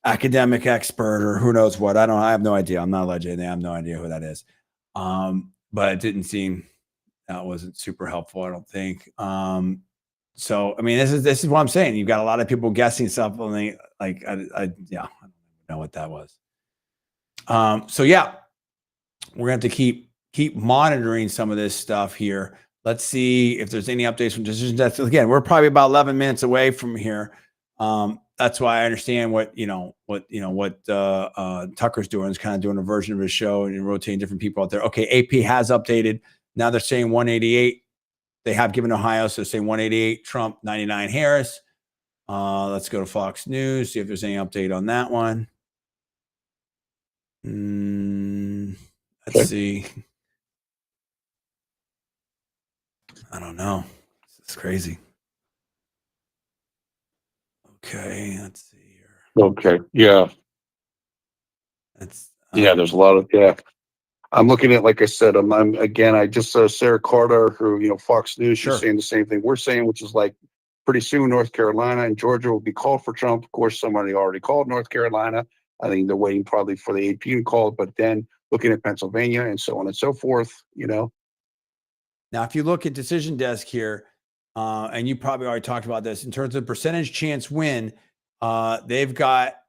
A: academic expert or who knows what. I have no idea. I'm not alleged anything. I have no idea who that is. But it didn't seem, that wasn't super helpful, I don't think. So I mean, this is what I'm saying. You've got a lot of people guessing something like I don't know what that was. So yeah, we're gonna have to keep monitoring some of this stuff here. Let's see if there's any updates from Decision Desk. Again, we're probably about 11 minutes away from here. That's why I understand what Tucker's doing, is kind of doing a version of his show and rotating different people out there. Okay, AP has updated. Now they're saying 188. They have given Ohio, so they're saying 188 Trump, 99 Harris. Let's go to Fox News, see if there's any update on that one. Let's see. I don't know. This is crazy. Okay, let's see here.
B: Okay, yeah.
A: That's
B: there's a lot of I'm looking at, like I said, I just saw Sarah Carter, who Fox News, she's saying the same thing we're saying, which is like pretty soon North Carolina and Georgia will be called for Trump. Of course, somebody already called North Carolina. I think they're waiting probably for the AP to call it, but then looking at Pennsylvania and so on and so forth. Now,
A: if you look at Decision Desk here, and you probably already talked about this in terms of percentage chance win, they've got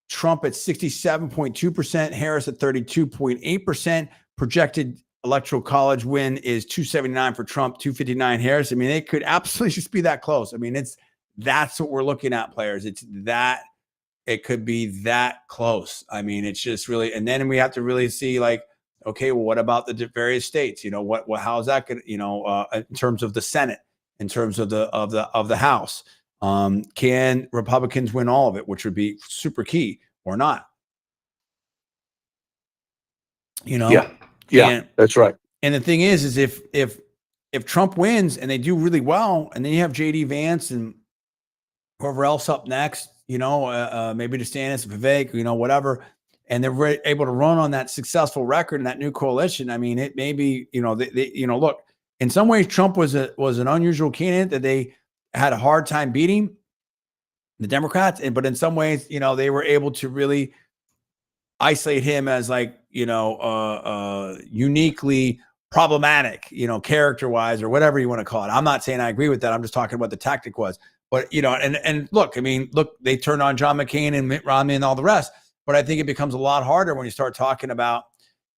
A: Trump at 67.2%, Harris at 32.8%. Projected electoral college win is 279 for Trump, 259 Harris. I mean, it could absolutely just be that close. I mean, that's what we're looking at, players. It could be that close. I mean, it's just really, and then we have to really see, like, okay, well, what about the various states? How is that going to, in terms of the Senate, in terms of the House? Can Republicans win all of it, which would be super key, or not?
B: Yeah, that's right.
A: And the thing is if Trump wins and they do really well, and then you have JD Vance and whoever else up next, maybe DeSantis, Vivek, whatever, and they're able to run on that successful record and that new coalition. I mean, it may be, look, in some ways, Trump was an unusual candidate that they had a hard time beating the Democrats, but in some ways, they were able to really isolate him as like, uniquely problematic, character-wise or whatever you want to call it. I'm not saying I agree with that. I'm just talking about what the tactic was. But, and look, they turned on John McCain and Mitt Romney and all the rest. But I think it becomes a lot harder when you start talking about,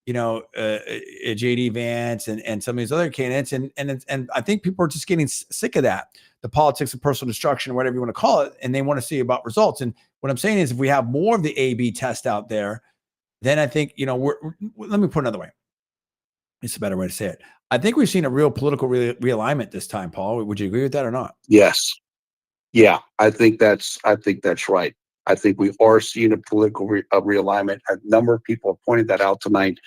A: JD Vance and some of these other candidates. And I think people are just getting sick of that, the politics of personal destruction, or whatever you want to call it. And they want to see about results. And what I'm saying is, if we have more of the A/B test out there, then I think, let me put it another way. It's a better way to say it. I think we've seen a real political realignment this time, Paul. Would you agree with that or not?
B: Yes. Yeah, I think that's right. I think we are seeing a political realignment. A number of people have pointed that out tonight.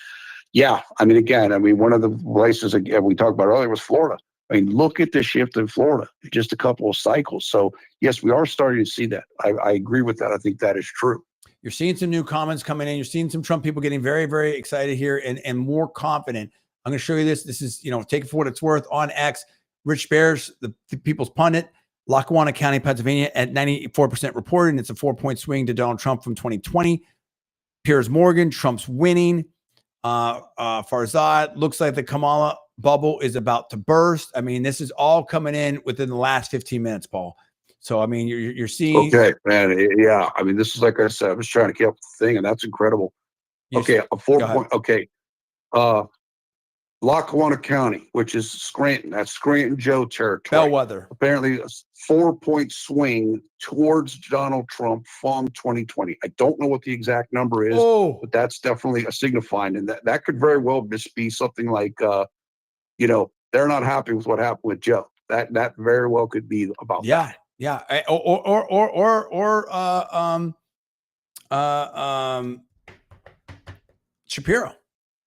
B: Yeah, I mean, one of the places again we talked about earlier was Florida. I mean, look at the shift in Florida, just a couple of cycles. So yes, we are starting to see that. I agree with that. I think that is true.
A: You're seeing some new comments coming in. You're seeing some Trump people getting very, very excited here and more confident. I'm going to show you this. This is, take it for what it's worth on X. Rich Bears, the people's pundit, Lackawanna County, Pennsylvania, at 94% reported. And it's a 4-point swing to Donald Trump from 2020. Piers Morgan, Trump's winning. Farzad, looks like the Kamala bubble is about to burst. I mean, this is all coming in within the last 15 minutes, Paul. So, I mean, you're seeing.
B: Okay, man. Yeah. I mean, this is like I said, I was trying to keep up the thing, and that's incredible. Okay. A 4-point. Okay. Lackawanna County, which is Scranton. That's Scranton Joe territory.
A: Bellwether.
B: Apparently a 4-point swing towards Donald Trump from 2020. I don't know what the exact number is, but that's definitely a signifying. And that could very well just be something like, they're not happy with what happened with Joe. That very well could be about that.
A: Yeah. Shapiro.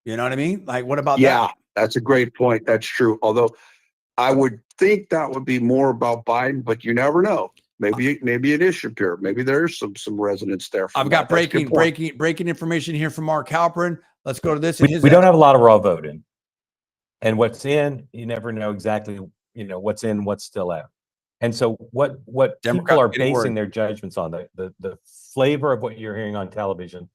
A: You know what I mean? Like, what about that?
B: Yeah, that's a great point. That's true. Although I would think that would be more about Biden, but you never know. Maybe it is Shapiro. Maybe there's some resonance there.
A: I've got breaking information here from Mark Halperin. Let's go to this.
C: We don't have a lot of raw voting, and what's in, you never know exactly, what's in, what's still out. And so what people are basing their judgments on, the flavor of what you're hearing on television,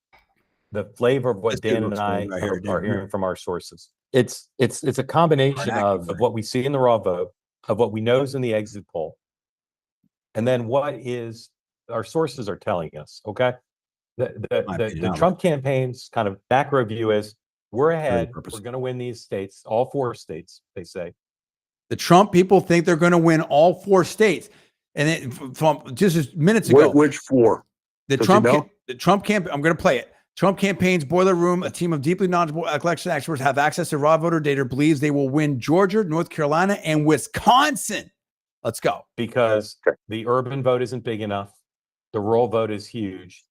C: the flavor of what Dan and I are hearing from our sources. It's a combination of what we see in the raw vote, of what we know is in the exit poll, and then what is our sources are telling us. Okay, the Trump campaign's kind of macro view is we're ahead. We're going to win these states, all 4 states. They say
A: the Trump people think they're going to win all 4 states, and from just minutes ago,
B: which 4?
A: The Trump camp. I'm going to play it. Trump campaign's boiler room, a team of deeply knowledgeable election experts have access to raw voter data, believes they will win Georgia, North Carolina, and Wisconsin. Let's go.
C: Because the urban vote isn't big enough. The rural vote is huge.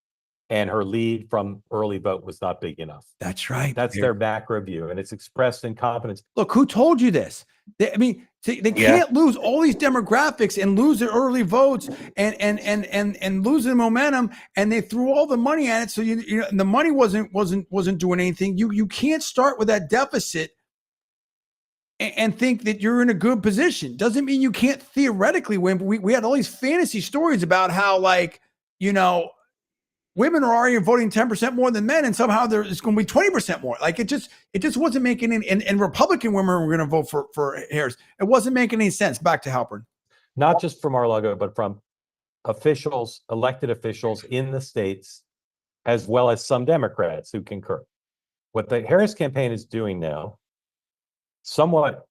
C: And her lead from early vote was not big enough.
A: That's right.
C: That's their macro view. And it's expressed in confidence.
A: Look, who told you this? They can't lose all these demographics and lose their early votes and lose the momentum. And they threw all the money at it. So the money wasn't doing anything. You can't start with that deficit and think that you're in a good position. Doesn't mean you can't theoretically win. But we had all these fantasy stories about how, women are already voting 10% more than men, and somehow it's going to be 20% more. Like it just wasn't making any. And Republican women were going to vote for Harris. It wasn't making any sense. Back to Halpern.
C: Not just from Mar-a-Lago, but from officials, elected officials in the states, as well as some Democrats who concur. What the Harris campaign is doing now, somewhat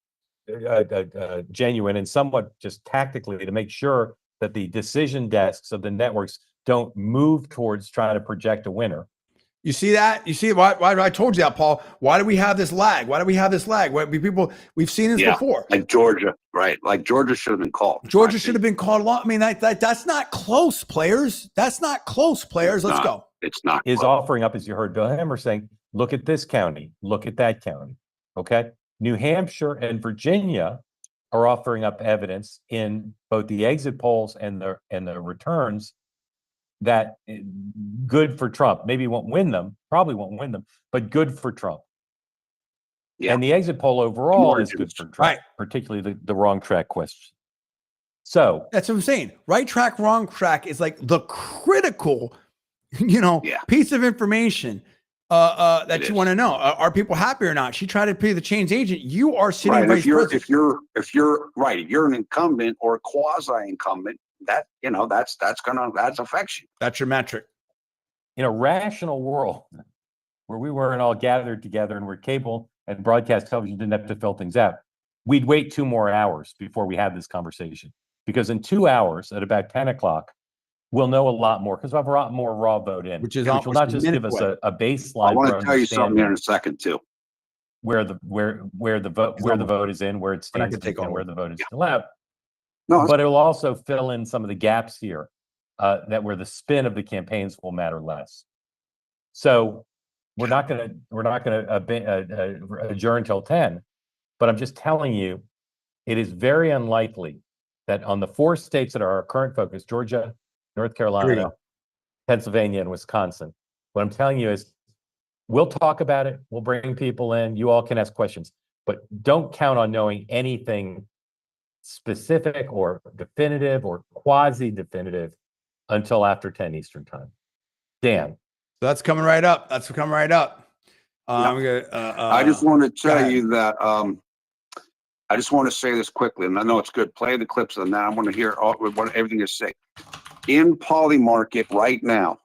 C: genuine and somewhat just tactically, to make sure that the decision desks of the networks don't move towards trying to project a winner.
A: You see that? You see why I told you that, Paul? Why do we have this lag? We've seen this before.
B: Like Georgia, right? Like Georgia should have been called.
A: Georgia should have been called a lot. I mean, that's not close, players. That's not close, players. Let's go.
B: It's not.
C: Is offering up, as you heard Bill Hammer saying, look at this county, look at that county. Okay. New Hampshire and Virginia are offering up evidence in both the exit polls and the returns that good for Trump. Maybe won't win them, probably won't win them, but good for Trump. Yeah. And the exit poll overall is good for Trump, right? Particularly the wrong track question. So
A: that's what I'm saying. Right track, wrong track is like the critical, piece of information that you want to know. Are people happy or not? She tried to be the change agent. You are sitting vice president.
B: If you're an incumbent or a quasi-incumbent, that's affection.
A: That's your metric.
C: In a rational world where we weren't all gathered together and where cable and broadcast television didn't have to fill things out, we'd wait 2 more hours before we had this conversation. Because in 2 hours at about 10 o'clock, we'll know a lot more because we'll have a lot more raw vote in,
A: which will
C: not just give us a baseline.
B: I want to tell you something here in a second too.
C: Where the vote is in, where it stands, and where the vote is still out.
B: No,
C: but it will also fill in some of the gaps here that where the spin of the campaigns will matter less. So we're not going to adjourn till 10, but I'm just telling you, it is very unlikely that on the 4 states that are our current focus, Georgia, North Carolina, Pennsylvania, and Wisconsin, what I'm telling you is we'll talk about it. We'll bring people in. You all can ask questions, but don't count on knowing anything specific or definitive or quasi-definitive until after 10 Eastern time. Dan.
A: So that's coming right up.
B: I just want to tell you that I just want to say this quickly, and I know it's good. Play the clips, and now I want to hear everything you say. In Poly Market right now,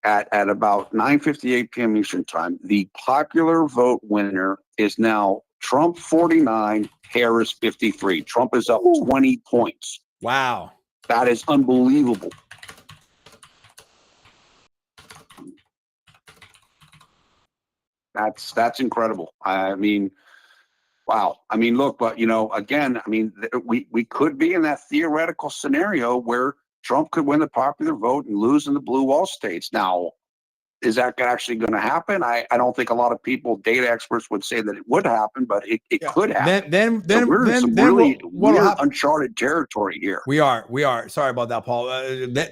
B: at about 9:58 p.m. Eastern time, the popular vote winner is now Trump 49, Harris 53. Trump is up 20 points.
A: Wow.
B: That is unbelievable. That's incredible. I mean, wow. I mean, look, but again, I mean, we could be in that theoretical scenario where Trump could win the popular vote and lose in the blue wall states. Now, is that actually going to happen? I don't think a lot of people, data experts, would say that it would happen, but it could happen.
A: Then
B: we're in some really weird, uncharted territory here.
A: We are. Sorry about that, Paul.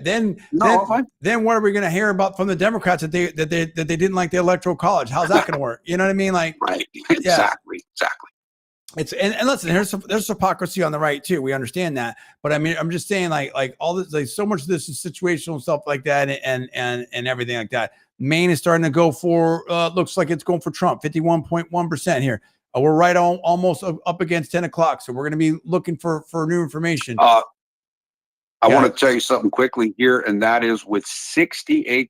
A: Then what are we going to hear about from the Democrats that they didn't like the Electoral College? How's that going to work? You know what I mean? Like,
B: right? Exactly.
A: It's and listen, there's hypocrisy on the right too. We understand that, but I mean, I'm just saying, like all this, like so much of this is situational stuff like that, and everything like that. Maine is starting to go for, looks like it's going for Trump, 51.1% here. We're right on almost up against 10 o'clock. So we're going to be looking for new information.
B: I want to tell you something quickly here, and that is with 68%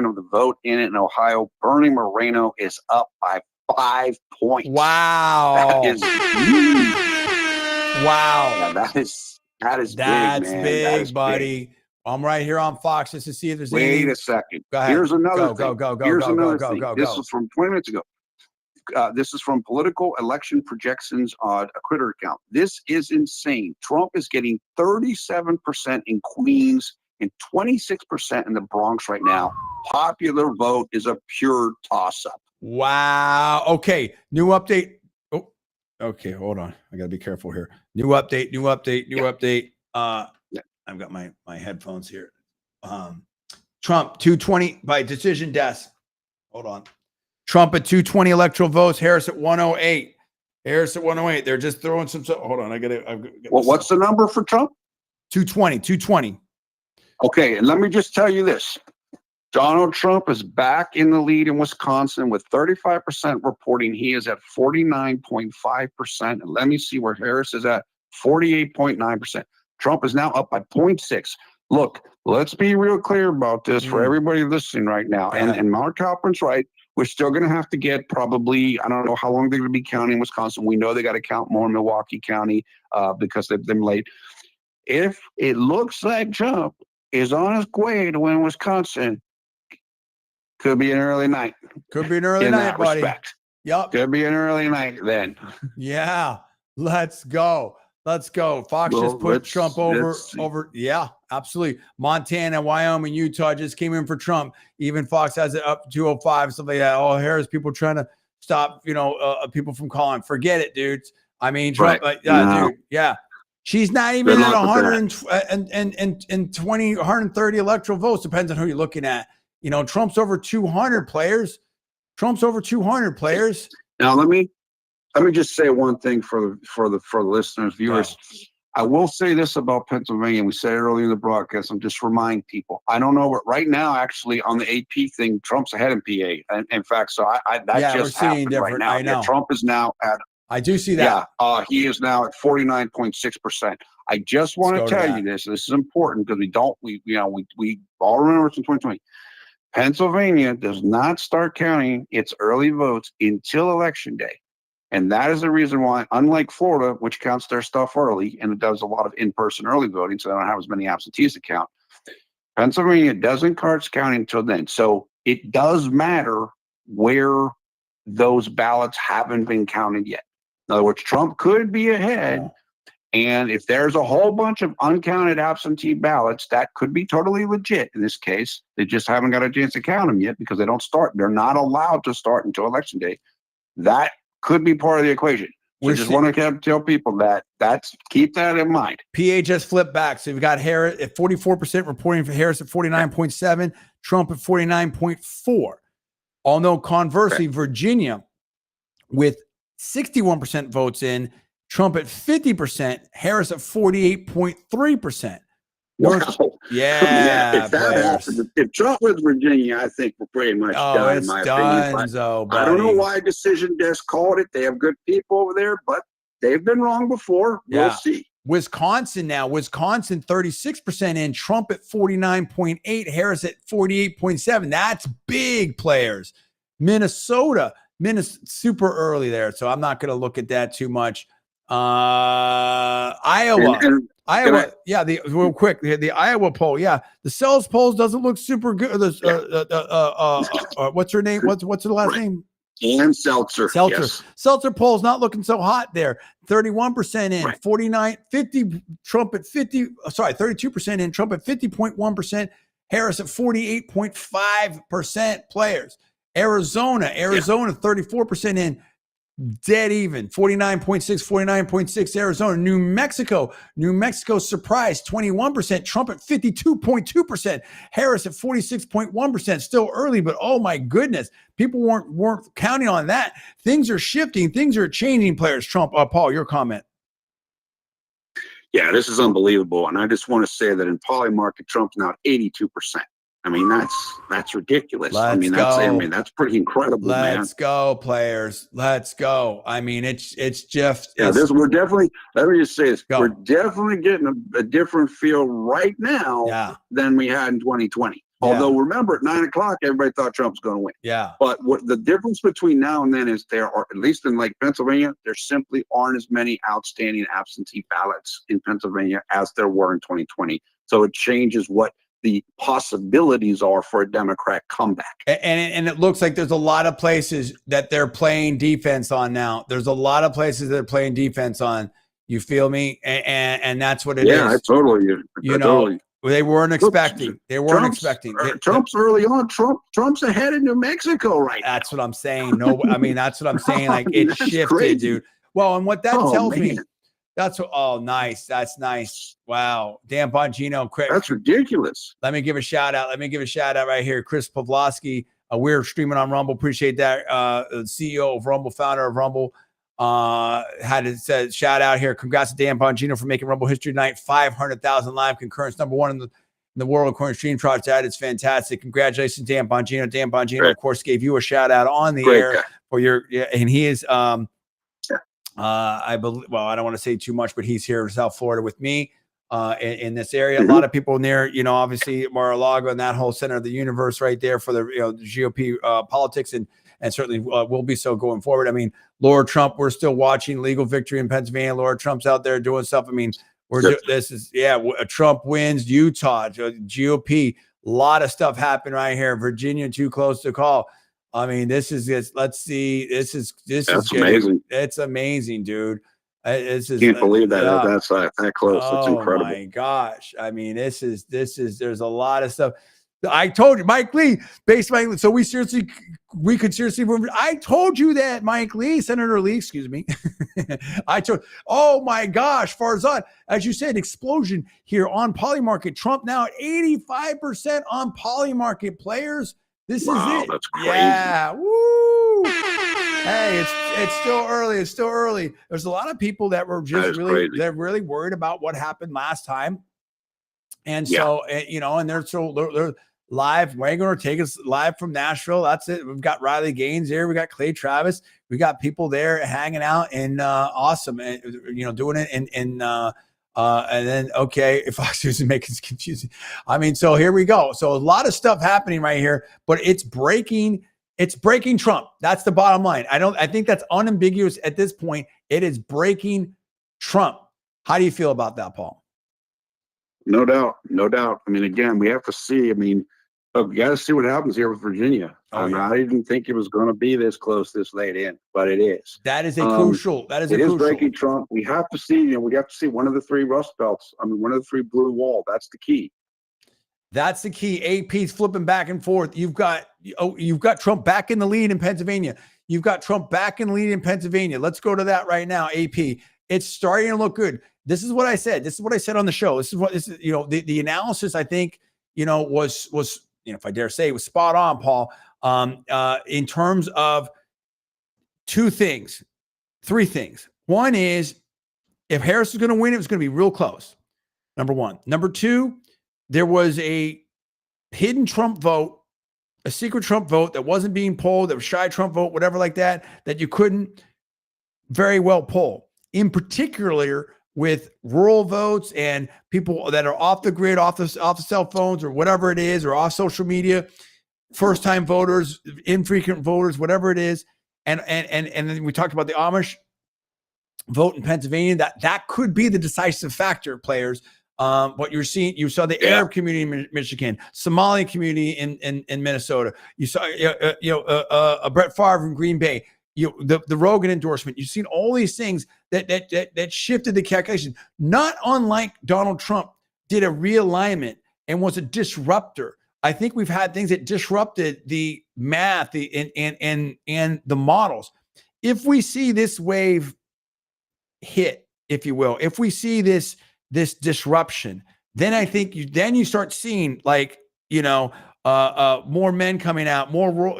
B: of the vote in Ohio, Bernie Moreno is up by 5 points.
A: Wow.
B: That is huge.
A: Wow.
B: Yeah, that's big,
A: That's
B: man.
A: big, buddy. Big. I'm right here on Fox just to see if there's
B: Wait a second. Here's another thing. Here's another thing. This is from 20 minutes ago. This is from Political Election Projections on a Critter account. This is insane. Trump is getting 37% in Queens and 26% in the Bronx right now. Popular vote is a pure toss-up.
A: Wow. Okay. New update. Oh, okay. Hold on. I got to be careful here. New update. I've got my headphones here. Trump 220 by decision desk. Hold on. Trump at 220 electoral votes. Harris at 108. They're just throwing some. Hold on.
B: Well, what's the number for Trump?
A: 220.
B: Okay. And let me just tell you this. Donald Trump is back in the lead in Wisconsin with 35% reporting. He is at 49.5%. And let me see where Harris is at 48.9%. Trump is now up by 0.6. Look, let's be real clear about this for everybody listening right now. And Mark Halpern's right. We're still going to have to get probably, I don't know how long they're going to be counting Wisconsin. We know they got to count more in Milwaukee County because they've been late. If it looks like Trump is on his way to win Wisconsin, could be an early night.
A: Could be an early night, buddy.
B: Respect.
A: Yep.
B: Could be an early night then.
A: Yeah. Let's go. Fox just put Trump over. Yeah, absolutely. Montana, Wyoming, Utah just came in for Trump. Even Fox has it up 205, something like that. Oh, Harris, people trying to stop, people from calling. Forget it, dudes. I mean, Trump, dude. Yeah. She's not even at 130 electoral votes. Depends on who you're looking at. Trump's over 200 players.
B: Now, let me just say one thing for the listeners, viewers. Yeah. I will say this about Pennsylvania. We said it earlier in the broadcast. I'm just reminding people. I don't know, but right now, actually, on the AP thing, Trump's ahead in PA. And in fact, so that just happened right now.
A: I know.
B: Yeah, Trump is now at.
A: I do see that.
B: Yeah, he is now at 49.6%. I just want to tell you this. This is important because we all remember it's in 2020. Pennsylvania does not start counting its early votes until Election Day. And that is the reason why, unlike Florida, which counts their stuff early, and it does a lot of in-person early voting, so they don't have as many absentees to count, Pennsylvania doesn't start counting until then. So it does matter where those ballots haven't been counted yet. In other words, Trump could be ahead. And if there's a whole bunch of uncounted absentee ballots, that could be totally legit in this case. They just haven't got a chance to count them yet because they don't start. They're not allowed to start until election day. That could be part of the equation. So I just want to tell people keep that in mind.
A: PA just flipped back. So we've got Harris at 44% reporting for Harris at 49.7, Trump at 49.4. Although conversely, Virginia with 61% votes in, Trump at 50%, Harris at 48.3%.
B: Wow.
A: Yeah.
B: If Trump was Virginia, I think we're pretty much done, in my opinion. I don't know why Decision Desk called it. They have good people over there, but they've been wrong before. We'll see.
A: Wisconsin now. Wisconsin 36% in, Trump at 49.8, Harris at 48.7. That's big players. Minnesota super early there, so I'm not going to look at that too much. Iowa. Real quick, the Iowa poll. Yeah, the Sells polls doesn't look super good. What's her name? What's her last name?
B: And Seltzer. Yes.
A: Seltzer poll's not looking so hot there. 31% in, 50 Trump at 50. Sorry, 32% in, Trump at 50.1%, Harris at 48.5% players. Arizona, 34% in. Dead even, 49.6, Arizona. New Mexico surprised 21%, Trump at 52.2%, Harris at 46.1%. Still early, but oh my goodness, people weren't counting on that. Things are shifting, things are changing. Players, Trump. Paul, your comment.
B: Yeah, this is unbelievable, and I just want to say that in Polymarket, Trump's now 82%. I mean, that's ridiculous. That's pretty incredible, man.
A: Let's go, players. Let's go. I mean, it's Jeff.
B: We're definitely, let me just say this. We're definitely getting a different feel right now than we had in 2020. Although remember, at 9 o'clock, everybody thought Trump was going to win.
A: Yeah.
B: But what the difference between now and then is there are, at least in like Pennsylvania, there simply aren't as many outstanding absentee ballots in Pennsylvania as there were in 2020. So it changes what the possibilities are for a Democrat comeback.
A: And it looks like there's a lot of places that they're playing defense on now. There's a lot of places that they're playing defense on. You feel me? And that's what it is.
B: Yeah, totally.
A: They weren't expecting.
B: Trump's early on. Trump's ahead in New Mexico right now.
A: That's what I'm saying. That's what I'm saying. Like it shifted, crazy. Dude. Well, and what that tells me. That's nice. That's nice. Wow. Dan Bongino, quick.
B: That's ridiculous.
A: Let me give a shout out. Right here. Chris Pavlovsky. We're streaming on Rumble. Appreciate that. CEO of Rumble, founder of Rumble. Had to say shout out here. Congrats to Dan Bongino for making Rumble history tonight. 500,000 live concurrence, #1 in the world according to Stream Charts. That is fantastic. Congratulations, Dan Bongino. Dan Bongino, of course, gave you a shout out on the air for your. And he is. I believe. Well, I don't want to say too much, but he's here in South Florida with me in this area. A lot of people near, obviously Mar-a-Lago and that whole center of the universe right there for the the GOP politics and certainly will be so going forward. I mean, Laura Trump, we're still watching legal victory in Pennsylvania. Laura Trump's out there doing stuff. I mean, Trump wins Utah, GOP. A lot of stuff happened right here. Virginia, too close to call. I mean, let's see. This is
B: amazing.
A: It's amazing, dude.
B: Can't believe that that's that close. That's incredible. Oh
A: my gosh. I mean, there's a lot of stuff. I told you, Mike Lee, so we could seriously move. I told you that, Mike Lee, Senator Lee, excuse me. Oh my gosh, Farzad, as you said, explosion here on Polymarket. Trump now at 85% on Polymarket players. This is it.
B: That's crazy.
A: Yeah. Woo. Hey, it's still early. It's still early. There's a lot of people that were just they're really worried about what happened last time. And so, and they're live. Wagon Ortega's live from Nashville. That's it. We've got Riley Gaines here. We got Clay Travis. We got people there hanging out and awesome. And, doing it and then, if Fox News is making it confusing. I mean, so here we go. So a lot of stuff happening right here, but it's breaking Trump. That's the bottom line. I think that's unambiguous at this point. It is breaking Trump. How do you feel about that, Paul?
B: No doubt. No doubt. I mean, again, we have to see. I mean, look, we got to see what happens here with Virginia.
A: Oh, yeah.
B: I didn't think it was going to be this close, this late in, but it is.
A: That is a crucial. That is a
B: It is
A: crucial.
B: breaking Trump. We have to see. We have to see one of the three Rust Belts. I mean, one of the three blue wall. That's the key.
A: That's the key. AP's flipping back and forth. You've got Trump back in the lead in Pennsylvania. You've got Trump back in the lead in Pennsylvania. Let's go to that right now. AP. It's starting to look good. This is what I said. This is what I said on the show. This is the analysis I think was if I dare say, was spot on, Paul. In terms of three things. One is if Harris is going to win, it was going to be real close. Number one. Number two, there was a hidden Trump vote, a secret Trump vote that wasn't being polled, that was shy Trump vote, whatever like that you couldn't very well poll. In particular, with rural votes and people that are off the grid, off the cell phones or whatever it is, or off social media, first-time voters, infrequent voters, whatever it is. And then we talked about the Amish vote in Pennsylvania. That could be the decisive factor, players. What you're seeing, you saw the Arab community in Michigan, Somali community in Minnesota. You saw Brett Favre in Green Bay. The Rogan endorsement. You've seen all these things that shifted the calculation. Not unlike Donald Trump did a realignment and was a disruptor. I think we've had things that disrupted the math, and the models. If we see this wave hit, if you will, if we see this disruption, then I think you start seeing more men coming out, more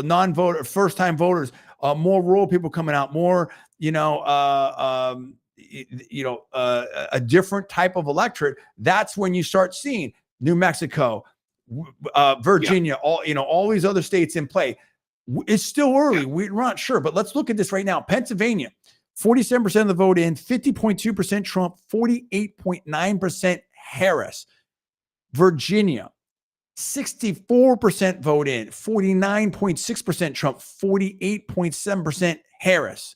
A: non-voter, first-time voters, more rural people coming out, more a different type of electorate. That's when you start seeing New Mexico, Virginia, all these other states in play. It's still early. We're not sure, but let's look at this right now. Pennsylvania, 47% of the vote in, 50.2% Trump, 48.9% Harris. Virginia, 64% vote in, 49.6% Trump, 48.7% Harris.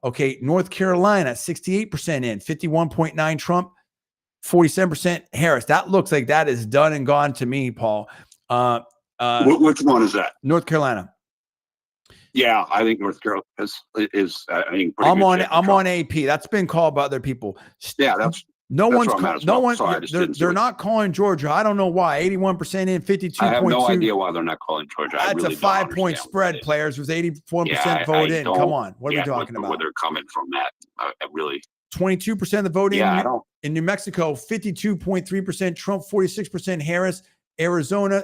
A: Okay, North Carolina, 68% in, 51.9% Trump, 47% Harris. That looks like that is done and gone to me, Paul.
B: Which one is that?
A: North Carolina.
B: Yeah, I think North Carolina is I think
A: I'm on AP. That's been called by other people.
B: Yeah,
A: they're not calling Georgia. I don't know why. 81% in, 52.2.
B: I have no idea why they're not calling Georgia.
A: That's a 5-point spread, players, with 81% vote in. Come on. What are we talking about?
B: Where they're coming from that. I really
A: 22% of the vote in New Mexico, 52.3% Trump, 46% Harris. Arizona,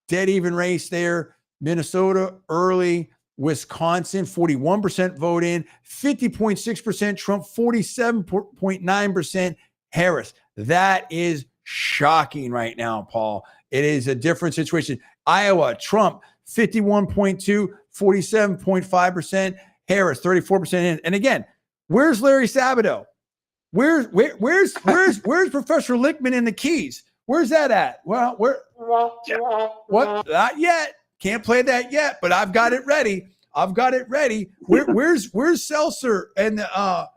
A: dead even race there. Minnesota, early. Wisconsin, 41% vote in, 50.6% Trump, 47.9% Harris. That is shocking right now, Paul. It is a different situation. Iowa, Trump, 51.2, 47.5%, Harris, 34% in. And again, where's Larry Sabato? Where's Professor Lichtman in the Keys? Where's that at? Well, what? Not yet. Can't play that yet, but I've got it ready. Where's Seltzer and the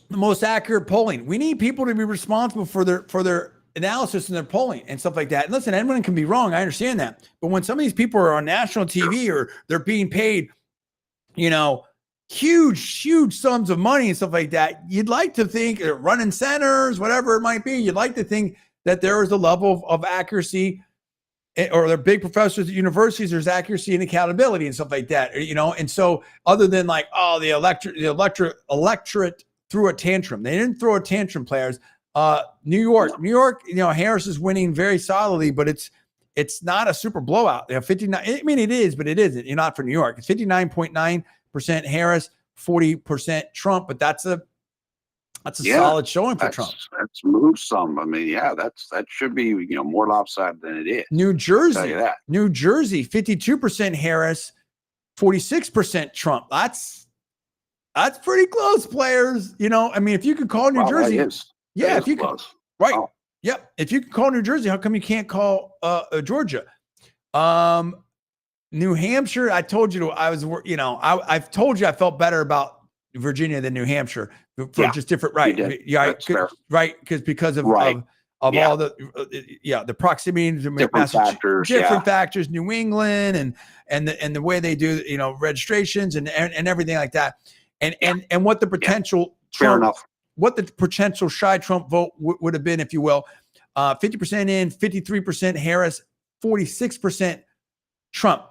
A: most accurate polling? We need people to be responsible for their analysis and their polling and stuff like that. And listen, anyone can be wrong. I understand that. But when some of these people are on national TV or they're being paid, huge sums of money and stuff like that, you'd like to think, running centers, whatever it might be, you'd like to think that there is a level of accuracy, or they're big professors at universities, there's accuracy and accountability and stuff like that, And so other than the electorate threw a tantrum. They didn't throw a tantrum, players. New York, Harris is winning very solidly, but it's not a super blowout. 59. I mean, it is, but it isn't. You're not for New York. It's 59.9% Harris, 40% Trump, but that's a solid showing for Trump.
B: That's moved some. I mean, that should be more lopsided than it is.
A: New Jersey, 52% Harris, 46% Trump. That's pretty close, players. I mean, if you could call New Jersey, if you could, right? Oh. Yep. If you can call New Jersey, how come you can't call Georgia? New Hampshire, I told you I've told you I felt better about Virginia than New Hampshire for just different, right?
B: Yeah,
A: right. Because of
B: right.
A: All the proximity to
B: different factors,
A: factors, New England and the way they do, registrations and everything like that. And what the potential what the potential shy Trump vote would have been, if you will, 50% in, 53% Harris, 46% Trump.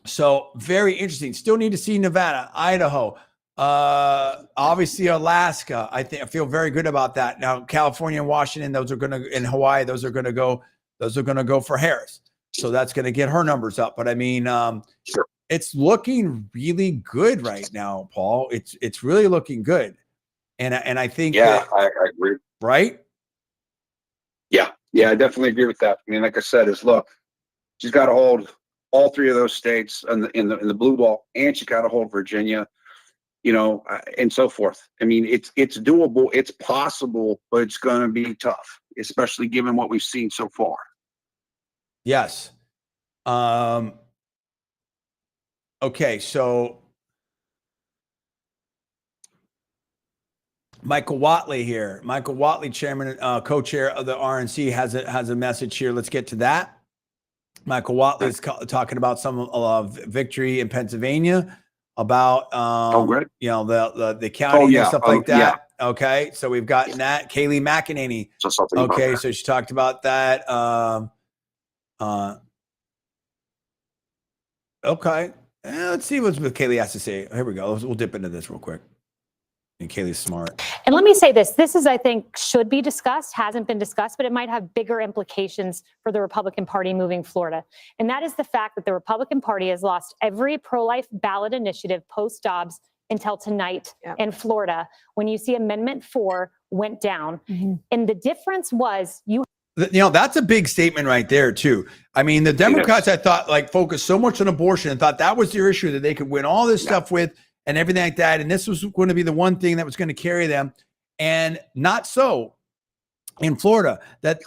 A: So very interesting. Still need to see Nevada, Idaho, obviously Alaska. I feel very good about that. Now California and Washington, those are going to, in Hawaii, those are going to go for Harris. So that's going to get her numbers up. But I mean, it's looking really good right now, Paul. It's really looking good. And I think
B: I agree.
A: Right?
B: Yeah, I definitely agree with that. I mean, like I said, look, she's got to hold all three of those states in the blue ball, and she's got to hold Virginia, and so forth. I mean, it's doable, it's possible, but it's going to be tough, especially given what we've seen so far.
A: Yes. Okay, so Michael Whatley here. Michael Whatley, chairman, co-chair of the RNC, has a message here. Let's get to that. Michael Whatley is talking about some victory in Pennsylvania, about the county and stuff like that. Yeah. Okay, so we've gotten that. Kayleigh McEnany. So she talked about that. Okay, let's see what Kayleigh has to say. Here we go. We'll dip into this real quick. And Kayleigh's smart.
I: And let me say this. This is, I think, should be discussed, hasn't been discussed, but it might have bigger implications for the Republican Party moving Florida. And that is the fact that the Republican Party has lost every pro-life ballot initiative post-Dobbs until tonight in Florida, when you see Amendment 4 went down. Mm-hmm. And the difference was
A: that's a big statement right there, too. I mean, the Democrats, I thought, focused so much on abortion and thought that was their issue that they could win all this stuff with, and everything like that. And this was going to be the one thing that was going to carry them. And not so in Florida. That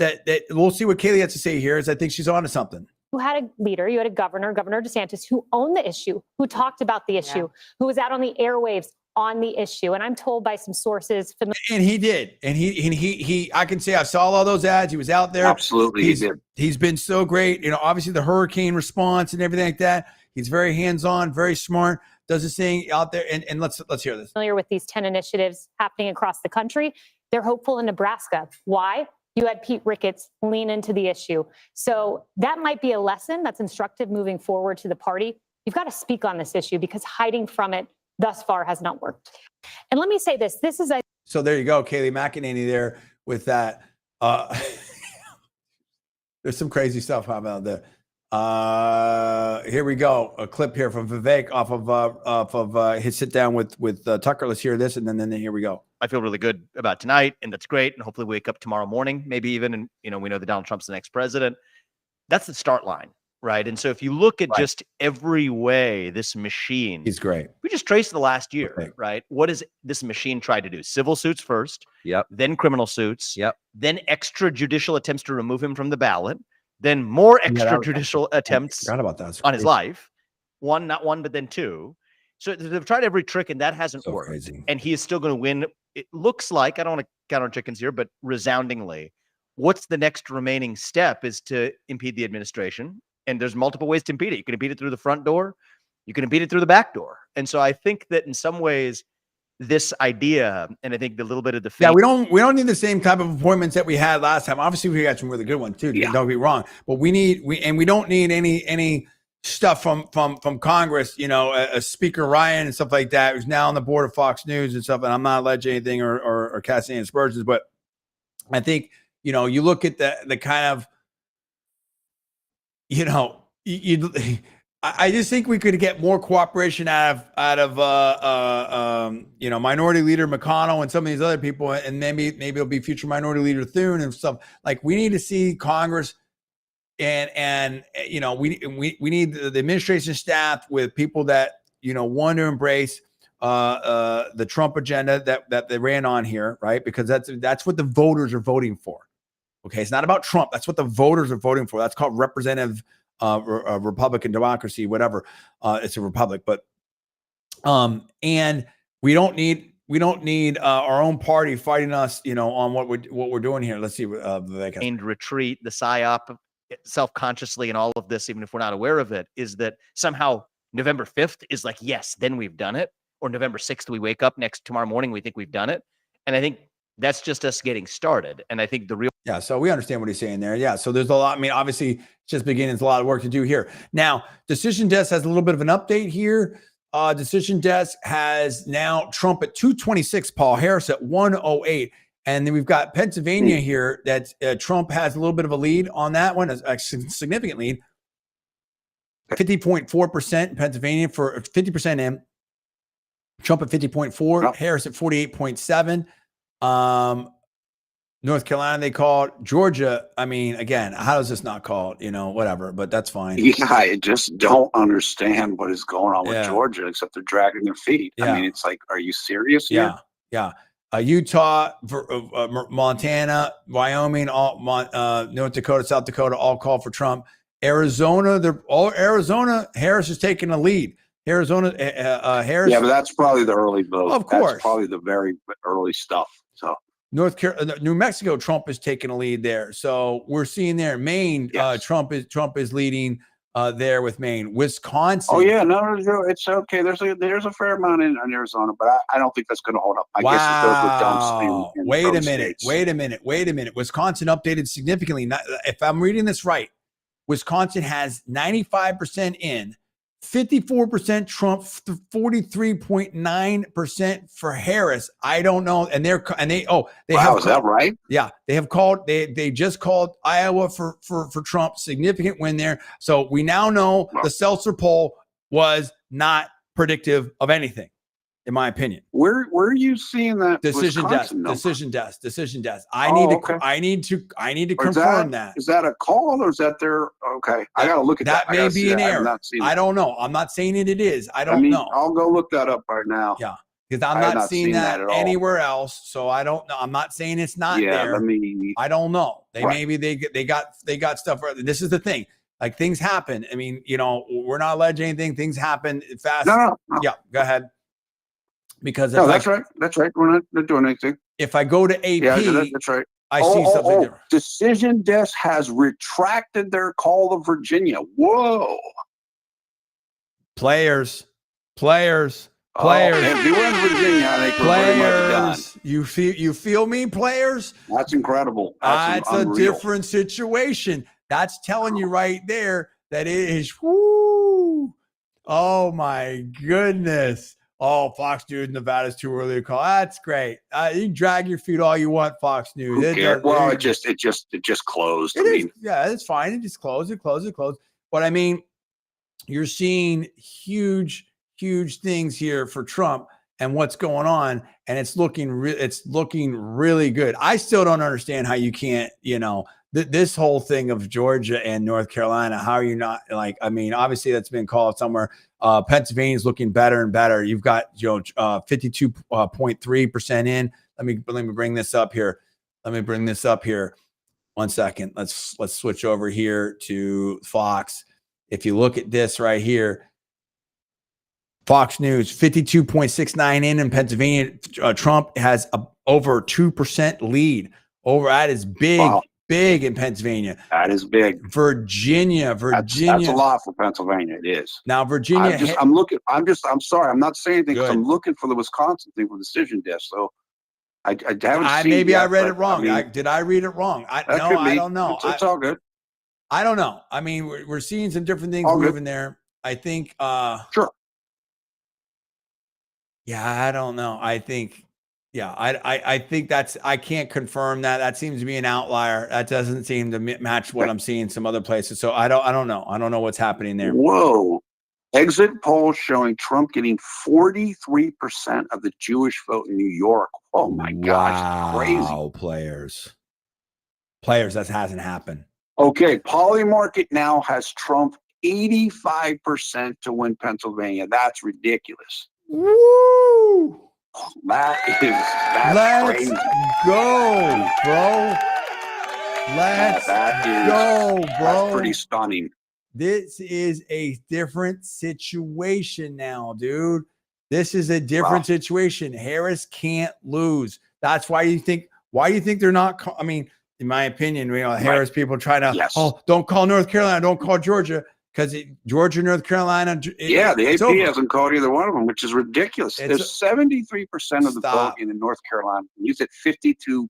A: we'll see what Kayleigh has to say here, is I think she's onto something.
I: You had a leader, you had a Governor DeSantis, who owned the issue, who talked about the issue, who was out on the airwaves on the issue. And I'm told by some sources.
A: And he did. And he I can say I saw all those ads. He was out there.
B: Absolutely. He did.
A: He's been so great. Obviously the hurricane response and everything like that. He's very hands-on, very smart. Does this thing out there, and let's hear this.
I: Familiar with these 10 initiatives happening across the country. They're hopeful in Nebraska. Why? You had Pete Ricketts lean into the issue. So that might be a lesson that's instructive moving forward to the party. You've got to speak on this issue, because hiding from it thus far has not worked. And let me say this.
A: So there you go, Kayleigh McEnany there with that. There's some crazy stuff about there. Here we go. A clip here from Vivek off of his sit down with Tucker. Let's hear this, and then here we go.
J: I feel really good about tonight, and that's great. And hopefully wake up tomorrow morning, maybe even, and we know that Donald Trump's the next president. That's the start line, right? And so if you look at just every way this machine,
A: he's great.
J: We just trace the last year, right? What does this machine try to do? Civil suits first, then criminal suits, then extrajudicial attempts to remove him from the ballot. Then more extrajudicial attempts on his life. Not one, but then two. So they've tried every trick, and that hasn't worked. Crazy. And he is still going to win. It looks like, I don't want to count on chickens here, but resoundingly, what's the next remaining step is to impede the administration. And there's multiple ways to impede it. You can impede it through the front door. You can impede it through the back door. And so I think that in some ways, this idea, and I think the little bit of the
A: we don't need the same type of appointments that we had last time. Obviously, we got some really good ones too. Don't get me wrong, but we don't need any stuff from Congress. A Speaker Ryan and stuff like that, who's now on the board of Fox News and stuff. And I'm not alleging anything or casting any aspersions, but I think you look at the kind of I just think we could get more cooperation out of Minority Leader McConnell and some of these other people, and maybe it'll be future Minority Leader Thune and stuff. We need to see Congress and we need the administration staff with people that want to embrace the Trump agenda that they ran on here, right? Because that's what the voters are voting for. Okay, it's not about Trump. That's what the voters are voting for. That's called representative. Republican democracy, whatever. It's a republic, but and We don't need our own party fighting us, on what we're doing here. Let's see. Vivek has.
J: Retreat, the psyop, self-consciously, and all of this, even if we're not aware of it, is that somehow November 5th is like, yes, then we've done it, or November 6th, we wake up tomorrow morning, we think we've done it. And I think that's just us getting started. And I think the real.
A: Yeah. So we understand what he's saying there. Yeah. So there's a lot. I mean, obviously it's just beginning. There's a lot of work to do here. Now, Decision Desk has a little bit of an update here. Decision Desk has now Trump at 226, Paul Harris at 108. And then we've got Pennsylvania here that Trump has a little bit of a lead on that one, a significant lead. 50.4% in Pennsylvania for 50% in. Trump at 50.4, Harris at 48.7. North Carolina, they called. Georgia, I mean, again, how does this not called? Whatever, but that's fine.
B: Yeah, I just don't understand what is going on with Georgia, except they're dragging their feet.
A: Yeah.
B: I mean, it's like, are you serious here?
A: Yeah. Utah, Montana, Wyoming, North Dakota, South Dakota, all call for Trump. Arizona, Harris is taking a lead. Arizona, Harris.
B: Yeah, but that's probably the early vote.
A: Of course.
B: That's probably the very early stuff. So
A: New Mexico, Trump is taking a lead there. So we're seeing there. Maine, yes. Trump is leading there with Maine. Wisconsin.
B: Oh yeah, no, it's okay. There's a fair amount in Arizona, but I don't think that's going to hold up. I guess it goes with dumps in
A: Wait a minute. Wisconsin updated significantly. If I'm reading this right, Wisconsin has 95% in, 54% Trump, 43.9% for Harris. I don't know. And they
B: wow, is that right?
A: Yeah, they have called. They just called Iowa for Trump. Significant win there. So we now know the Seltzer poll was not predictive of anything, in my opinion.
B: Where are you seeing that?
A: Decision Desk. I need to confirm that.
B: Is that a call or is that their? Okay, I got to look at that.
A: That may be an error. I don't know. I'm not saying it is. I don't know.
B: I'll go look that up right now.
A: Yeah, because I'm not seeing that anywhere else. So I don't know. I'm not saying it's not there. I don't know. Maybe they got stuff. This is the thing. Like things happen. I mean, we're not alleging anything. Things happen fast.
B: No.
A: Yeah, go ahead. Because
B: that's right. That's right. We're not doing anything.
A: If I go to AP,
B: that's right.
A: I see something different.
B: Decision Desk has retracted their call to Virginia. Whoa.
A: Players.
B: If you were in Virginia, I think we're pretty much done.
A: You feel me, players?
B: That's incredible.
A: That's a different situation. That's telling you right there that it is. Whoo! Oh my goodness. Oh, Fox News, Nevada's too early to call. That's great. You can drag your feet all you want, Fox News.
B: Well, it just closed.
A: It's fine. It just closed. It closed. But I mean, you're seeing huge things here for Trump and what's going on, and it's looking really good. I still don't understand how you can't, this whole thing of Georgia and North Carolina. How are you not obviously that's been called somewhere. Pennsylvania is looking better and better. You've got 52.3% in. Let me bring this up here. One second. Let's switch over here to Fox. If you look at this right here, Fox News 52.69 in Pennsylvania. Trump has over 2% lead. That is big. Wow. Big in Pennsylvania.
B: That is big.
A: Virginia.
B: That's a lot for Pennsylvania. It is.
A: Now Virginia.
B: I'm sorry. I'm not saying anything because I'm looking for the Wisconsin thing with Decision Desk. So I haven't seen.
A: Maybe I read it wrong. Did I read it wrong? I don't know.
B: It's all good.
A: I don't know. I mean, we're seeing some different things moving there. I think.
B: Sure.
A: Yeah, I don't know. I think. Yeah, I think I can't confirm that. That seems to be an outlier. That doesn't seem to match what I'm seeing some other places. So I don't know. I don't know what's happening there.
B: Whoa. Exit polls showing Trump getting 43% of the Jewish vote in New York. Oh my gosh. Crazy.
A: Wow, players, that hasn't happened.
B: Okay, Polymarket now has Trump 85% to win Pennsylvania. That's ridiculous.
A: Woo!
B: Let's
A: crazy. Go, bro. Let's go, bro.
B: That's pretty stunning.
A: This is a different situation now, dude. This is a different situation. Harris can't lose. That's why you think they're not. I mean, in my opinion, Harris people try to, don't call North Carolina, don't call Georgia, because Georgia, North Carolina.
B: The AP hasn't called either one of them, which is ridiculous. There's 73% of the vote in North Carolina. You said 52.5%.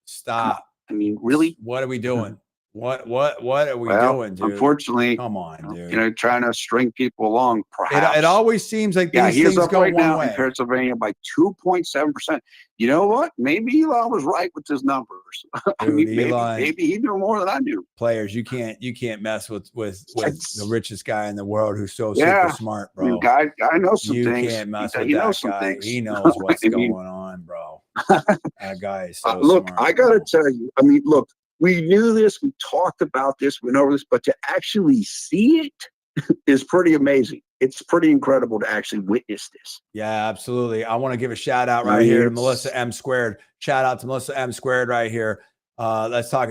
A: Stop.
B: I mean, really?
A: What are we doing? What are we doing, dude?
B: Unfortunately,
A: come on, dude.
B: Trying to string people along, perhaps.
A: It always seems like these things
B: up
A: go
B: right
A: one
B: now
A: way.
B: in Pennsylvania by 2.7%. You know what? Maybe Elon was right with his numbers. I mean, maybe he knew more than I knew.
A: Players, you can't mess with the richest guy in the world who's so super smart, bro.
B: I mean, guy knows some things.
A: You can't mess with that guy. He knows what's going on, bro. That guy is so
B: look,
A: smart.
B: I gotta tell you. I mean, look. We knew this, we talked about this, we know this, but to actually see it is pretty amazing. It's pretty incredible to actually witness this.
A: Yeah, absolutely. I want to give a shout out right here to Melissa M Squared. Shout out to Melissa M Squared right here. Let's talk.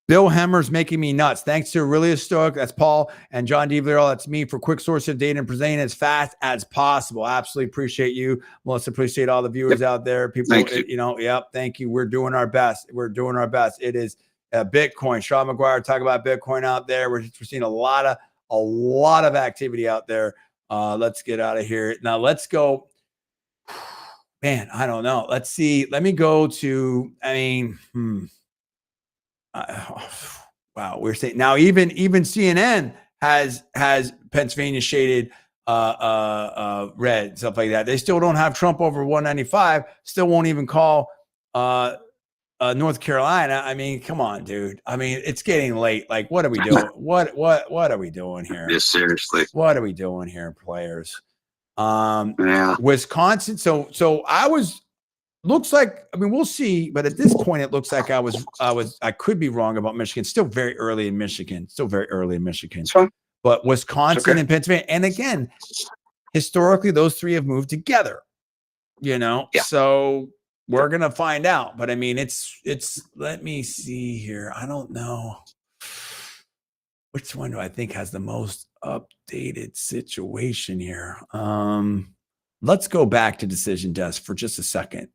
A: Bill Hemmer's making me nuts. Thanks to Aurelius Stoic, that's Paul, and John D. Villarreal, that's me, for quick source of data and presenting as fast as possible. Absolutely appreciate you, Melissa. Appreciate all the viewers out there. People, thank you. We're doing our best. It is Bitcoin. Sean McGuire talk about Bitcoin out there. We're seeing a lot of activity out there. Let's get out of here. Now let's go. Man, I don't know. Let's see. Let me go to, wow. We're saying now even CNN has Pennsylvania shaded red, stuff like that. They still don't have Trump over 195, still won't even call North Carolina. I mean, come on, dude. I mean, it's getting late. Like, what are we doing? What are we doing here?
B: Just seriously.
A: What are we doing here, players? Wisconsin. So looks like, I mean, we'll see, but at this point, it looks like I could be wrong about Michigan. Still very early in Michigan. But Wisconsin and Pennsylvania. And again, historically, those three have moved together, so we're going to find out. But I mean, it's, let me see here. I don't know. Which one do I think has the most updated situation here? Let's go back to Decision Desk for just a second.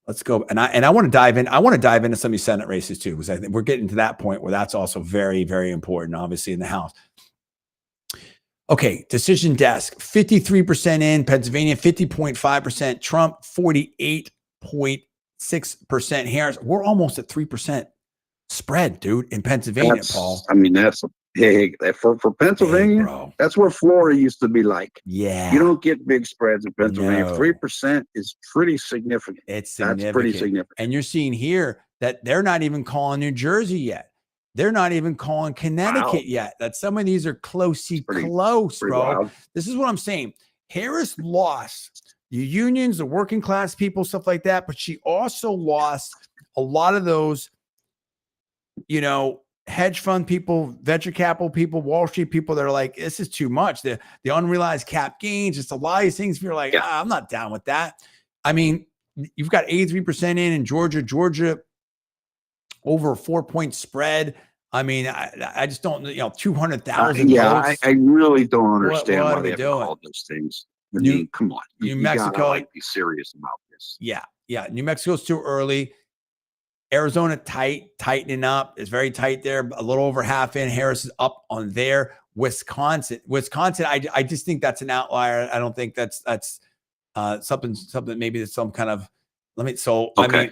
A: Let's go. And I want to dive in. I want to dive into some of these Senate races too, because I think we're getting to that point where that's also very, very important, obviously, in the House. Okay, Decision Desk, 53% in Pennsylvania, 50.5%, Trump, 48.6% Harris. We're almost at 3% spread, dude, in Pennsylvania, Paul.
B: I mean, that's big. For Pennsylvania, big, that's where Florida used to be like.
A: Yeah.
B: You don't get big spreads in Pennsylvania. 3% is pretty significant.
A: It's significant.
B: That's pretty significant.
A: And you're seeing here that they're not even calling New Jersey yet. They're not even calling Connecticut yet. That some of these are close, bro. Wild. This is what I'm saying. Harris lost the unions, the working class people, stuff like that. But she also lost a lot of those, hedge fund people, venture capital people, Wall Street people that are like, this is too much. The unrealized cap gains, just a lot of these things. You're like, I'm not down with that. I mean, you've got 83% in Georgia, over a 4-point spread. I mean, I just don't, 200,000.
B: I really don't understand why they haven't called those things. I mean, come on.
A: New Mexico,
B: be serious about this.
A: Yeah. New Mexico's too early. Arizona tightening up. It's very tight there. A little over half in. Harris is up on there. Wisconsin. I just think that's an outlier. I don't think that's something. Maybe it's some kind of. I mean,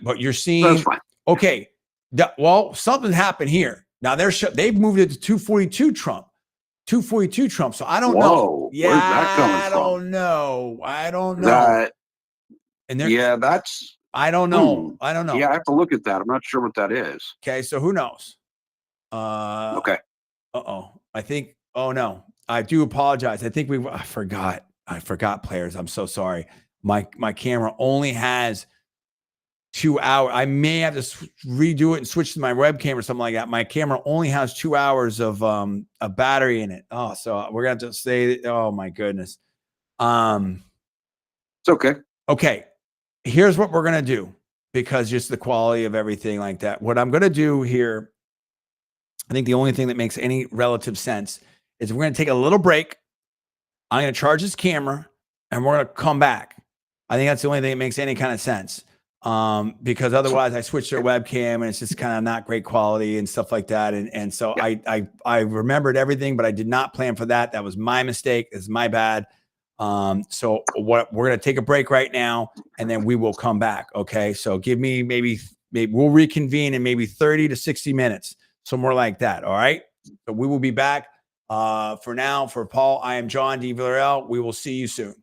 A: but you're seeing. Okay. Well, something happened here. Now they've moved it to 242 Trump. So I don't know. Yeah,
B: where's that coming from?
A: I don't know.
B: That's.
A: I don't know.
B: Yeah, I have to look at that. I'm not sure what that is.
A: Okay, so who knows?
B: Okay.
A: I think. Oh no, I do apologize. I think I forgot. Players. I'm so sorry. My camera only has 2 hours. I may have to redo it and switch to my webcam or something like that. My camera only has 2 hours of a battery in it. Oh, so we're gonna have to say. Oh my goodness.
B: It's okay.
A: Okay. Here's what we're going to do, because just the quality of everything like that. What I'm going to do here, I think the only thing that makes any relative sense is we're going to take a little break. I'm going to charge this camera. and we're going to come back. I think that's the only thing that makes any kind of sense. Because otherwise I switched their webcam and it's just kind of not great quality and stuff like that. And so I remembered everything, but I did not plan for that. That was my mistake. It's my bad. So we're going to take a break right now and then we will come back. Okay. So give me maybe we'll reconvene in maybe 30 to 60 minutes. Somewhere like that. All right. So we will be back. For now, for Paul, I am John D. Villarreal. We will see you soon.